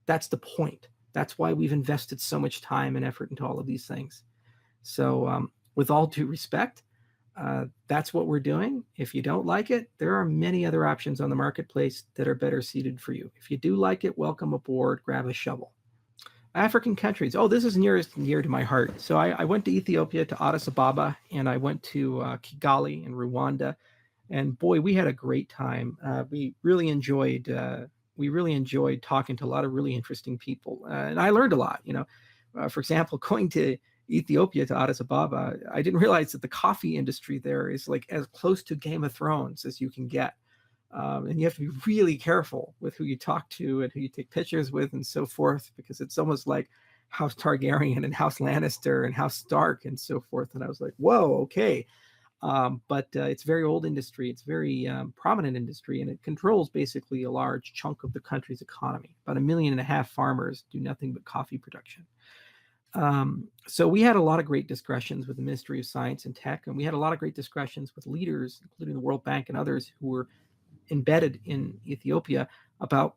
That's the point. That's why we've invested so much time and effort into all of these things. So with all due respect, that's what we're doing. If you don't like it, there are many other options on the marketplace that are better suited for you. If you do like it, welcome aboard, grab a shovel. African countries. Oh, this is nearest and dear to my heart. So I went to Ethiopia, to Addis Ababa, and I went to Kigali in Rwanda. And boy, we had a great time. We really enjoyed talking to a lot of really interesting people. And I learned a lot, for example, going to Ethiopia, to Addis Ababa, I didn't realize that the coffee industry there is like as close to Game of Thrones as you can get. And you have to be really careful with who you talk to and who you take pictures with and so forth, because it's almost like House Targaryen and House Lannister and House Stark and so forth. And I was like, whoa, okay. But it's very old industry. It's very prominent industry, and it controls basically a large chunk of the country's economy. About 1.5 million farmers do nothing but coffee production. So we had a lot of great discussions with the Ministry of Science and Tech, and we had a lot of great discussions with leaders, including the World Bank and others who were embedded in Ethiopia, about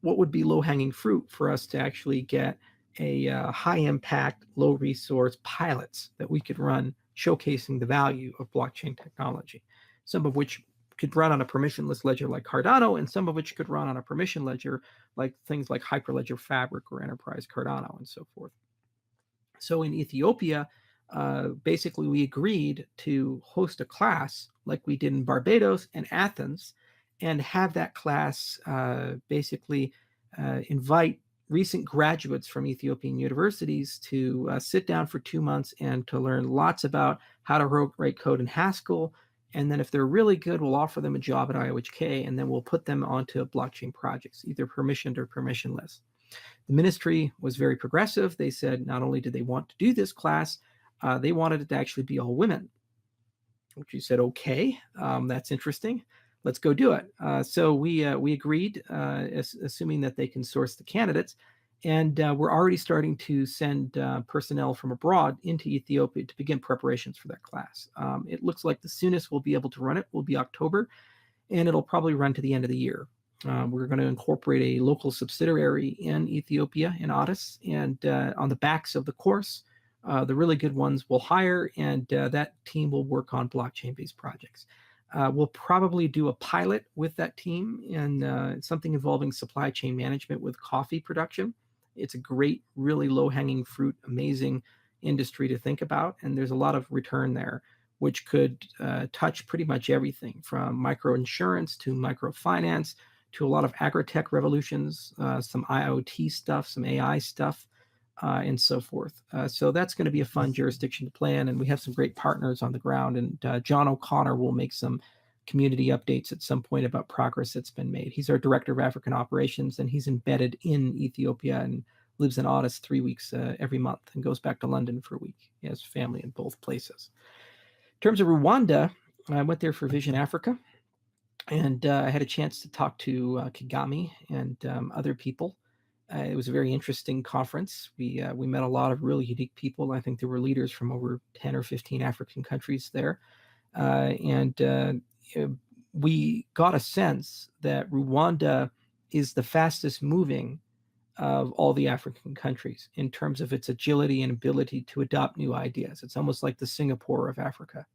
what would be low-hanging fruit for us to actually get a high-impact, low-resource pilots that we could run, showcasing the value of blockchain technology, some of which could run on a permissionless ledger like Cardano, and some of which could run on a permission ledger like things like Hyperledger Fabric or Enterprise Cardano and so forth. So in Ethiopia, basically we agreed to host a class like we did in Barbados and Athens, and have that class basically invite recent graduates from Ethiopian universities to sit down for 2 months and to learn lots about how to write code in Haskell. And then if they're really good, we'll offer them a job at IOHK, and then we'll put them onto blockchain projects, either permissioned or permissionless. The ministry was very progressive. They said not only did they want to do this class, they wanted it to actually be all women, which we said, okay, that's interesting. Let's go do it. So we agreed, assuming that they can source the candidates. And we're already starting to send personnel from abroad into Ethiopia to begin preparations for that class. It looks like the soonest we'll be able to run it will be October, and it'll probably run to the end of the year. We're going to incorporate a local subsidiary in Ethiopia, in Addis, and on the backs of the course, the really good ones will hire, and that team will work on blockchain-based projects. We'll probably do a pilot with that team in something involving supply chain management with coffee production. It's a great, really low-hanging fruit, amazing industry to think about, and there's a lot of return there, which could touch pretty much everything from microinsurance to microfinance to a lot of agri-tech revolutions, some IoT stuff, some AI stuff, and so forth. So that's going to be a fun jurisdiction to play in, and we have some great partners on the ground, and John O'Connor will make some community updates at some point about progress that's been made. He's our Director of African Operations, and he's embedded in Ethiopia and lives in Addis 3 weeks every month and goes back to London for a week. He has family in both places. In terms of Rwanda, I went there for Vision Africa, and I had a chance to talk to Kagame and other people. It was a very interesting conference. We met a lot of really unique people. I think there were leaders from over 10 or 15 African countries there. And we got a sense that Rwanda is the fastest moving of all the African countries in terms of its agility and ability to adopt new ideas. It's almost like the Singapore of Africa.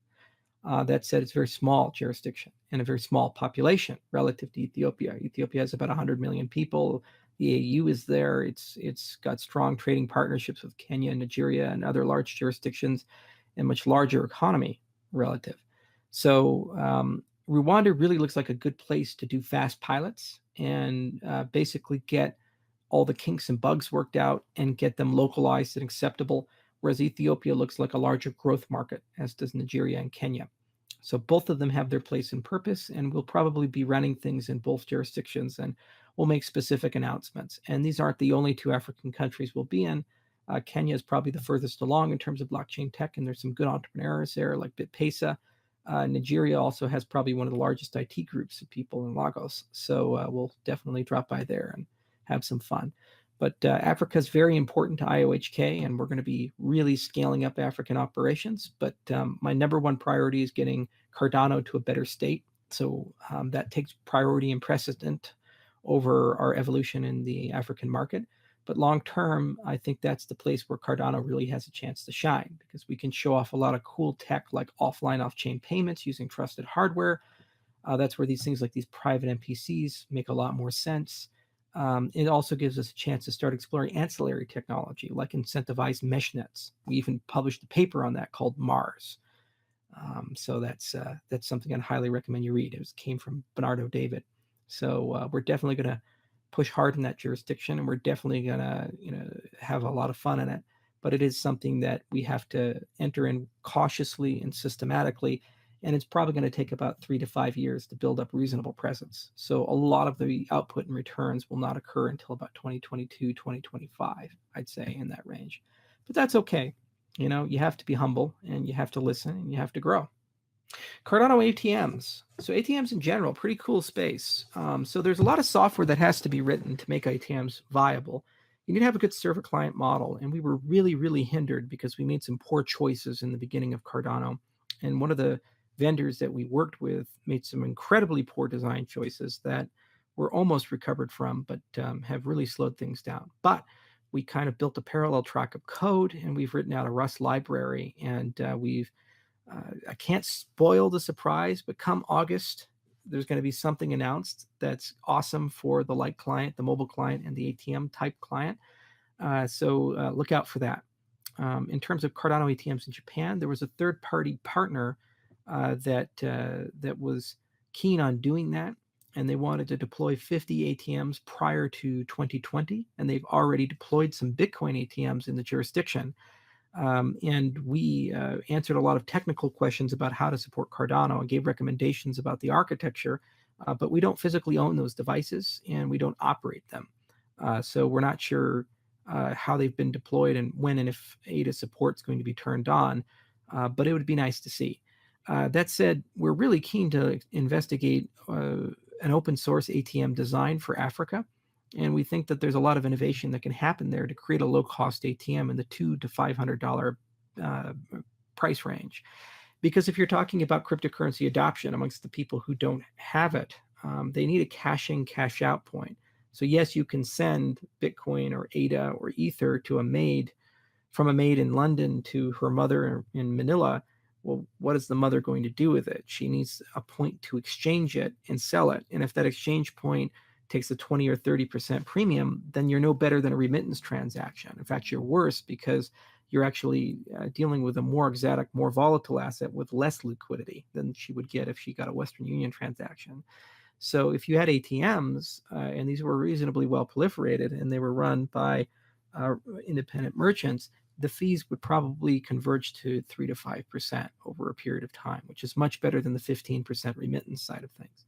That said, it's a very small jurisdiction and a very small population relative to Ethiopia. Ethiopia has about 100 million people. The AU is there. It's got strong trading partnerships with Kenya, Nigeria, and other large jurisdictions, and much larger economy relative. So Rwanda really looks like a good place to do fast pilots and basically get all the kinks and bugs worked out and get them localized and acceptable, whereas Ethiopia looks like a larger growth market, as does Nigeria and Kenya. So both of them have their place and purpose, and we'll probably be running things in both jurisdictions, and we'll make specific announcements. And these aren't the only two African countries we'll be in. Kenya is probably the furthest along in terms of blockchain tech, and there's some good entrepreneurs there like BitPesa. Nigeria also has probably one of the largest IT groups of people in Lagos. So we'll definitely drop by there and have some fun. But Africa is very important to IOHK, and we're going to be really scaling up African operations. But my number one priority is getting Cardano to a better state. So that takes priority and precedent over our evolution in the African market. But long term, I think that's the place where Cardano really has a chance to shine, because we can show off a lot of cool tech like offline, off-chain payments using trusted hardware. That's where these things like these private MPCs make a lot more sense. It also gives us a chance to start exploring ancillary technology like incentivized mesh nets. We even published a paper on that called Mars. So that's something I'd highly recommend you read. It came from Bernardo David. So we're definitely going to push hard in that jurisdiction, and we're definitely going to have a lot of fun in it. But it is something that we have to enter in cautiously and systematically, and it's probably going to take about 3 to 5 years to build up reasonable presence. So a lot of the output and returns will not occur until about 2022, 2025, I'd say, in that range. But that's okay. You have to be humble, and you have to listen, and you have to grow. Cardano ATMs. So ATMs in general, pretty cool space. So there's a lot of software that has to be written to make ATMs viable. You need to have a good server client model, and we were really, really hindered because we made some poor choices in the beginning of Cardano. And one of the vendors that we worked with made some incredibly poor design choices that were almost recovered from, but have really slowed things down. But we kind of built a parallel track of code, and we've written out a Rust library, and I can't spoil the surprise, but come August, there's going to be something announced that's awesome for the Lite client, the mobile client, and the ATM type client. So look out for that. In terms of Cardano ATMs in Japan, there was a third-party partner that was keen on doing that, and they wanted to deploy 50 ATMs prior to 2020, and they've already deployed some Bitcoin ATMs in the jurisdiction. And we answered a lot of technical questions about how to support Cardano and gave recommendations about the architecture, but we don't physically own those devices, and we don't operate them. So we're not sure how they've been deployed and when and if ADA support is going to be turned on, but it would be nice to see. That said, we're really keen to investigate an open source ATM design for Africa. And we think that there's a lot of innovation that can happen there to create a low-cost ATM in the $200 to $500 price range. Because if you're talking about cryptocurrency adoption amongst the people who don't have it, they need a cash-in, cash-out point. So yes, you can send Bitcoin or ADA or Ether to from a maid in London to her mother in Manila. Well, what is the mother going to do with it? She needs a point to exchange it and sell it. And if that exchange point takes a 20 or 30% premium, then you're no better than a remittance transaction. In fact, you're worse because you're actually dealing with a more exotic, more volatile asset with less liquidity than she would get if she got a Western Union transaction. So if you had ATMs, and these were reasonably well proliferated, and they were run by independent merchants, the fees would probably converge to 3 to 5% over a period of time, which is much better than the 15% remittance side of things.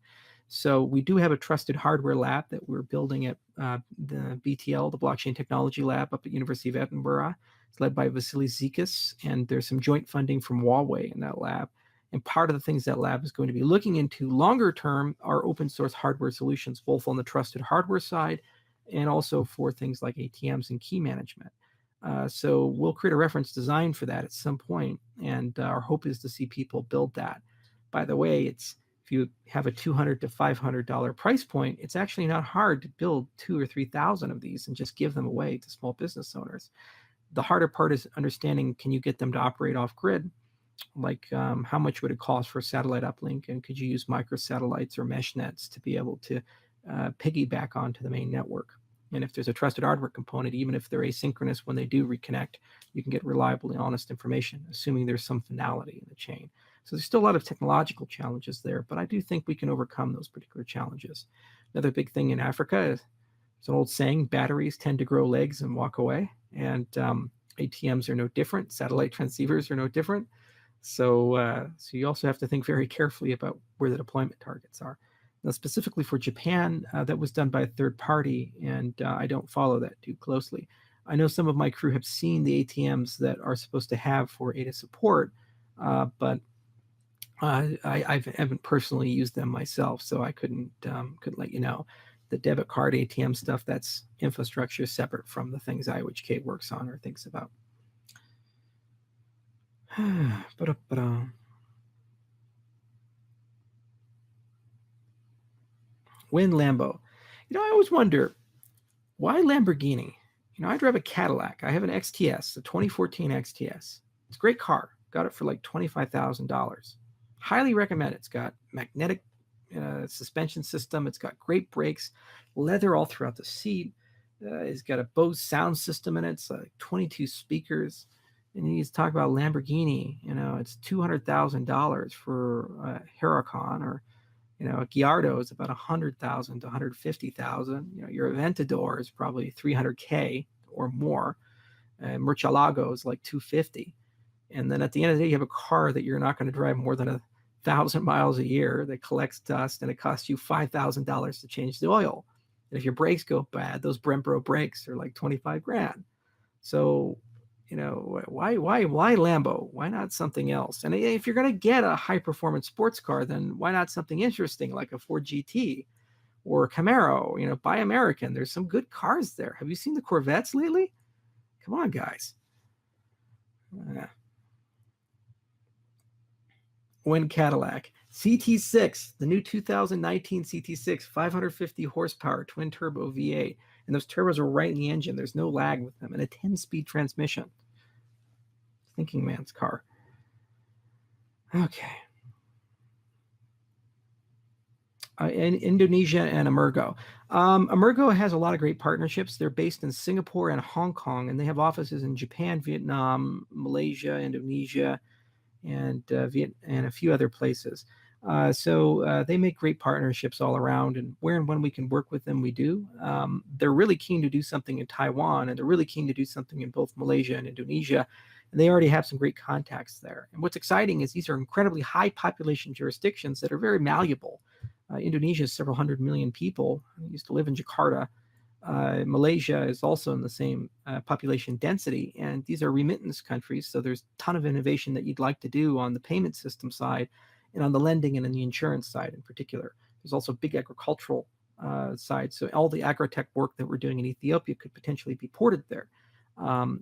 So we do have a trusted hardware lab that we're building at the BTL, the Blockchain Technology Lab up at University of Edinburgh. It's led by Vasilis Zikas, and there's some joint funding from Huawei in that lab. And part of the things that lab is going to be looking into longer term are open source hardware solutions, both on the trusted hardware side and also for things like ATMs and key management. So we'll create a reference design for that at some point, and our hope is to see people build that. By the way, if you have a $200 to $500 price point, it's actually not hard to build 2,000 or 3,000 of these and just give them away to small business owners. The harder part is understanding, can you get them to operate off grid? Like how much would it cost for a satellite uplink, and could you use microsatellites or mesh nets to be able to piggyback onto the main network? And if there's a trusted hardware component, even if they're asynchronous when they do reconnect, you can get reliable and honest information, assuming there's some finality in the chain. So there's still a lot of technological challenges there, but I do think we can overcome those particular challenges. Another big thing in Africa is, there's an old saying, batteries tend to grow legs and walk away. And ATMs are no different. Satellite transceivers are no different. So you also have to think very carefully about where the deployment targets are. Now, specifically for Japan, that was done by a third party, and I don't follow that too closely. I know some of my crew have seen the ATMs that are supposed to have for ADA support, but I haven't personally used them myself, so I couldn't let you know. The debit card ATM stuff, that's infrastructure separate from the things IOHK works on or thinks about. Win Lambo. I always wonder, why Lamborghini? I drive a Cadillac. I have an XTS, a 2014 XTS. It's a great car. Got it for like $25,000. Highly recommend it. It's got magnetic suspension system. It's got great brakes, leather all throughout the seat. It's got a Bose sound system in it. It's like 22 speakers. And you talk about Lamborghini, it's $200,000 for a Huracan, or a Gallardo is about $100,000 to $150,000. Your Aventador is probably $300K or more. And Murcielago is like $250,000. And then at the end of the day, you have a car that you're not going to drive more than 1,000 miles a year that collects dust, and it costs you $5,000 to change the oil. And if your brakes go bad, those Brembo brakes are like 25 grand. So, why Lambo? Why not something else? And if you're going to get a high performance sports car, then why not something interesting like a Ford GT or a Camaro? Buy American. There's some good cars there. Have you seen the Corvettes lately? Come on, guys. Win Cadillac. CT6, the new 2019 CT6, 550 horsepower, twin turbo V8. And those turbos are right in the engine. There's no lag with them. And a 10-speed transmission. Thinking man's car. Okay. In Indonesia and Emergo. Emergo has a lot of great partnerships. They're based in Singapore and Hong Kong, and they have offices in Japan, Vietnam, Malaysia, Indonesia, and a few other places. So they make great partnerships all around, and where and when we can work with them, we do. They're really keen to do something in Taiwan, and they're really keen to do something in both Malaysia and Indonesia, and they already have some great contacts there. And what's exciting is these are incredibly high population jurisdictions that are very malleable. Indonesia is several hundred million people. I used to live in Jakarta. Malaysia is also in the same population density, and these are remittance countries, so there's a ton of innovation that you'd like to do on the payment system side and on the lending and in the insurance side in particular. There's also big agricultural side, so all the agri-tech work that we're doing in Ethiopia could potentially be ported there.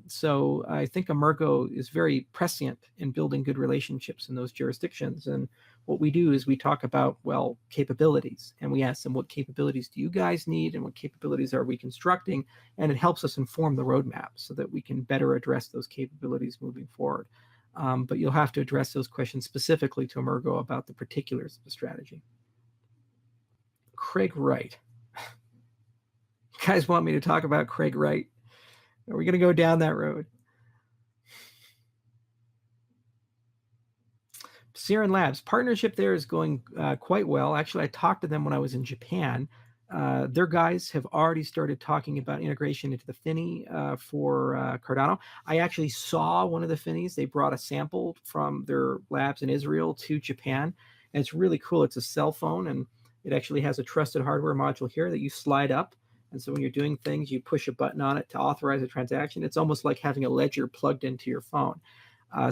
So I think Emergo is very prescient in building good relationships in those jurisdictions. And what we do is we talk about, well, capabilities, and we ask them, what capabilities do you guys need and what capabilities are we constructing? And it helps us inform the roadmap so that we can better address those capabilities moving forward. But you'll have to address those questions specifically to Emergo about the particulars of the strategy. Craig Wright. You guys want me to talk about Craig Wright? Are we going to go down that road? Siren Labs, partnership there is going quite well. Actually, I talked to them when I was in Japan. Their guys have already started talking about integration into the Finny for Cardano. I actually saw one of the Finnies. They brought a sample from their labs in Israel to Japan, and it's really cool. It's a cell phone, and it actually has a trusted hardware module here that you slide up. And so when you're doing things, you push a button on it to authorize a transaction. It's almost like having a ledger plugged into your phone.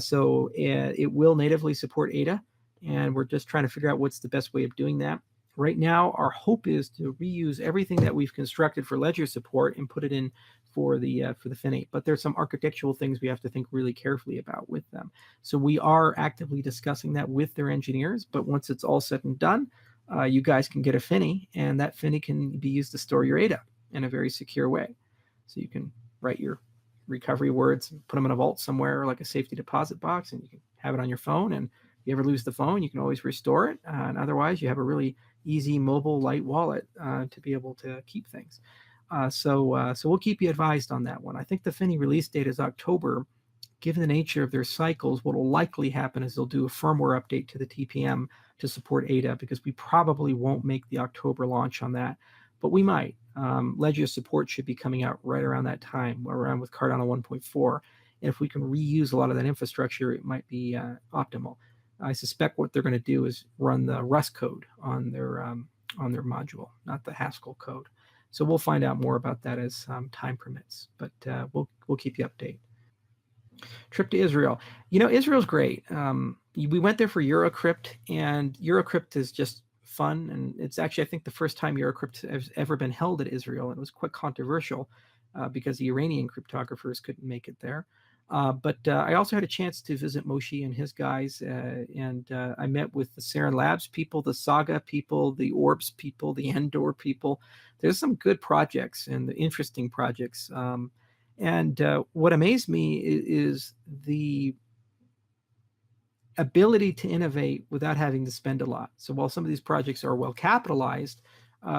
So it will natively support ADA, and we're just trying to figure out what's the best way of doing that. Right now, our hope is to reuse everything that we've constructed for ledger support and put it in for the Finny. But there's some architectural things we have to think really carefully about with them. So we are actively discussing that with their engineers. But once it's all said and done, you guys can get a Finny, and that Finny can be used to store your ADA in a very secure way. So you can write your recovery words and put them in a vault somewhere, like a safety deposit box, and you can have it on your phone. And if you ever lose the phone, you can always restore it. And otherwise, you have a really easy mobile light wallet to be able to keep things. So we'll keep you advised on that one. I think the Finney release date is October. Given the nature of their cycles, what will likely happen is they'll do a firmware update to the TPM to support ADA, because we probably won't make the October launch on that, but we might. Ledger support should be coming out right around that time, around with Cardano 1.4. And if we can reuse a lot of that infrastructure, it might be optimal. I suspect what they're going to do is run the Rust code on their module, not the Haskell code. So we'll find out more about that as time permits, but we'll keep you updated. Trip to Israel. Israel's great. We went there for Eurocrypt, and Eurocrypt is just fun. And it's actually, I think, the first time Eurocrypt has ever been held at Israel. And it was quite controversial because the Iranian cryptographers couldn't make it there. But I also had a chance to visit Moshe and his guys, and I met with the Sarin Labs people, the Saga people, the Orbs people, the Endor people. There's some good projects and interesting projects. And what amazed me is the ability to innovate without having to spend a lot. So while some of these projects are well capitalized,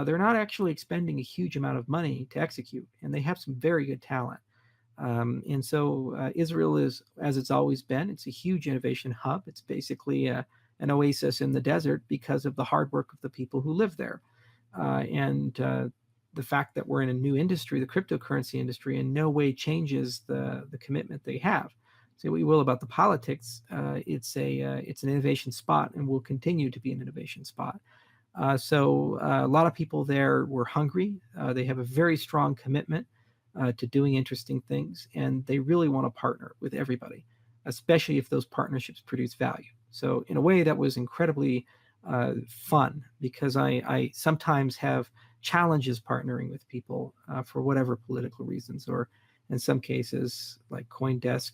they're not actually expending a huge amount of money to execute, and they have some very good talent. And so Israel is, as it's always been, it's a huge innovation hub. It's basically an oasis in the desert because of the hard work of the people who live there. And the fact that we're in a new industry, the cryptocurrency industry, in no way changes the commitment they have. Say what you will about the politics, it's an innovation spot, and will continue to be an innovation spot. So a lot of people there were hungry. They have a very strong commitment to doing interesting things, and they really want to partner with everybody, especially if those partnerships produce value. So in a way, that was incredibly fun, because I sometimes have challenges partnering with people for whatever political reasons, or in some cases, like CoinDesk,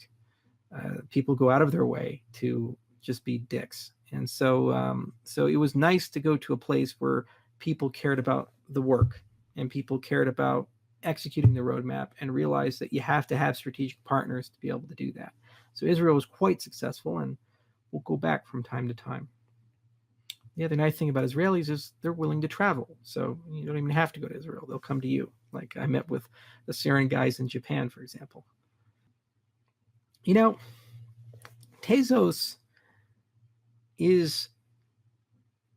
people go out of their way to just be dicks. And so it was nice to go to a place where people cared about the work, and people cared about executing the roadmap, and realized that you have to have strategic partners to be able to do that. So Israel was quite successful, and we'll go back from time to time. The other nice thing about Israelis is they're willing to travel. So you don't even have to go to Israel. They'll come to you. Like I met with the Sarin guys in Japan, for example. Tezos is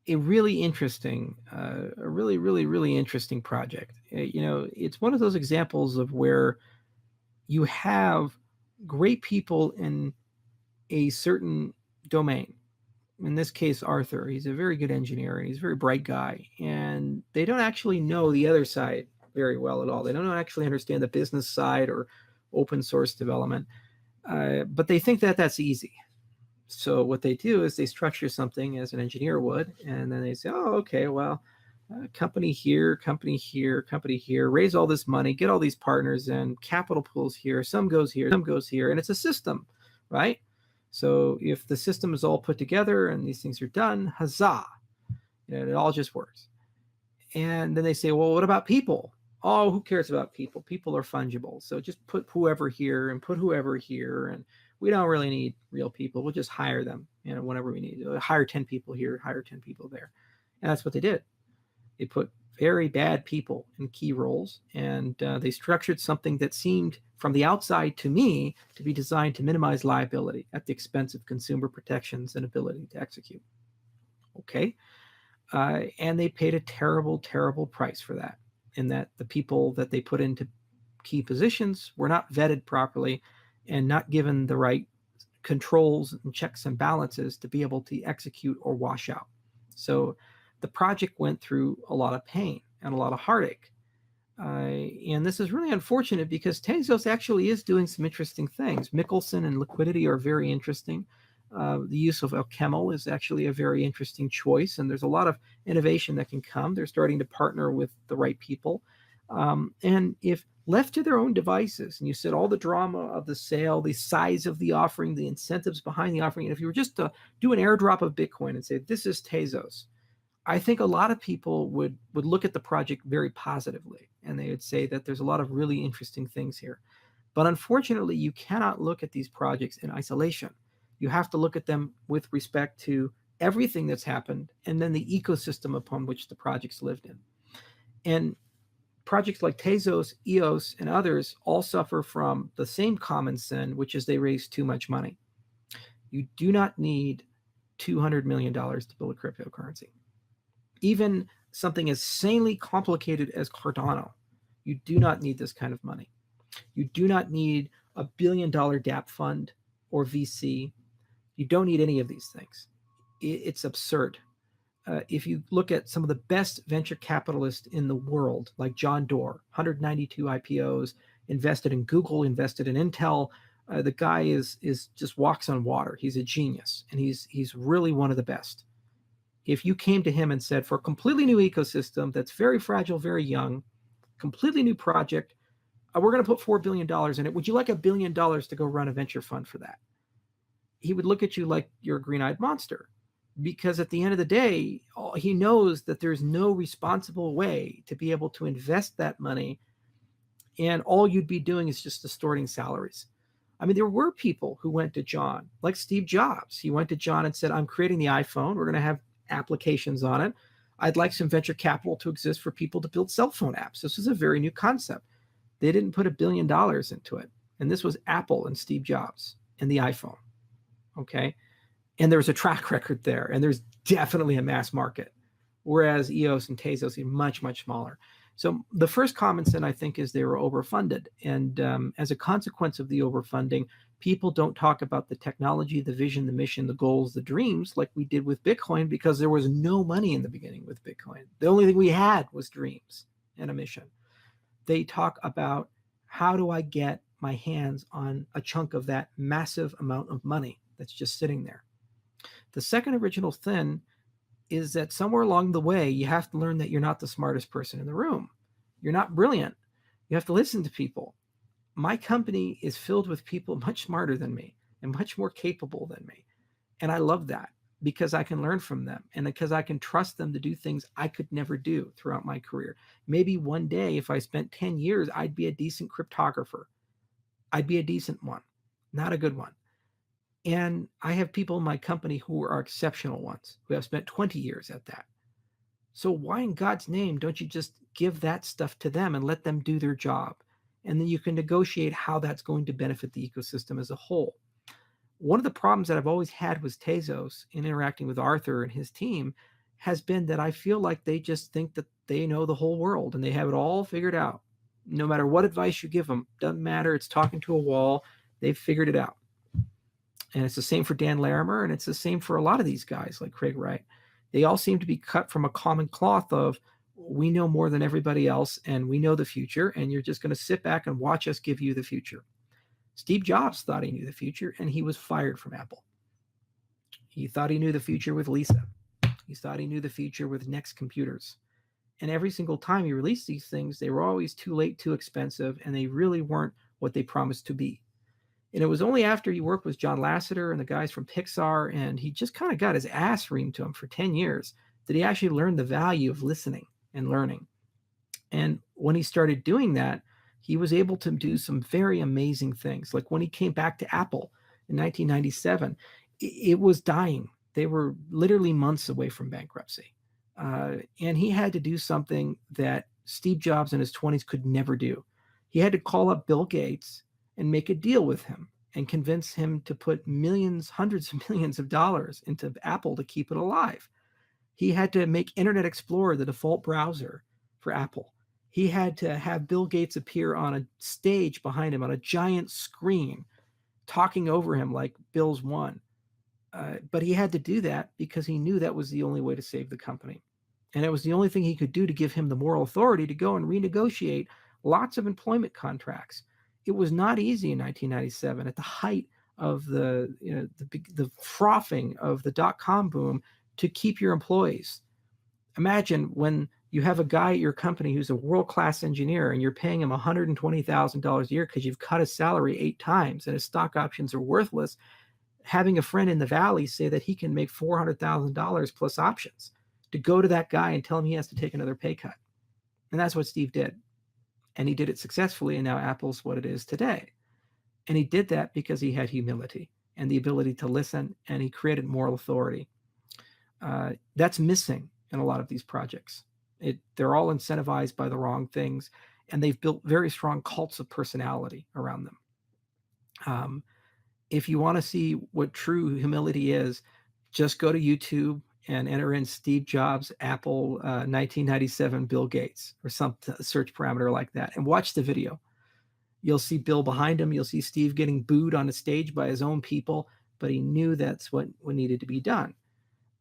a really interesting, really interesting project. It's one of those examples of where you have great people in a certain domain. In this case, Arthur, he's a very good engineer, and he's a very bright guy, and they don't actually know the other side very well at all. They don't actually understand the business side or open source development, but they think that that's easy. So what they do is they structure something as an engineer would, and then they say, oh, okay, well, company here, company here, company here, raise all this money, get all these partners and capital pools here, some goes here, some goes here, and it's a system, right? So if the system is all put together and these things are done, huzzah, it all just works. And then they say, well, what about people? Oh, who cares about people? People are fungible. So just put whoever here and put whoever here, and we don't really need real people. We'll just hire them, whenever we need. Hire 10 people here, hire 10 people there. And that's what they did. They put very bad people in key roles, and they structured something that seemed, from the outside to me, to be designed to minimize liability at the expense of consumer protections and ability to execute. Okay. And they paid a terrible, terrible price for that, in that the people that they put into key positions were not vetted properly and not given the right controls and checks and balances to be able to execute or wash out. So the project went through a lot of pain and a lot of heartache. And this is really unfortunate, because Tezos actually is doing some interesting things. Mickelson and liquidity are very interesting. The use of Alchemil is actually a very interesting choice, and there's a lot of innovation that can come. They're starting to partner with the right people. And if left to their own devices, and you said all the drama of the sale, the size of the offering, the incentives behind the offering, and if you were just to do an airdrop of Bitcoin and say, this is Tezos, I think a lot of people would look at the project very positively, and they would say that there's a lot of really interesting things here. But unfortunately, you cannot look at these projects in isolation. You have to look at them with respect to everything that's happened, and then the ecosystem upon which the projects lived in. And projects like Tezos, EOS, and others all suffer from the same common sin, which is they raise too much money. You do not need $200 million to build a cryptocurrency. Even something as sanely complicated as Cardano, you do not need this kind of money. You do not need a $1 billion DApp fund or VC. You don't need any of these things. It's absurd. If you look at some of the best venture capitalists in the world, like John Doerr, 192 IPOs, invested in Google, invested in Intel, the guy is just walks on water. He's a genius, and he's really one of the best. If you came to him and said, for a completely new ecosystem that's very fragile, very young, completely new project, we're going to put $4 billion in it. Would you like $1 billion to go run a venture fund for that? He would look at you like you're a green-eyed monster, because at the end of the day, he knows that there's no responsible way to be able to invest that money, and all you'd be doing is just distorting salaries. I mean, there were people who went to John, like Steve Jobs. He went to John and said, I'm creating the iPhone. We're going to have applications on it. I'd like some venture capital to exist for people to build cell phone apps. This is a very new concept. They didn't put $1 billion into it. And this was Apple and Steve Jobs and the iPhone. Okay. And there's a track record there. And there's definitely a mass market. Whereas EOS and Tezos are much, much smaller. So the first common sin, I think, is they were overfunded. And as a consequence of the overfunding, people don't talk about the technology, the vision, the mission, the goals, the dreams, like we did with Bitcoin, because there was no money in the beginning with Bitcoin. The only thing we had was dreams and a mission. They talk about, how do I get my hands on a chunk of that massive amount of money that's just sitting there? The second original sin is that somewhere along the way, you have to learn that you're not the smartest person in the room. You're not brilliant. You have to listen to people. My company is filled with people much smarter than me and much more capable than me. And I love that, because I can learn from them, and because I can trust them to do things I could never do throughout my career. Maybe one day, if I spent 10 years, I'd be a decent cryptographer. I'd be a decent one, not a good one. And I have people in my company who are exceptional ones, who have spent 20 years at that. So why in God's name don't you just give that stuff to them and let them do their job? And then you can negotiate how that's going to benefit the ecosystem as a whole. One of the problems that I've always had with Tezos in interacting with Arthur and his team has been that I feel like they just think that they know the whole world and they have it all figured out. No matter what advice you give them, doesn't matter. It's talking to a wall. They've figured it out. And it's the same for Dan Larimer, and it's the same for a lot of these guys like Craig Wright. They all seem to be cut from a common cloth of, we know more than everybody else, and we know the future, and you're just going to sit back and watch us give you the future. Steve Jobs thought he knew the future, and he was fired from Apple. He thought he knew the future with Lisa. He thought he knew the future with Next Computers. And every single time he released these things, they were always too late, too expensive, and they really weren't what they promised to be. And it was only after he worked with John Lasseter and the guys from Pixar, and he just kind of got his ass reamed to him for 10 years, that he actually learned the value of listening and learning. And when he started doing that, he was able to do some very amazing things. Like when he came back to Apple in 1997, it was dying. They were literally months away from bankruptcy. And he had to do something that Steve Jobs in his 20s could never do. He had to call up Bill Gates and make a deal with him and convince him to put millions, hundreds of millions of dollars into Apple to keep it alive. He had to make Internet Explorer the default browser for Apple. He had to have Bill Gates appear on a stage behind him on a giant screen, talking over him like Bill's one. But he had to do that because he knew that was the only way to save the company. And it was the only thing he could do to give him the moral authority to go and renegotiate lots of employment contracts. It was not easy in 1997 at the height of the frothing of the dot-com boom to keep your employees. Imagine when you have a guy at your company who's a world-class engineer and you're paying him $120,000 a year because you've cut his salary 8 times and his stock options are worthless, having a friend in the Valley say that he can make $400,000 plus options, to go to that guy and tell him he has to take another pay cut. And that's what Steve did. And he did it successfully, and now Apple's what it is today. And he did that because he had humility and the ability to listen, and he created moral authority. That's missing in a lot of these projects. They're all incentivized by the wrong things, and they've built very strong cults of personality around them. If you want to see what true humility is, just go to YouTube and enter in Steve Jobs, Apple, 1997, Bill Gates, or some search parameter like that, and watch the video. You'll see Bill behind him. You'll see Steve getting booed on a stage by his own people, but he knew that's what needed to be done.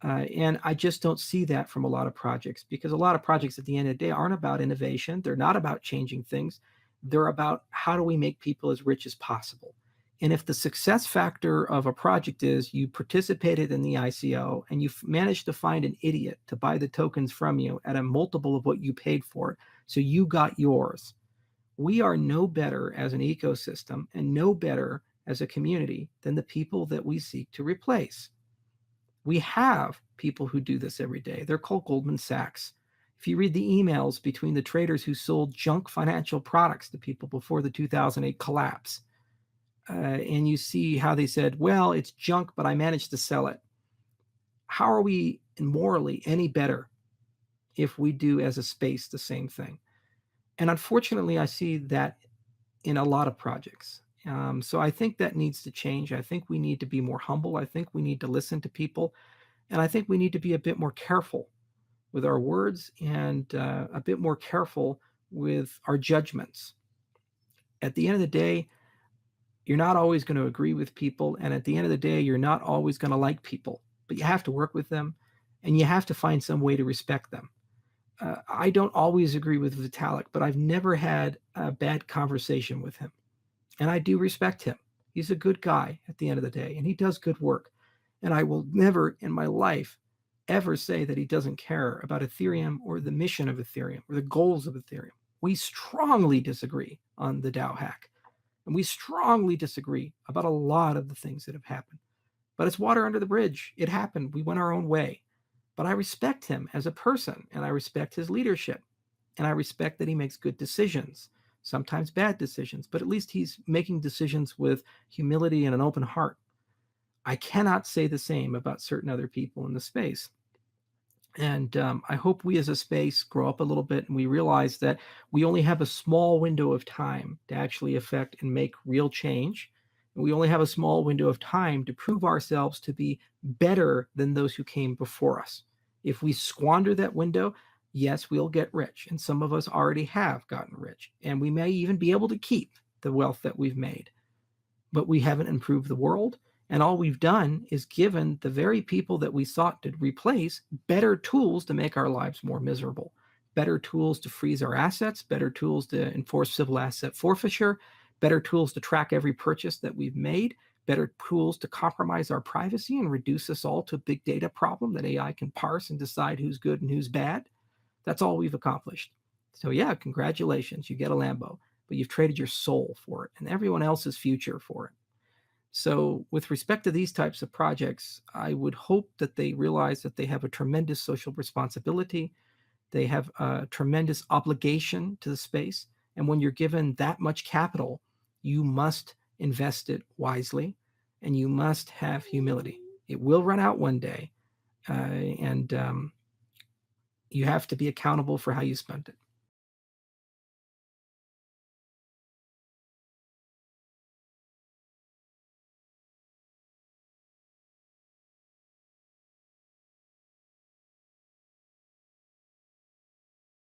And I just don't see that from a lot of projects, because a lot of projects at the end of the day aren't about innovation. They're not about changing things. They're about how do we make people as rich as possible. And if the success factor of a project is you participated in the ICO and you managed to find an idiot to buy the tokens from you at a multiple of what you paid for it, so you got yours, we are no better as an ecosystem and no better as a community than the people that we seek to replace. We have people who do this every day. They're called Goldman Sachs. If you read the emails between the traders who sold junk financial products to people before the 2008 collapse, and you see how they said, well, it's junk, but I managed to sell it. How are we morally any better if we do as a space the same thing? And unfortunately, I see that in a lot of projects. So I think that needs to change. I think we need to be more humble. I think we need to listen to people. And I think we need to be a bit more careful with our words and a bit more careful with our judgments. At the end of the day, you're not always going to agree with people. And at the end of the day, you're not always going to like people. But you have to work with them, and you have to find some way to respect them. I don't always agree with Vitalik, but I've never had a bad conversation with him. And I do respect him. He's a good guy at the end of the day, and he does good work. And I will never in my life ever say that he doesn't care about Ethereum or the mission of Ethereum or the goals of Ethereum. We strongly disagree on the DAO hack, and we strongly disagree about a lot of the things that have happened. But it's water under the bridge. It happened. We went our own way. But I respect him as a person, and I respect his leadership, and I respect that he makes good decisions, sometimes bad decisions, but at least he's making decisions with humility and an open heart. I cannot say the same about certain other people in the space. And I hope we as a space grow up a little bit and we realize that we only have a small window of time to actually affect and make real change. And we only have a small window of time to prove ourselves to be better than those who came before us. If we squander that window, yes, we'll get rich. And some of us already have gotten rich. And we may even be able to keep the wealth that we've made. But we haven't improved the world. And all we've done is given the very people that we sought to replace better tools to make our lives more miserable, better tools to freeze our assets, better tools to enforce civil asset forfeiture, better tools to track every purchase that we've made, better tools to compromise our privacy and reduce us all to a big data problem that AI can parse and decide who's good and who's bad. That's all we've accomplished. So yeah, congratulations, you get a Lambo, but you've traded your soul for it and everyone else's future for it. So with respect to these types of projects, I would hope that they realize that they have a tremendous social responsibility. They have a tremendous obligation to the space. And when you're given that much capital, you must invest it wisely and you must have humility. It will run out one day, and you have to be accountable for how you spend it.